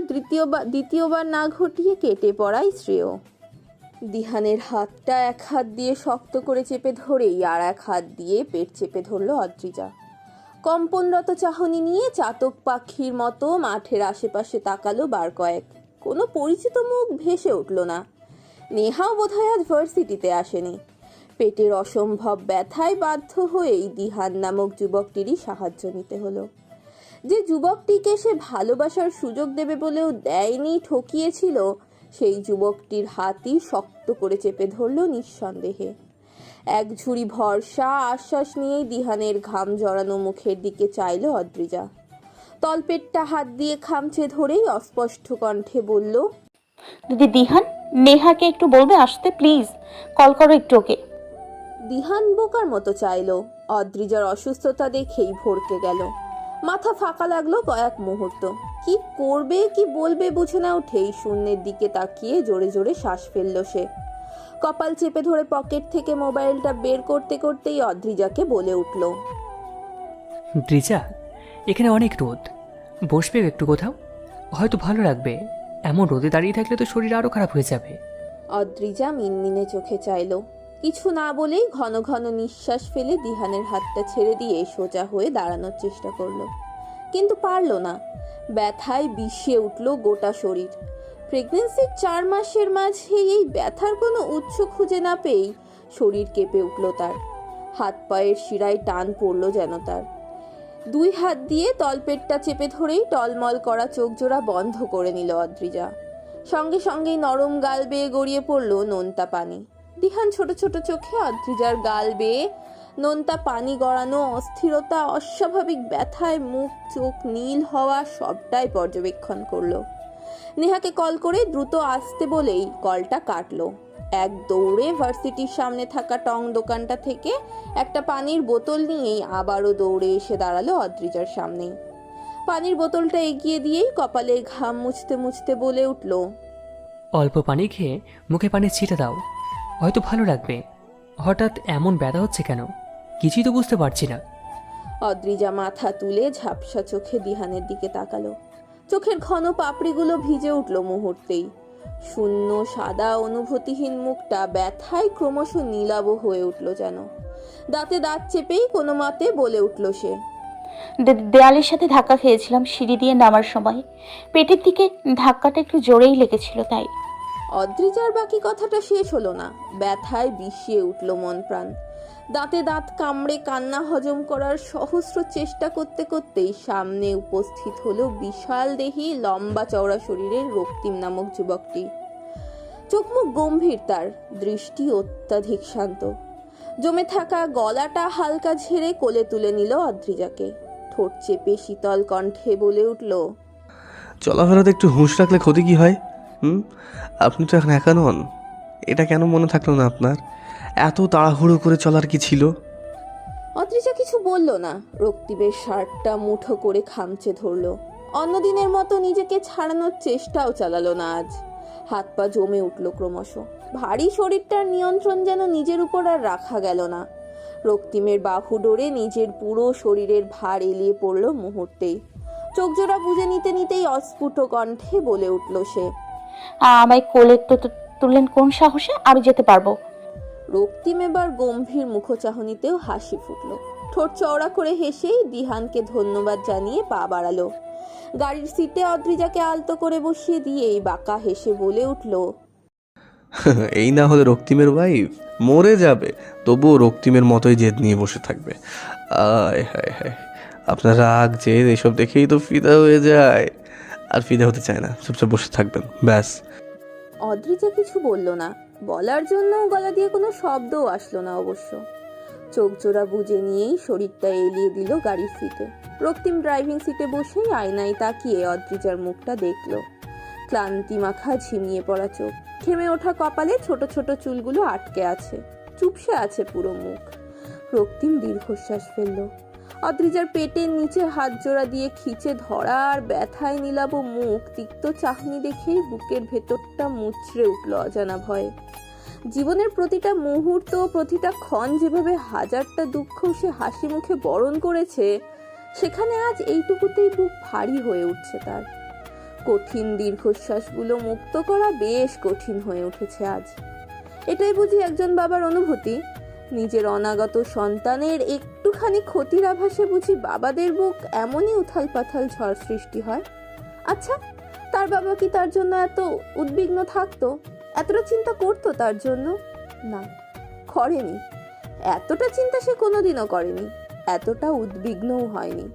দ্বিতীয়বার না ঘটিয়ে কেটে পড়াই শ্রেয়। দিহানের হাতটা এক হাত দিয়ে শক্ত করে চেপে ধরেই আর এক হাত দিয়ে পেট চেপে ধরল অদ্রিজা। কম্পনরত চাহনি নিয়ে চাতক পাখির মতো মাঠের আশেপাশে তাকালো বার কয়েক। কোনো পরিচিত মুখ ভেসে উঠল না। নেহাও বোধহয় আজ ভার্সিটিতে আসেনি। পেটের অসম্ভব ব্যথায় বাধ্য হয়েই দিহান নামক যুবকটিরই সাহায্য নিতে হলো। যে যুবকটিকে সে ভালোবাসার সুযোগ দেবে বলেও দেয়নি, ঠকিয়েছিল, সেই যুবকটির হাতই শক্ত করে চেপে ধরল নিঃসন্দেহে। এক ঝুড়ি ভরসা আশ্বাস নিয়েই দিহানের ঘাম জড়ানো মুখের দিকে চাইল অদ্রিজা। তলপেটটা হাত দিয়ে খামচে ধরেই অস্পষ্ট কণ্ঠে বলল, দিদি দিহান, নেহাকে একটু বলবে আসতে প্লিজ, কল করো একটু ওকে। দিহান বোকার মতো চাইল। অদ্রিজার অসুস্থতা দেখেই ভরকে গেল। মাথা ফাঁকা লাগলো কয়েক মুহূর্ত। কি করবে কি বলবে বুঝে না উঠেই শূন্যের দিকে তাকিয়ে জোরে জোরে শ্বাস ফেলল সে। কপাল চেপে ধরে পকেট থেকে মোবাইলটা বের করতে করতেই অদ্রিজাকে বলে উঠল, দ্রিজা, এখানে অনেক রোদ, বসবে একটু কোথাও, হয়তো ভালো লাগবে। এমন রোদে দাঁড়িয়ে থাকলে তো শরীর আরও খারাপ হয়ে যাবে। অদ্রিজা মিনমিনে চোখে চাইল। কিছু না বলেই ঘন ঘন নিঃশ্বাস ফেলে দিহানের হাতটা ছেড়ে দিয়ে সোজা হয়ে দাঁড়ানোর চেষ্টা করলো, কিন্তু পারল না। ব্যথায় বিষিয়ে উঠল গোটা শরীর। প্রেগনেন্সির 4 মাসের মাঝে এই ব্যথার কোনো উৎস খুঁজে না পেয়েই শরীর কেঁপে উঠল তার। হাত পায়ের শিরায় টান পড়ল যেন তার। 2 হাত দিয়ে তলপেটটা চেপে ধরেই টলমল করা চোখ জোড়া বন্ধ করে নিল অদ্রিজা। সঙ্গে সঙ্গেই নরম গাল বেয়ে গড়িয়ে পড়ল নোনতা পানি। দিহান ছোট ছোট চোখে অদ্রিজার গাল বেয়ে নোনতা পানি গড়ানো, অস্থিরতা, অস্বাভাবিক ব্যথায় মুখ চোখ নীল হওয়া সবটাই পর্যবেক্ষণ করলো। নেহাকে কল করে দ্রুত আসতে বলেই কলটা কাটলো। এক দৌড়ে ভার্সিটির সামনে থাকা টং দোকানটা থেকে একটা পানির বোতল নিয়েই আবারও দৌড়ে এসে দাঁড়ালো অদ্রিজার সামনে। পানির বোতলটা এগিয়ে দিয়েই কপালের ঘাম মুছতে মুছতে বলে উঠল, অল্প পানি খেয়ে মুখে পানি ছিটে দাও, হয়তো ভালো লাগবে। হঠাৎ এমন ব্যথা হচ্ছে কেন, কিছুই তো বুঝতে পারছি না। অদ্রিজা মাথা তুলে ঝাপসা চোখে দিহানের দিকে তাকালো। চোখের ঘন পাপড়িগুলো ভিজে উঠল মুহূর্তেই। শূন্য সাদা অনুভূতিহীন মুখটা ব্যথায় ক্রমশ নীলাভ হয়ে উঠল যেন। দাঁতে দাঁত চেপেই কোনো মতে বলে উঠল সে, দেয়ালের সাথে ধাক্কা খেয়েছিলাম সিঁড়ি দিয়ে নামার সময়। পেটের দিকে ধাক্কাটা একটু জোরেই লেগেছিল তাই। অদ্রিজার বাকি কথাটা শেষ হলো না। ব্যথায় বিষিয়ে উঠল মন প্রাণ। দাঁতে দাঁত কামড়ে কান্না হজম করার সহস্র চেষ্টা করতে করতেই সামনে উপস্থিত হলো বিশাল দেহী লম্বা চওড়া শরীরের রক্তিম নামক যুবকটি। চোখ মুখ গম্ভীর, তার দৃষ্টি অত্যাধিক শান্ত। জমে থাকা গলাটা হালকা ঝেড়ে কোলে তুলে নিল অদ্রিজাকে। ঠোঁট চেপে শীতল কণ্ঠে বলে উঠল, চলাফেরাতে একটু হুঁশ রাখলে ক্ষতি কি হয়? আপনি তো এখন একা নন, এটা কেন মনে থাকলো না আপনার? এত তাড়াহুড়ো করে চলার কি ছিল? অদ্রিজা কিছু বলল না। রক্তিমের শার্টটা মুঠো করে খামচে ধরলো। অন্যদিনের মতো নিজেকে ছাড়ানোর চেষ্টাও চালালো না আজ। হাত পা জমে উঠল ক্রমশ। ভারী শরীরটার নিয়ন্ত্রণ যেন নিজের উপর আর রাখা গেল না। রক্তিমের বাহু ডোরে নিজের পুরো শরীরের ভার এলিয়ে পড়ল মুহূর্তেই। চোখ জোড়া বুঝে নিতে নিতেই অস্ফুট কণ্ঠে বলে উঠল সে, আমায় কোলে তুললেন কোন সাহসে? আমি যেতে পারবো। রক্তিম এবার গম্ভীর মুখচাহনিতেও হাসি ফুটল। ঠোঁট চওড়া করে হেসেই দিহানকে ধন্যবাদ জানিয়ে পা বাড়ালো। গাড়ির সিটে অদ্রিজাকে আলতো করে বসিয়ে দিয়েই বাঁকা হেসে বলে উঠল, এই না হলে রক্তিমের ওয়াইফ মরে যাবে, তবুও রক্তিমের মতোই জেদ নিয়ে বসে থাকবে। আয় হায় হায়, আপনার রাগ জেদ এসব দেখেই তো ফিদা হয়ে যায়। আর ফিদা হতে চায় না, চুপচাপ বসে থাকবেন ব্যাস। অদ্রিজা কিছু বলল না। বলার জন্য গলা দিয়ে কোনো শব্দও আসলো না অবশ্য। চোখ জোড়া বুঝে নিয়েই শরীরটা এলিয়ে দিল গাড়ির সিটে। রক্তিম ড্রাইভিং সিটে বসেই আয়নায় তাকিয়ে অদ্রিজার মুখটা দেখলো। ক্লান্তি মাখা ঝিমিয়ে পড়া চোখ, ঘেমে ওঠা কপালে ছোট ছোট চুলগুলো আটকে আছে, চুপসে আছে পুরো মুখ। রক্তিম দীর্ঘশ্বাস ফেলল। অদ্রিজার পেটের নিচে হাত জোড়া দিয়ে খিচে ধরা আর ব্যথায় নীলাভ মুখ, তিক্ত চাহনি দেখেই বুকের ভেতরটা মুচড়ে উঠল অজানা ভয়ে। জীবনের প্রতিটা মুহূর্ত, প্রতিটা ক্ষণ যেভাবে হাজারটা দুঃখ সে হাসি মুখে বরণ করেছে, সেখানে আজ এইটুকুতেই বুক ভারী হয়ে উঠছে তার। কঠিন দীর্ঘশ্বাসগুলো মুক্ত করা বেশ কঠিন হয়ে উঠেছে আজ। এটাই বুঝি একজন বাবার অনুভূতি? নিজের অনাগত সন্তানের একটুখানি ক্ষতির আভাসে বুঝি বাবাদের বুক এমনই উথাল পাথাল ঝড় সৃষ্টি হয়? আচ্ছা, তার বাবা কি তার জন্য এত উদ্বিগ্ন থাকতো? এতটা চিন্তা করতো তার জন্য? না, করেনি। এতটা চিন্তা সে কোনোদিনও করেনি, এতটা উদ্বিগ্নও হয়নি।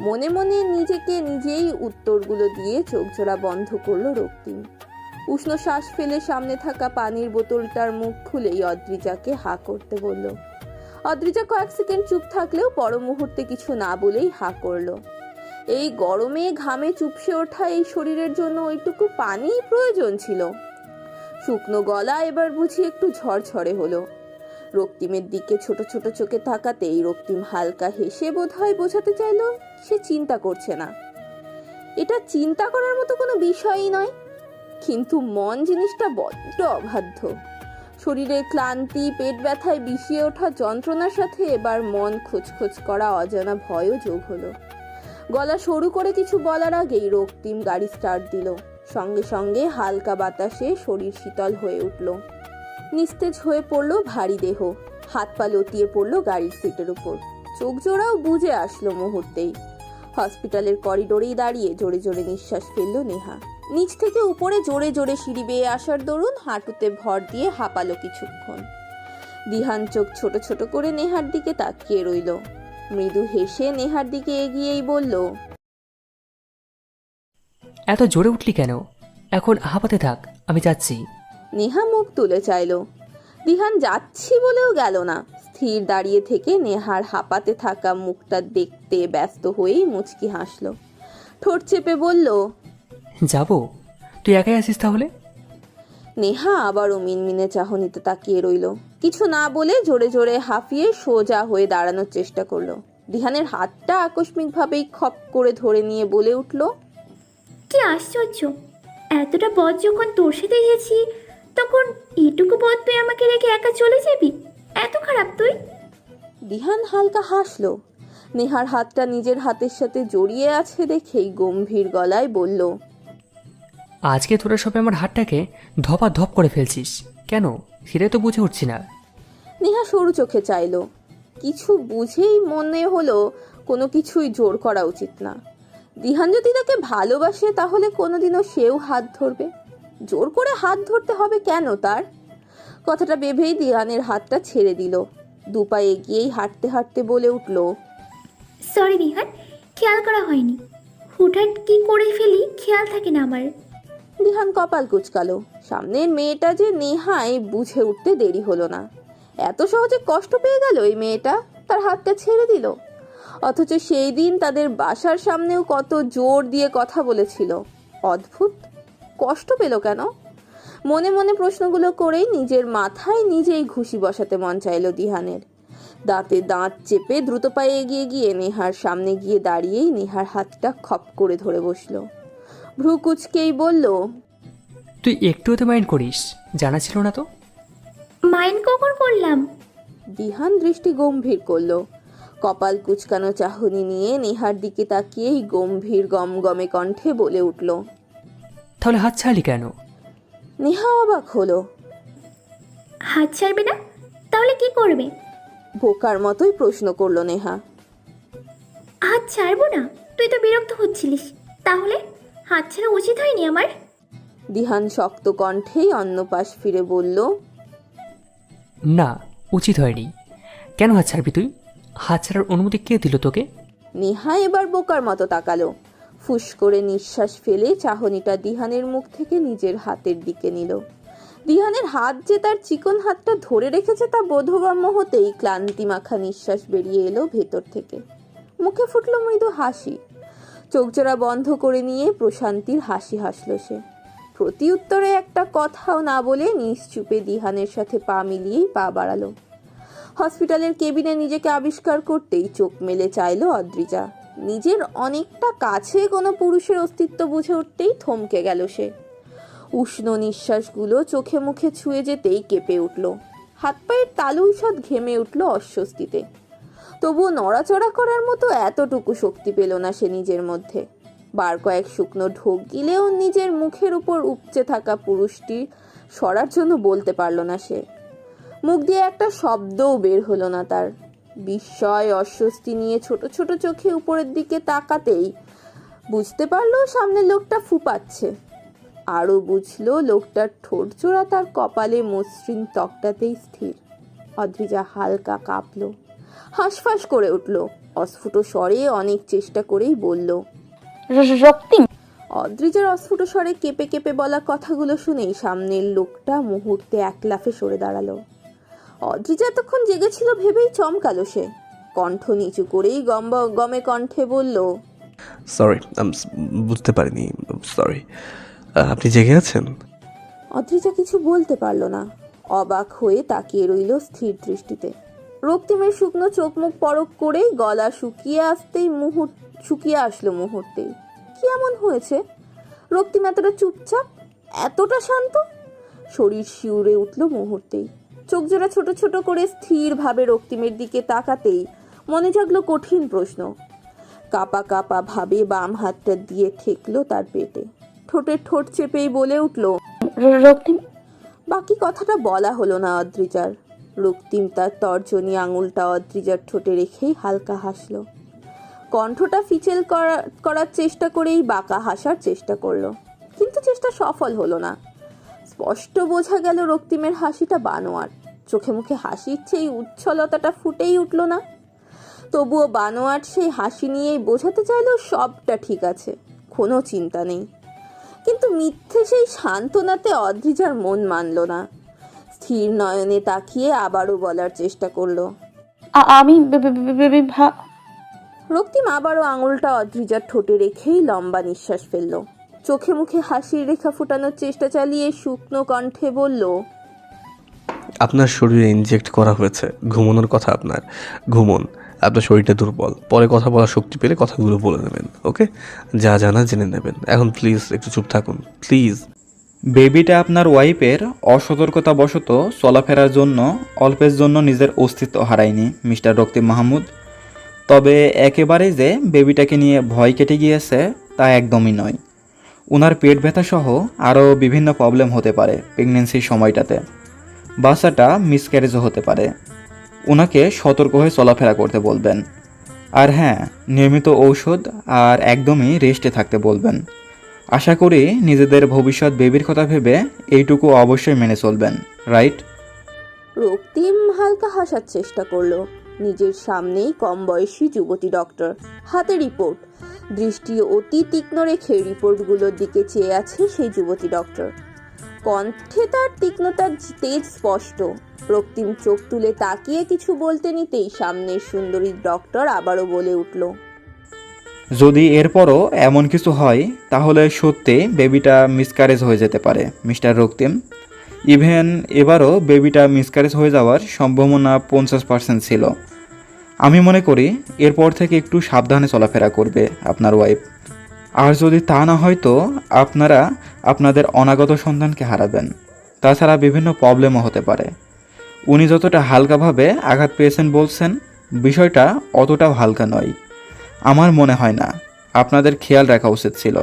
মনে মনে নিজেকে নিজেই উত্তরগুলো দিয়ে চোখ জোড়া বন্ধ করলো রক্তিম। উষ্ণ শ্বাস ফেলে সামনে থাকা পানির বোতলটার মুখ খুলেই অদ্রিজাকে হা করতে বলল। অদ্রিজা কয়েক সেকেন্ড চুপ থাকলেও পর মুহূর্তে কিছু না বলেই হা করলো। এই গরমে ঘামে চুপসে ওঠা এই শরীরের জন্য ওইটুকু পানিই প্রয়োজন ছিল। শুকনো গলা এবার বুঝি একটু ঝরঝরে হলো। রক্তিমের দিকে ছোট ছোট চোখে তাকাতেই রক্তিম হালকা হেসে বোধহয় বোঝাতে চাইলো সে চিন্তা করছে না। এটা চিন্তা করার মতো কোনো বিষয়ই নয়, কিন্তু মন জিনিসটা বড্ড অবাধ্য। শরীরের ক্লান্তি, পেট ব্যথায় বিষিয়ে ওঠা যন্ত্রণার সাথে এবার মন খোঁজখোঁজ করা অজানা ভয়ও যোগ হলো। গলা সরু করে কিছু বলার আগেই রক্তিম গাড়ি স্টার্ট দিল। সঙ্গে সঙ্গে হালকা বাতাসে শরীর শীতল হয়ে উঠল। নিস্তেজ হয়ে পড়লো ভারী দেহ, হাত পা লতিয়ে পড়লো গাড়ির সিটের উপর। চোখ জোড়াও বুঝে আসলো মুহূর্তেই। হসপিটালের করিডোরেই দাঁড়িয়ে জোরে জোরে নিঃশ্বাস ফেললো নেহা। নিচ থেকে উপরে জোরে জোরে সিঁড়ি বেয়ে আসার দরুন হাঁটুতে ভর দিয়ে হাঁপালো কিছুক্ষণ। দিহান চোখ ছোট ছোট করে নেহার দিকে তাকিয়ে রইল। মৃদু হেসে নেহার দিকে এগিয়েই বলল, এত জোরে উঠলি কেন? এখন হাঁপাতে থাক, আমি যাচ্ছি। নেহা মুখ তুলে চাইল। দিহান যাচ্ছি বলেও গেল না, স্থির দাঁড়িয়ে থেকে নেহার হাঁপাতে থাকা মুখটা দেখতে ব্যস্ত হয়েই মুচকি হাসল। ঠোঁট চেপে বলল, যাব? তুই একাই আসিস তাহলে? নেহা আবারও মিনমিনে চাহনিতে তাকিয়ে রইল। কিছু না বলে জোরে জোরে হাঁফিয়ে সোজা হয়ে দাঁড়ানোর চেষ্টা করলো। দিহানের হাতটা আকস্মিকভাবেই খপ করে ধরে নিয়ে বলে উঠল, কি আশ্চর্য, এতটা পথ যখন তোর সাথে এসেছি তখন এটুকু পথ তুই আমাকে রেখে একা চলে যাবি? এত খারাপ তুই? দিহান হালকা হাসলো। নেহার হাতটা নিজের হাতের সাথে জড়িয়ে আছে দেখেই গম্ভীর গলায় বলল, আজকে তোরা সবাই আমার হাতটাকে ধপা ধপ করে ফেলছিস কেন, সেটাই তো বুঝে উঠছি না। নেহা সরু চোখে চাইলো। কিছু বুঝেই মনে হলো কোনো কিছুই জোর করা উচিত না। দিহান যদি তাকে ভালোবাসে তাহলে কোনোদিনও সেও হাত ধরবে। জোর করে হাত ধরতে হবে কেন তার? কথাটা ভেবেই দিহানের হাতটা ছেড়ে দিল। দুপা এগিয়েই হাঁটতে হাঁটতে বলে উঠল, সরি দিহান, খেয়াল করা হয়নি। হুটহাট কি করে ফেলি খেয়াল থাকে না আমার। দিহান কপাল কুচকালো। সামনের মেয়েটা যে নেহাই বুঝে উঠতে দেরি হলো না। এত সহজে কষ্ট পেয়ে গেল এই মেয়েটা, তার হাতটা ছেড়ে দিল। অথচ সেই দিন তাদের বাসার সামনেও কত জোর দিয়ে কথা বলেছিল। অদ্ভুত, কষ্ট পেল কেন? মনে মনে প্রশ্নগুলো করেই নিজের মাথায় নিজেই ঘুষি বসাতে মন চাইল দিহানের। দাঁতে দাঁত চেপে দ্রুত পায়ে এগিয়ে গিয়ে নেহার সামনে গিয়ে দাঁড়িয়েই নেহার হাতটা খপ করে ধরে বসলো। ভ্রু কুচকেই বলল, তুই একটুও তো মাইন্ড করিস, জানা ছিল না তো? মাইন্ড কখন করলাম? দিহান দৃষ্টি গম্ভীর করলো। কপাল কুচকানো চাহনি নিয়ে নেহার দিকে তাকিয়েই গম্ভীর গমগমে কণ্ঠে বলে উঠল, তাহলে হাত ছাড়লি কেন? নেহা অবাক হলো। হাত ছাড়বে না? তাহলে কি করবে? বোকার মতোই প্রশ্ন করলো নেহা। হাত ছাড়বো না? তুই তো বিরক্ত হচ্ছিলিস, তাহলে হাত ছাড়া উচিত হয়নি আমার? দিহান শক্ত কণ্ঠেই অন্য পাশ ফিরে বলল, না, উচিত হয়নি। কেন হাত ছাড়বি তুই? হাত ছাড়ার অনুমতি কে দিল তোকে? নেহা এবার বোকার মতো তাকালো। ফুস করে নিঃশ্বাস ফেলে চাহনিটা দিহানের মুখ থেকে নিজের হাতের দিকে নিল। দিহানের হাত যে তার চিকন হাতটা ধরে রেখেছে তা বোধগম্য হতেই ক্লান্তি মাখা নিঃশ্বাস বেরিয়ে এলো ভেতর থেকে। মুখে ফুটলো মৃদু হাসি। চোখজোড়া বন্ধ করে নিয়ে প্রশান্তির হাসি হাসলো সে। প্রতি উত্তরে একটা কথাও না বলে নিশ্চুপে দিহানের সাথে পা মিলিয়েই পা বাড়ালো। হসপিটালের কেবিনে নিজেকে আবিষ্কার করতেই চোখ মেলে চাইলো অদ্রিজা। নিজের অনেকটা কাছে কোনো পুরুষের অস্তিত্ব বুঝে উঠতেই থমকে গেল সে। উষ্ণ নিঃশ্বাসগুলো চোখে মুখে ছুঁয়ে যেতেই কেঁপে উঠল। হাত পায়ের তালু ঈষৎ ঘেমে উঠল অস্বস্তিতে। তবুও নড়াচড়া করার মতো এতটুকু শক্তি পেল না সে নিজের মধ্যে। বার কয়েক শুকনো ঢোক গিলেও নিজের মুখের উপর উপচে থাকা পুরুষটি সরার জন্য বলতে পারল না সে। মুখ দিয়ে একটা শব্দও বের হলো না তার। বিস্ময় অস্বস্তি নিয়ে ছোট ছোট চোখে উপরের দিকে তাকাতেই বুঝতে পারলো সামনের লোকটা ফুপাচ্ছে। আরও বুঝলো লোকটার ঠোঁট জোড়া তার কপালে মসৃণ ত্বকটাতেই স্থির। অদ্রিজা হালকা কাঁপলো, হাঁসফাঁস করে উঠল। অস্ফুট স্বরে অনেক চেষ্টা করেই বলল, রক্তিম। অদ্রিজার অস্ফুট স্বরে কেঁপে কেঁপে বলা কথাগুলো শুনেই সামনের লোকটা মুহূর্তে এক লাফে সরে দাঁড়ালো। অদ্রিজা এতক্ষণ জেগেছিল ভেবেই চমকালো সে। কণ্ঠ নিচু করেই গমে কণ্ঠে বলল, সরি, বুঝতে পারিনি, সরি। আপনি জেগে আছেন? অদ্রিজা কিছু বলতে পারল না। অবাক হয়ে তাকিয়ে রইল স্থির দৃষ্টিতে। রক্তিমের শুকনো চোখ মুখ পরক করেই গলা শুকিয়ে আসলো মুহূর্তেই। কি এমন হয়েছে রক্তিম এতটা চুপচাপ, এতটা শান্ত? শরীর শিউরে উঠল মুহূর্তেই। চোখ জোড়া ছোট ছোট করে স্থির ভাবে রক্তিমের দিকে তাকাতেই মনে জাগলো কঠিন প্রশ্ন। কাপা কাপা ভাবে বাম হাতটা দিয়ে ঠেকলো তার পেটে। ঠোঁটের ঠোঁট চেপেই বলে উঠল, রক্তিম। বাকি কথাটা বলা হলো না অদ্রিজার। রক্তিম তার তর্জনী আঙুলটা অদ্রিজার ঠোঁটে রেখেই হালকা হাসলো। কণ্ঠটা ফিচেল করার চেষ্টা করেই বাঁকা হাসার চেষ্টা করলো, কিন্তু চেষ্টা সফল হলো না। স্পষ্ট বোঝা গেল রক্তিমের হাসিটা বানোয়ার। চোখে মুখে হাসির সেই উচ্ছলতাটা ফুটেই উঠল না। তবুও বানোয়ার সেই হাসি নিয়েই বোঝাতে চাইল সবটা ঠিক আছে, কোনো চিন্তা নেই। কিন্তু মিথ্যে সেই সান্ত্বনাতে অদ্রিজার মন মানল না। স্থির নয়নে তাকিয়ে আবারও বলার চেষ্টা করলো। আমি রক্তিম আবারও আঙুলটা অদ্রিজার ঠোঁটে রেখেই লম্বা নিঃশ্বাস ফেলল। চোখে মুখে হাসির রেখা ফোটানোর চেষ্টা চালিয়ে শুকনো কণ্ঠে বলল, আপনার শরীরে ইনজেক্ট করা হয়েছে, ঘুমানোর কথা আপনার, ঘুমন। আপনার শরীরটা দুর্বল, পরে কথা বলার শক্তি পেলে কথাগুলো বলে নেবেন, ওকে? যা জানা জেনে নেবেন। এখন প্লিজ একটু চুপ থাকুন, প্লিজ। বেবিটা আপনার ওয়াইফের অসতর্কতাবশত চলাফেরার জন্য অল্পের জন্য নিজের অস্তিত্ব হারায়নি মিস্টার রক্তিম মাহমুদ। তবে একেবারেই যে বেবিটাকে নিয়ে ভয় কেটে গিয়েছে তা একদমই নয়। ওনার পেট ব্যথা সহ আরও বিভিন্ন প্রবলেম হতে পারে প্রেগনেন্সির সময়টাতে। বাচ্চাটা মিসক্যারেজও হতে পারে। ওনাকে সতর্ক হয়ে চলাফেরা করতে বলবেন। আর হ্যাঁ, নিয়মিত ঔষধ আর একদমই রেস্টে থাকতে বলবেন। আশা করি নিজেদের ভবিষ্যৎ বেবির কথা ভেবে এইটুকু অবশ্যই মেনে চলবেন, রাইট? রক্তিম হালকা হাসার চেষ্টা করলো। নিজের সামনেই কম বয়সী যুবতী ডক্টর, হাতে রিপোর্ট, দৃষ্টি অতি তীক্ষ্ণ রেখে রিপোর্টগুলোর দিকে চেয়ে আছে সেই যুবতী ডক্টর। কণ্ঠে তার তীক্ষ্ণতার তেজ স্পষ্ট। রক্তিম চোখ তুলে তাকিয়ে কিছু বলতে নিতেই সামনের সুন্দরী ডক্টর আবারও বলে উঠল, যদি এরপরও এমন কিছু হয় তাহলে সত্যি বেবিটা মিসক্যারেজ হয়ে যেতে পারে মিস্টার রক্তিম। ইভেন এবারও বেবিটা মিসক্যারেজ হয়ে যাওয়ার সম্ভাবনা 50% ছিল। আমি মনে করি এরপর থেকে একটু সাবধানে চলাফেরা করবে আপনার ওয়াইফ। আর যদি তা না হয় তো আপনারা আপনাদের অনাগত সন্তানকে হারাবেন। তাছাড়া বিভিন্ন প্রবলেমও হতে পারে। উনি যতটা হালকাভাবে আঘাত পেয়েছেন বলছেন, বিষয়টা অতটাও হালকা নয়। আমার মনে হয় না, আপনাদের খেয়াল রাখা উচিত ছিল।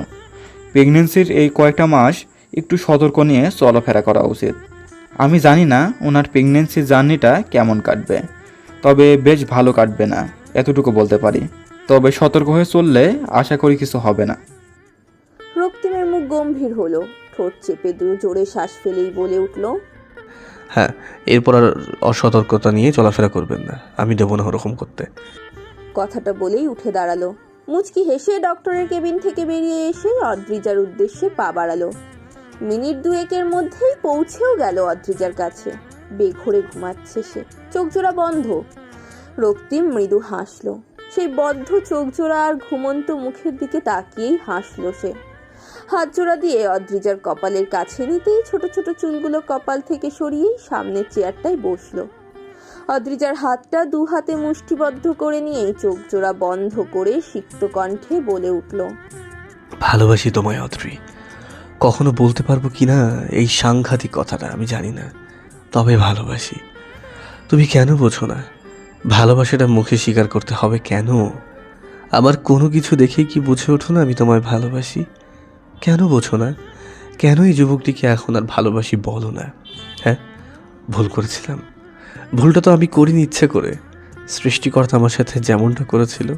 প্রেগনেন্সির এই কয়েকটা মাস একটু সতর্ক নিয়ে চলাফেরা করা উচিত। আমি জানি না ওনার প্রেগনেন্সির জার্নিটা কেমন কাটবে, তবে বেশ ভালো কাটবে না, এতটুকু বলতে পারি। তবে সতর্ক হয়ে চললে আশা করি কিছু হবে না। রক্তিমের মুখ গম্ভীর হলো, ঠোঁট চেপে জোরে শ্বাস ফেলেই বলে উঠল, হ্যাঁ, এরপর আর অসতর্কতা নিয়ে চলাফেরা করবেন না, আমি দেবো না ওরকম করতে। কথাটা বলেই উঠে দাঁড়ালো। মুচকি হেসে ডক্টরের কেবিন থেকে বেরিয়ে এসে অদ্রিজার উদ্দেশ্যে পা বাড়ালো। মিনিট দুয়েকের মধ্যেই পৌঁছেও গেল অদ্রিজার কাছে। বেঘোরে ঘুমাচ্ছে সে, চোখ জোড়া বন্ধ। রক্তিম মৃদু হাসলো। সেই বদ্ধ চোখ জোড়া আর ঘুমন্ত মুখের দিকে তাকিয়েই হাসলো সে। হাত জোড়া দিয়ে অদ্রিজার কপালের কাছে নিতেই ছোট ছোট চুলগুলো কপাল থেকে সরিয়েই সামনের চেয়ারটায় বসলো। অদ্রিজার হাতটা দু হাতে মুষ্টিবদ্ধ করে নিয়েই চোখ জোড়া বন্ধ করে সিক্ত কণ্ঠে বলে উঠল, ভালোবাসি তোমায় অদ্রি। কখনো বলতে পারবো কি না এই সাংঘাতিক কথাটা আমি জানি না, তবে ভালোবাসি। তুমি কেন বোঝো না? ভালোবাসাটা মুখে স্বীকার করতে হবে কেন? আমার কোনো কিছু দেখে কি বুঝে ওঠো না আমি তোমায় ভালোবাসি? কেন বোঝো না? কেন এই যুবকটিকে এখন আর ভালোবাসি বলো না? হ্যাঁ, ভুল করেছিলাম। ভুলটা তো আমি করিনি ইচ্ছে করে। সৃষ্টিকর্তা আমার সাথে যেমনটা করেছিল,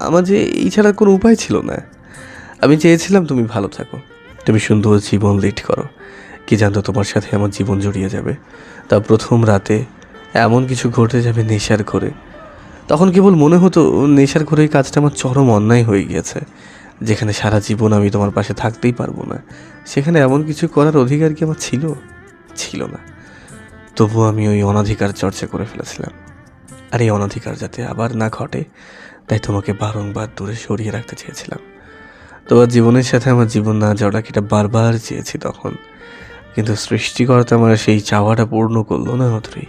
আমার যে এই ছাড়া কোনো উপায় ছিল না। আমি চেয়েছিলাম তুমি ভালো থাকো, তুমি সুন্দর জীবন লিড করো। কি জানতো তোমার সাথে আমার জীবন জড়িয়ে যাবে? তা প্রথম রাতে এমন কিছু ঘটে যাবে নেশার ঘরে। তখন কেবল মনে হতো নেশার ঘরে এই কাজটা আমার চরম অন্যায় হয়ে গিয়েছে। যেখানে সারা জীবন আমি তোমার পাশে থাকতেই পারবো না, সেখানে এমন কিছু করার অধিকার কি আমার ছিল? ছিল না। তবুও আমি ওই অনাধিকার চর্চা করে ফেলেছিলাম। আর এই অনাধিকার যাতে আবার না ঘটে তাই তোমাকে বারংবার দূরে সরিয়ে রাখতে চেয়েছিলাম। তোমার জীবনের সাথে আমার জীবন না যাওয়াটা এটা বারবার চেয়েছি তখন, কিন্তু সৃষ্টিকর্তা আমার সেই চাওয়াটা পূর্ণ করলো না অদ্রি।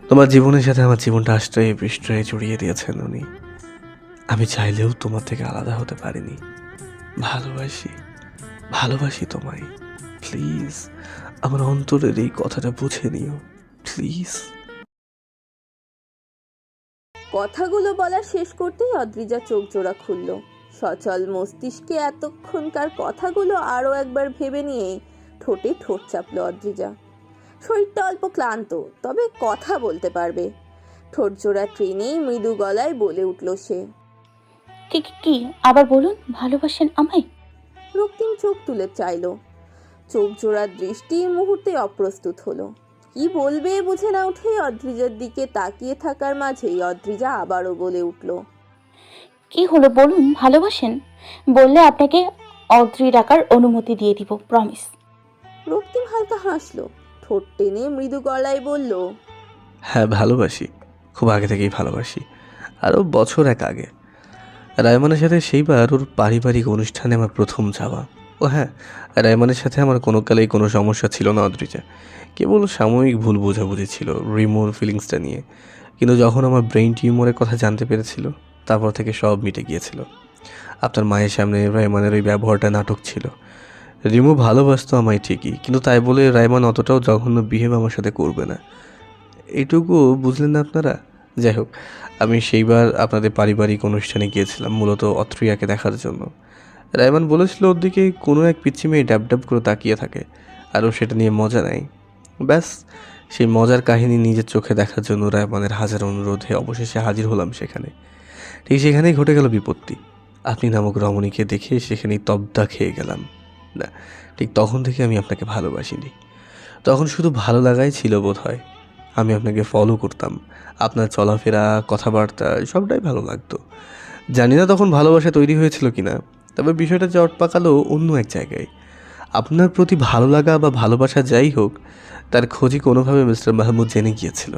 তোমার জীবনের সাথে আমার জীবনটা আশ্রয়ে পৃষ্ঠয়ে জড়িয়ে দিয়েছেন উনি। আমি চাইলেও তোমার থেকে আলাদা হতে পারিনি। ভালোবাসি, ভালোবাসি তোমায়। প্লিজ আমার অন্তরের এই কথাটা বুঝে নিও, প্লিজ। কথাগুলো বলা শেষ করতেই অদ্রিজা চোখ জোড়া খুলল। সচল মস্তিষ্কে এতক্ষণকার কথাগুলো আরও একবার ভেবে নিয়ে ঠোঁটে ঠোঁট চাপল অদ্রিজা। শরীরটা অল্প ক্লান্ত, তবে কথা বলতে পারবে। ঠোঁট জোড়া ট্রেনেই মৃদু গলায় বলে উঠল সে, কি কি কি আবার বলুন, ভালোবাসেন আমায়? রক্তিম চোখ তুলে চাইল। চোখ জোড়ার দৃষ্টি মুহূর্তে অপ্রস্তুত হলো। কি বলবে বুঝে না উঠে অদ্রিজার দিকে তাকিয়ে থাকার মাঝেই অদ্রিজা আবারও বলে উঠল, কি হলো বলুন, ভালোবাসেন? বললে আপনাকে অদ্রি ডাকার অনুমতি দিয়ে দিব, প্রমিস। রক্তিম হালকা হাসলো। ঠোঁট টেনে মৃদু গলায় বলল, হ্যাঁ ভালোবাসি, খুব আগে থেকেই ভালোবাসি। আরও বছর এক আগে রায়মানের সাথে সেইবার ওর পারিবারিক অনুষ্ঠানে আমার প্রথম যাওয়া। ও হ্যাঁ, রায়মানের সাথে আমার কোনো কালেই কোনো সমস্যা ছিল না অদ্রিজা, কেবল সাময়িক ভুল বোঝাবুঝি ছিল রিমোর ফিলিংসটা নিয়ে। কিন্তু যখন আমার ব্রেইন টিউমারের কথা জানতে পেরেছিল, তারপর থেকে সব মিটে গিয়েছিল। আপনার মায়ের সামনে রায়মানের ওই ব্যবহারটা নাটক ছিল। রিমু ভালোবাসতো আমায় ঠিকই, কিন্তু তাই বলে রায়মান অতটাও জঘন্য বিহেভ আমার সাথে করবে না, এইটুকু বুঝলেন না আপনারা? যাই হোক, আমি সেইবার আপনাদের পারিবারিক অনুষ্ঠানে গিয়েছিলাম মূলত অত্রিয়াকে দেখার জন্য। রায়মান বলেছিল ওর দিকে কোনো এক পিচ্ছি মেয়ে ড্যাব ড্যাব করে তাকিয়ে থাকে, আর ও সেটা নিয়ে মজা নেয়। ব্যাস, সেই মজার কাহিনী নিজের চোখে দেখার জন্য রায়মানের হাজার অনুরোধে অবশেষে হাজির হলাম সেখানে। ঠিক সেখানেই ঘটে গেল বিপত্তি। আপনি নামক রমণীকে দেখে সেখানেই তবদা খেয়ে গেলাম। না, ঠিক তখন থেকে আমি আপনাকে ভালোবাসিনি। তখন শুধু ভালো লাগাই ছিল বোধ হয়। আমি আপনাকে ফলো করতাম, আপনার চলাফেরা, কথাবার্তা সবটাই ভালো লাগতো। জানি না তখন ভালোবাসা তৈরি হয়েছিল কিনা, তবে বিষয়টা জট পাকালো অন্য এক জায়গায়। আপনার প্রতি ভালো লাগা বা ভালোবাসা যাই হোক, তার খোঁজই কোনোভাবে মিস্টার মাহমুদ জেনে গিয়েছিল,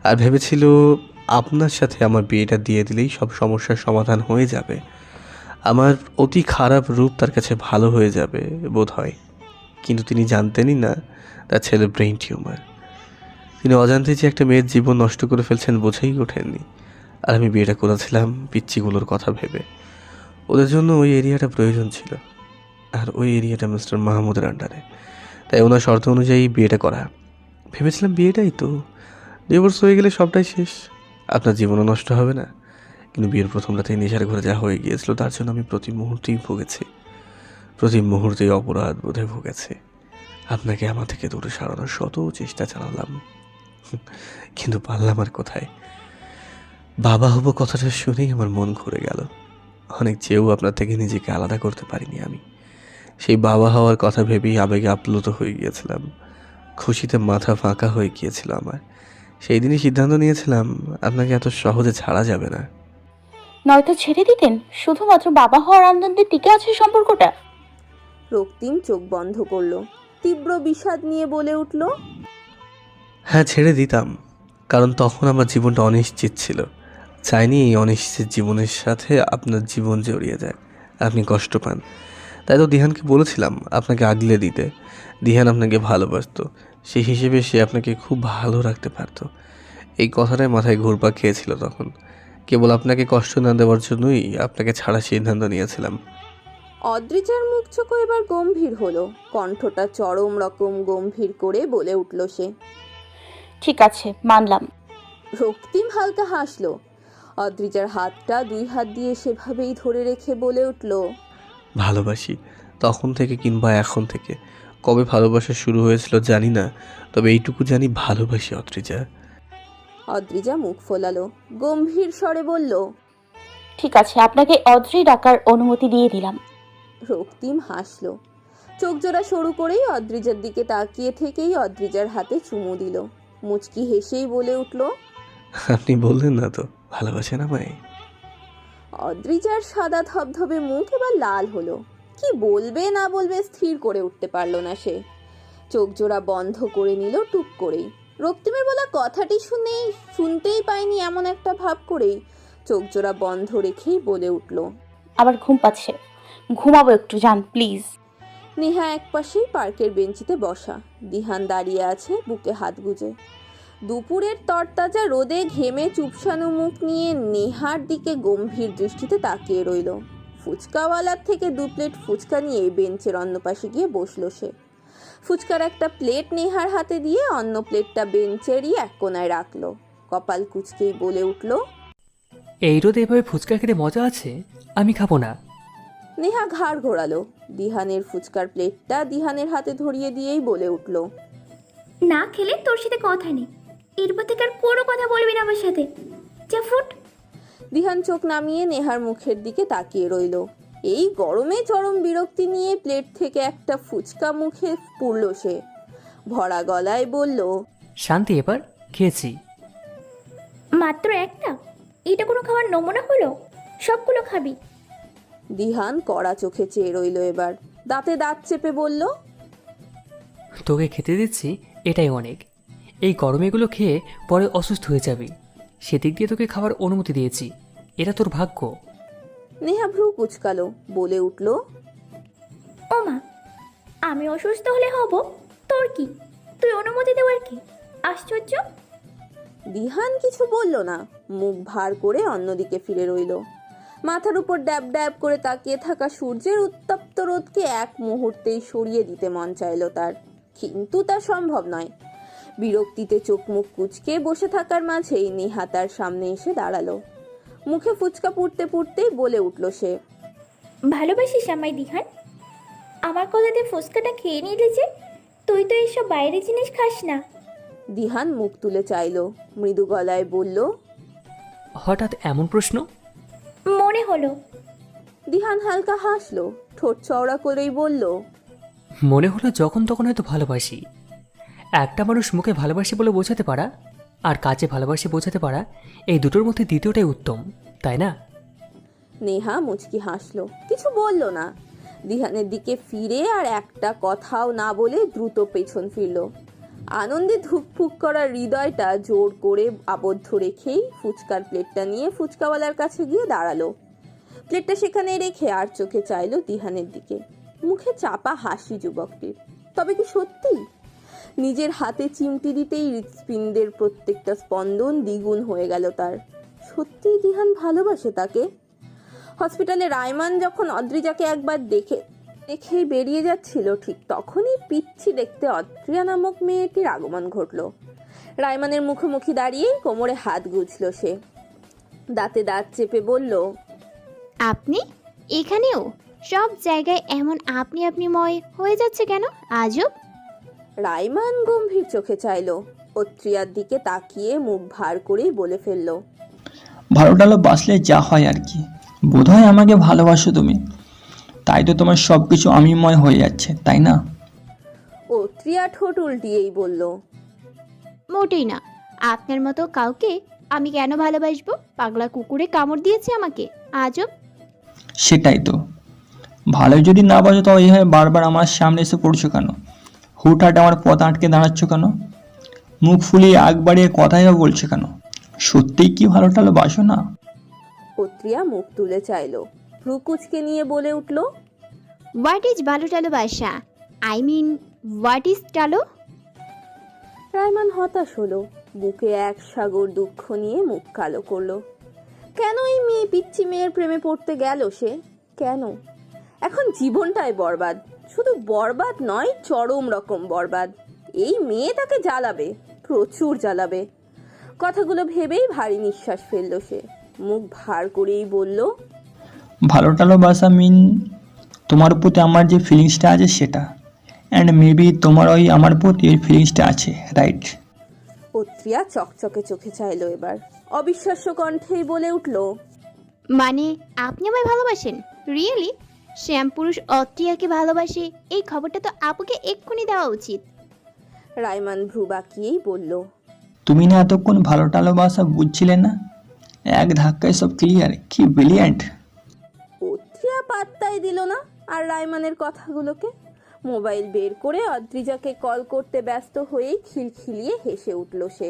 আর ভেবেছিল আপনার সাথে আমার বিয়েটা দিয়ে দিলেই সব সমস্যার সমাধান হয়ে যাবে। আমার অতি খারাপ রূপ তার কাছে ভালো হয়ে যাবে বোধ হয়। কিন্তু তিনি জানতেনই না তার ছেলে ব্রেইন টিউমার। তিনি অজান্তে যে একটা মেয়ের জীবন নষ্ট করে ফেলছেন বোঝাই ওঠেননি। আর আমি বিয়েটা করেছিলাম পিচ্চিগুলোর কথা ভেবে। ওদের জন্য ওই এরিয়াটা প্রয়োজন ছিল, আর ওই এরিয়াটা মিস্টার মাহমুদের আন্ডারে। তাই ওনার শর্ত অনুযায়ী বিয়েটা করা। ভেবেছিলাম বিয়েটাই তো, ডিভোর্স হয়ে গেলে সবটাই শেষ, আপনার জীবনও নষ্ট হবে না। কিন্তু বিয়ের প্রথম রাতেই নেশার ঘরে যা হয়ে গিয়েছিল, তার জন্য আমি প্রতি মুহূর্তেই ভুগেছি, প্রতি মুহূর্তেই অপরাধ বোধে ভুগেছি। আপনাকে আমার থেকে দূরে সরানোর শত চেষ্টা চালালাম, কিন্তু পারলাম আর কোথায়। বাবা হব কথাটা শুনেই আমার মন ঘুরে গেল। অনেক চেয়েও আপনার থেকে নিজেকে আলাদা করতে পারিনি আমি। সেই বাবা হওয়ার কথা ভেবেই আবেগে আপ্লুত হয়ে গিয়েছিলাম, খুশিতে মাথা ফাঁকা হয়ে গিয়েছিল আমার। সেই দিনই সিদ্ধান্ত নিয়েছিলাম আপনাকে এত সহজে ছাড়া যাবে না। নয়তো ছেড়ে দিতেন? শুধুমাত্র বাবা হওয়ার আনন্দে টিকে আছে সম্পর্কটা? রক্তিম চোখ বন্ধ করলো, তীব্র বিষাদ নিয়ে বলে উঠল, হ্যাঁ, ছেড়ে দিতাম, কারণ তখন আমার জীবনটা অনিশ্চিত ছিল। চাইনি এই অনিশ্চিত জীবনের সাথে আপনার জীবন জড়িয়ে যায়, আপনি কষ্ট পান। তাই তো দিহানকে বলেছিলাম আপনাকে আগলে দিতে। দিহান আপনাকে ভালোবাসতো, সেই হিসেবে সে আপনাকে খুব ভালো রাখতে পারত। এই কথাটাই মাথায় ঘুরপাক খেয়েছিল তখন। কেবল আপনাকে কষ্ট না দেওয়ার জন্যই আপনাকে ছাড়ার সিদ্ধান্ত নিয়েছিলাম। অদ্রিজার মুখ চোখ এবার গম্ভীর হলো, কণ্ঠটা চরম রকম গম্ভীর করে বলে উঠল সে, ঠিক আছে, মানলাম। রক্তিম হালকা হাসলো। অদ্রিজার হাতটা 2 হাত দিয়ে সেভাবেই ধরে রেখে বলে উঠল, ভালোবাসি, তখন থেকে কিংবা এখন থেকে। কবে ভালোবাসা শুরু হয়েছিল জানি না, তবে এইটুকু জানি ভালোবাসি অদ্রিজা। অদ্রিজা মুখ ফোলালো, গম্ভীর স্বরে বলল, ঠিক আছে, আপনাকে অদ্রি ডাকার অনুমতি দিয়ে দিলাম। রক্তিম হাসলো, চোখ জোড়া সরু করেই অদ্রিজার দিকে তাকিয়ে থেকেই অদ্রিজার হাতে চুমু দিল। মুচকি হেসেই বলে উঠল, আপনি বললেন না তো ভালোবাসেন আমায়? অদ্রিজার সাদা ধবধবে মুখ এবার লাল হলো। কি বলবে না বলবে স্থির করে উঠতে পারল না সে। চোখ জোড়া বন্ধ করে নিল টুক করেই। রক্তিমের বলা কথাটি শুনতেই পায়নি এমন একটা ভাব করেই চোখ জোড়া বন্ধ রেখেই বলে উঠল, আবার ঘুম পাচ্ছে, ঘুমাবো একটু, যান প্লিজ। নেহা একপাশেই পার্কের বেঞ্চিতে বসা, দিহান দাঁড়িয়ে আছে বুকে হাত গুজে। দুপুরের তরতাজা রোদে ঘেমে চুপসানো মুখ নিয়ে নেহার দিকে গম্ভীর দৃষ্টিতে তাকিয়ে রইল। ফুচকাওয়ালার থেকে 2 প্লেট ফুচকা নিয়ে বেঞ্চের অন্য পাশে গিয়ে বসলো সে। ফুচকার একটা প্লেট নেহার হাতে দিয়ে অন্য প্লেটটা বেঞ্চেরই এক কোনায় রাখলো। কপাল কুঁচকেই বলে উঠল, এই রোদে এভাবে ফুচকা খেতে মজা আছে, আমি খাবো না। নেহা ঘাড় ঘোরালো। দিহানের ফুচকার প্লেটটা দিহানের হাতে ধরিয়ে দিয়েই বলে উঠল, না খেলে তোর সাথে কথা নেই, এরপর থেকে আর কোনো কথা বলবি না আমার সাথে, যা ফুট। দিহান চোখ নামিয়ে নেহার মুখের দিকে তাকিয়ে রইল। এই গরমে চরম বিরক্তি নিয়ে প্লেট থেকে একটা ফুচকা মুখে পুরল সে। ভরা গলায় বলল, শান্তি, এবার খেয়েছি। মাত্র একটা? এটা কোনো খাবার নমুনা হলো? সবগুলো খাবি? দিহান কড়া চোখে চেয়ে রইল। এবার দাঁতে দাঁত চেপে বলল, তোকে খেতে দিচ্ছি, এটাই অনেক। এই গরমে এগুলো খেয়ে পরে অসুস্থ হয়ে যাবি। সেদিক দিয়ে তোকে খাবার অনুমতি দিয়েছি, এটা তোর ভাগ্য। নেহা ভ্রু কুচকালো, বলে উঠল, ও মা, আমি অসুস্থ হলে হব, তোর কি? তুই অনুমতি দেওয়ার কি? আশ্চর্য। দিহান কিছু বলল না, মুখ ভার করে অন্যদিকে ফিরে রইল। মাথার উপর ড্যাব ড্যাব করে তাকিয়ে থাকা সূর্যের উত্তপ্ত রোদকে এক মুহূর্তেই সরিয়ে দিতে মন চাইল তার, কিন্তু তা সম্ভব নয়। বিরক্তিতে চোখ মুখ কুচকে বসে থাকার মাঝেই নেহা তার সামনে এসে দাঁড়ালো। মুখে ফুচকা পুড়তে পুড়তেই বলে উঠল সে, ভালোবাসিস আমায় দিহান? আমার কথাতে ফুচকাটা খেয়ে নিলি যে? তুই তো এইসব বাইরের জিনিস খাস না। দিহান মুখ তুলে চাইল, মৃদু গলায় বলল, হঠাৎ এমন প্রশ্ন? মনে হলো। দিহান হালকা হাসলো, ঠোঁট চওড়া করেই বলল, মনে হলো যখন তখন হয়তো ভালোবাসি। একটা মানুষ মুখে ভালোবাসি বলে বোঝাতে পারা আর কাজে ভালোবাসি বোঝাতে পারা, এই দুটোর মধ্যে দ্বিতীয়টাই উত্তম, তাই না? নেহা মুচকি হাসলো, কিছু বলল না। দিহানের দিকে ফিরে আর একটা কথাও না বলে দ্রুত পেছন ফিরল। আনন্দে ধুকফুক করা হৃদয়টা জোর করে আবদ্ধ রেখেই ফুচকার প্লেটটা নিয়ে ফুচকাওয়ালার কাছে গিয়ে দাঁড়ালো। প্লেটটা সেখানে রেখে আর চোখে চাইলো দিহানের দিকে। মুখে চাপা হাসি যুবকটির। তবে কি সত্যি? নিজের হাতে চিমটি দিতেই হৃৎপিণ্ডের প্রত্যেকটা স্পন্দন দ্বিগুণ হয়ে গেল তার। সত্যিই দিহান ভালোবাসে তাকে? হসপিটালে রায়মান যখন অদ্রিজাকে একবার দেখেই বেরিয়ে যাচ্ছিল, ঠিক তখনই পিচ্ছি দেখতে অদ্রিয়া নামক মেয়েটির আগমন ঘটল। রায়মানের মুখোমুখি দাঁড়িয়ে কোমরে হাত গুজল সে, দাঁতে দাঁত চেপে বলল, আপনি এখানেও? সব জায়গায় এমন আপনি আপনি ময় হয়ে যাচ্ছে কেন? আজব। রায়মান গম্ভীর চোখে চাইল, অত্রিয়ার দিকে তাকিয়ে মুখ ভার করেই বলে ফেলল, ভালো টালো বাসলে যা হয় আর কি। বোধহয় আমাকে ভালোবাসো তুমি, তাই তো তোমার সব কিছু আমিময় হয়ে যাচ্ছে, তাই না? অত্রিয়া ঠোঁট উল্টিয়েই বলল, মোটেই না। আপনার মতো কাউকে আমি কেন ভালোবাসবো? পাগলা কুকুরে কামড় দিয়েছে আমাকে। আজব। সেটাই তো, ভালো যদি না বাসো তাও এইভাবে বারবার আমার সামনে এসে পড়ছো কেন? হুটহাট আমার পথ আটকে দাঁড়াচ্ছ কেন? মুখ ফুলিয়ে আগ বাড়িয়ে কথাই বা বলছো কেন? সত্যিই কি ভালো টালো বাসো না? অত্রিয়া মুখ তুলে চাইল, ভ্রু কুচকে নিয়ে বলে উঠল, হোয়াট ইজ ভালো টালো বাসা? আই মিন হোয়াট ইজ টালো? রায়মান হতাশ হলো, বুকে এক সাগর দুঃখ নিয়ে মুখ কালো করলো। কেন এই মেয়ে পিচ্ছি মেয়ের প্রেমে পড়তে গেল সে? কেন? এখন জীবনটাই বরবাদ। শুধু বরবাদ নয়, চরম রকম বরবাদ। এই মেয়ে তাকে জ্বালাবে, প্রচুর জ্বালাবে। কথাগুলো ভেবেই ভারী নিঃশ্বাস ফেলল সে, মুখ ভার করেই বলল, ভালো টালো বাসা মিন তোমার প্রতি আমার যে ফিলিংসটা আছে সেটা, অ্যান্ড মেবি তোমার ওই আমার প্রতি ওই ফিলিংসটা আছে, রাইট? অত্রিয়া চকচকে চোখে চাইল এবার, অবিশ্বাস্য কণ্ঠেই বলে উঠল, মানে আপনি আমায় ভালোবাসেন? রিয়েলি? শ্যাম পুরুষ অত্রিয়াকে ভালোবাসে, এই খবরটা তো আপুকে এক্ষুনি দেওয়া উচিত। রায়মান ভ্রু বাঁকিয়েই বলল, তুমি না এতক্ষণ ভালো টালো বাসা বুঝছিলে না? এক ধাক্কায় সব ক্লিয়ার, কি ব্রিলিয়ান্ট! অত্রিয়া পাত্তাই দিল না আর রায়মানের কথাগুলোকে। মোবাইল বের করে অদ্রিজাকে কল করতে ব্যস্ত হয়েই খিলখিলিয়ে হেসে উঠল সে।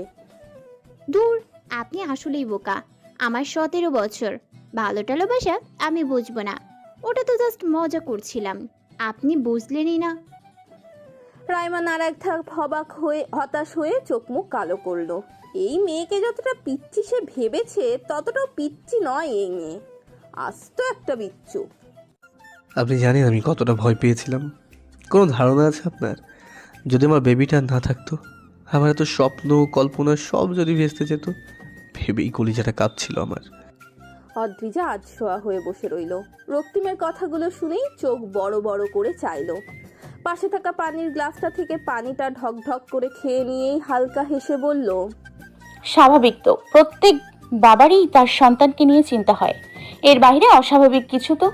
দূর, আপনি আসলেই বোকা। আমার 17 বছর, ভালো টালো বাসা আমি বুঝবো না। ওটা তো জাস্ট মজা করছিলাম, আপনি বুঝলেনই না। রায়মান আর এক ধাপ হতাশ হয়ে চোখ মুখ কালো করলো। এই মেয়েকে যতটা পিচ্ছি সে ভেবেছে ততটাও পিচ্ছি নয় এই মেয়ে, আস্ত একটা বিচ্ছু। আপনি জানেন আমি কতটা ভয় পেয়েছিলাম? কোনো ধারণা আছে আপনার? যদি আমার বেবিটা না থাকতো, আমার এত স্বপ্ন কল্পনা সব যদি ভেস্তে যেত, ভেবেই কলিজাটা কাঁপছিল আমার। অদ্রিজা আধশোয়া হয়ে বসে রইল। রক্তিমের কথাগুলো শুনেই চোখ বড় বড় করে চাইল। পাশে থাকা পানির গ্লাসটা থেকে পানিটা ঢক ঢক করে খেয়ে নিয়েই হালকা হেসে বলল, স্বাভাবিক তো, প্রত্যেক বাবারই তার সন্তানকে নিয়ে চিন্তা হয়। এর বাইরে অস্বাভাবিক কিছু তো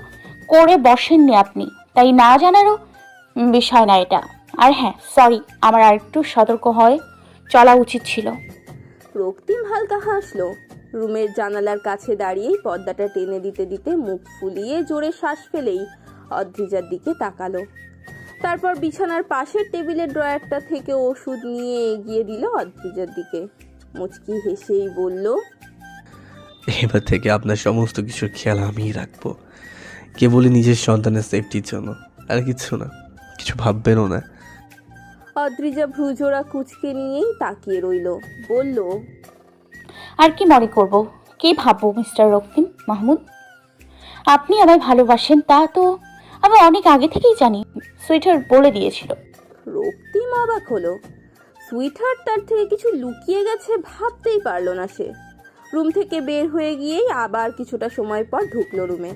করে বসেননি আপনি, তাই না জানারও বিষয় না এটা। আর হ্যাঁ, সরি, আমার আর একটু সতর্ক হয়ে চলা উচিত ছিল। রক্তিম হালকা হাসলো। রুমের জানালার কাছে দাঁড়িয়েই পর্দাটা টেনে দিতে দিতে মুখ ফুলিয়ে জোরে শ্বাস ফেলেই অদ্রিজার দিকে তাকালো। তারপর বিছানার পাশের টেবিলের ড্রয়ারটা থেকে ওষুধ নিয়ে এগিয়ে দিল অদ্রিজার দিকে। মুচকি হেসেই বলল, এবার থেকে আপনার সমস্ত কিছুর খেয়াল আমিই রাখবো, কেবলই নিজের সন্তানের সেফটির জন্য, আর কিছু না, কিছু ভাববেনও না। অদ্রিজা ভ্রুজোড়া কুচকে নিয়েই তাকিয়ে রইল, বলল, আর কি মনে করব, কি ভাববো মিস্টার রক্তিম মাহমুদ? আপনি আমায় ভালোবাসেন তা তো আমি অনেক আগে থেকেই জানি, সুইটার বলে দিয়েছিল। রক্তিম অবাক হলো। সুইটহার্ট তার থেকে কিছু লুকিয়ে গেছে ভাবতেই পারল না সে। রুম থেকে বের হয়ে গিয়েই আবার কিছুটা সময় পর ঢুকলো রুমে।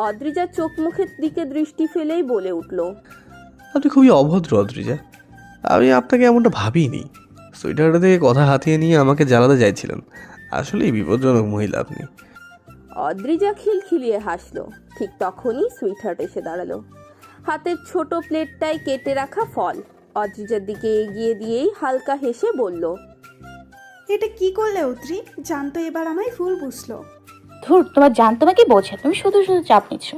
অদ্রিজার চোখ মুখের দিকে দৃষ্টি ফেলেই বলে উঠল, আপনি খুবই অভদ্র অদ্রিজা, আমি আপনাকে এমনটা ভাবিনি। সুইটারটা থেকে কথা হাতিয়ে নিয়ে আমাকে জ্বালাতে চাইছিলেন, আসলেই বিপজ্জনক মহিলা আপনি। অদ্রিজা খিলখিলিয়ে হাসলো। ঠিক তখনই সুইটহার্ট এসে দাঁড়ালো, হাতের ছোট প্লেটটায় কেটে রাখা ফল অদ্রিজার দিকে এগিয়ে দিয়েই হালকা হেসে বলল, এটা কি করলে অদ্রি? জানতো এবার আমায় ভুল বুঝলো। ধুর, তোমার জান তোমাকে বোঝে, তুমি শুধু শুধু চাপ নিচ্ছ।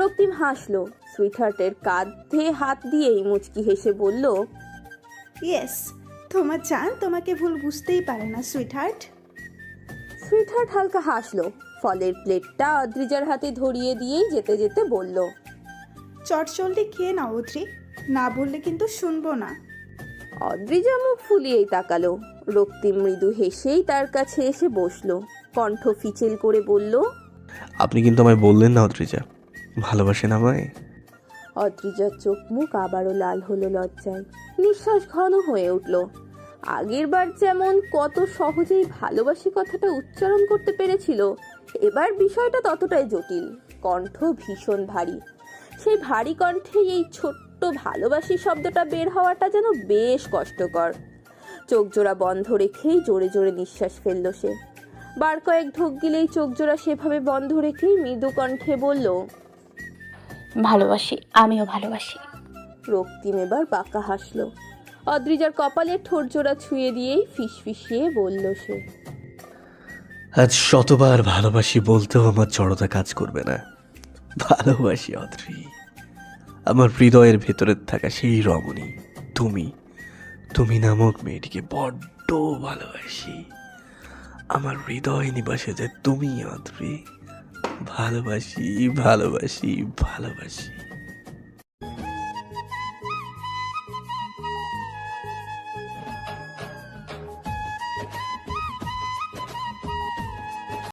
রক্তিম হাসলো। সুইটহার্টের কাঁধে হাত দিয়েই মুচকি হেসে বলল, ইয়েস, তোমার জান তোমাকে ভুল বুঝতেই পারে না সুইটহার্ট। সুইটহার্ট হালকা হাসলো। ফলের প্লেটটা অদ্রিজার হাতে ধরিয়ে দিয়েই যেতে যেতে বলল, চটচলটি খেয়ে নাও অদ্রি, না বললে কিন্তু শুনবো না। অদ্রিজা মুখ ফুলিয়েই তাকালো। রক্তিম মৃদু হেসেই তার কাছে এসে বসলো, কণ্ঠ ফিচেল করে বলল, আপনি কিন্তু আমায় বললেন না অদ্রিজা, ভালোবাসেন আমায়? অদ্রিজার চোখ মুখ আবারও লাল হলো লজ্জায়। নিঃশ্বাস ঘন হয়ে উঠল। আগের বার যেমন কত সহজেই ভালোবাসি কথাটা উচ্চারণ করতে পেরেছিল, এবার বিষয়টা ততটাই জটিল। কণ্ঠ ভীষণ ভারী। সেই ভারী কণ্ঠে এই ছোট্ট ভালোবাসি শব্দটা বের হওয়াটা যেন বেশ কষ্টকর। চোখ জোড়া বন্ধ রেখেই জোরে জোরে নিঃশ্বাস ফেলল সে। বার কয়েক ঢোক গিলেই চোখ জোড়া সেভাবে বন্ধ রেখেই মৃদু কণ্ঠে বলল, ভালোবাসি, আমিও ভালোবাসি। রক্তিম এবার বাঁকা হাসলো। অদ্রিজার কপালে ঠোঁট জোড়া ছুঁয়ে দিয়েই ফিসফিসিয়ে বলল সে, আজ শতবার ভালোবাসি বলতেও আমার জড়তা কাজ করবে না। ভালোবাসি অদ্রি, আমার হৃদয়ের ভেতরে থাকা সেই রমণী তুমি, তুমি নামক মেয়েটিকে বড্ড ভালোবাসি। আমার হৃদয় নিবাসে যে তুমি অদ্রি, ভালোবাসি ভালোবাসি ভালোবাসি।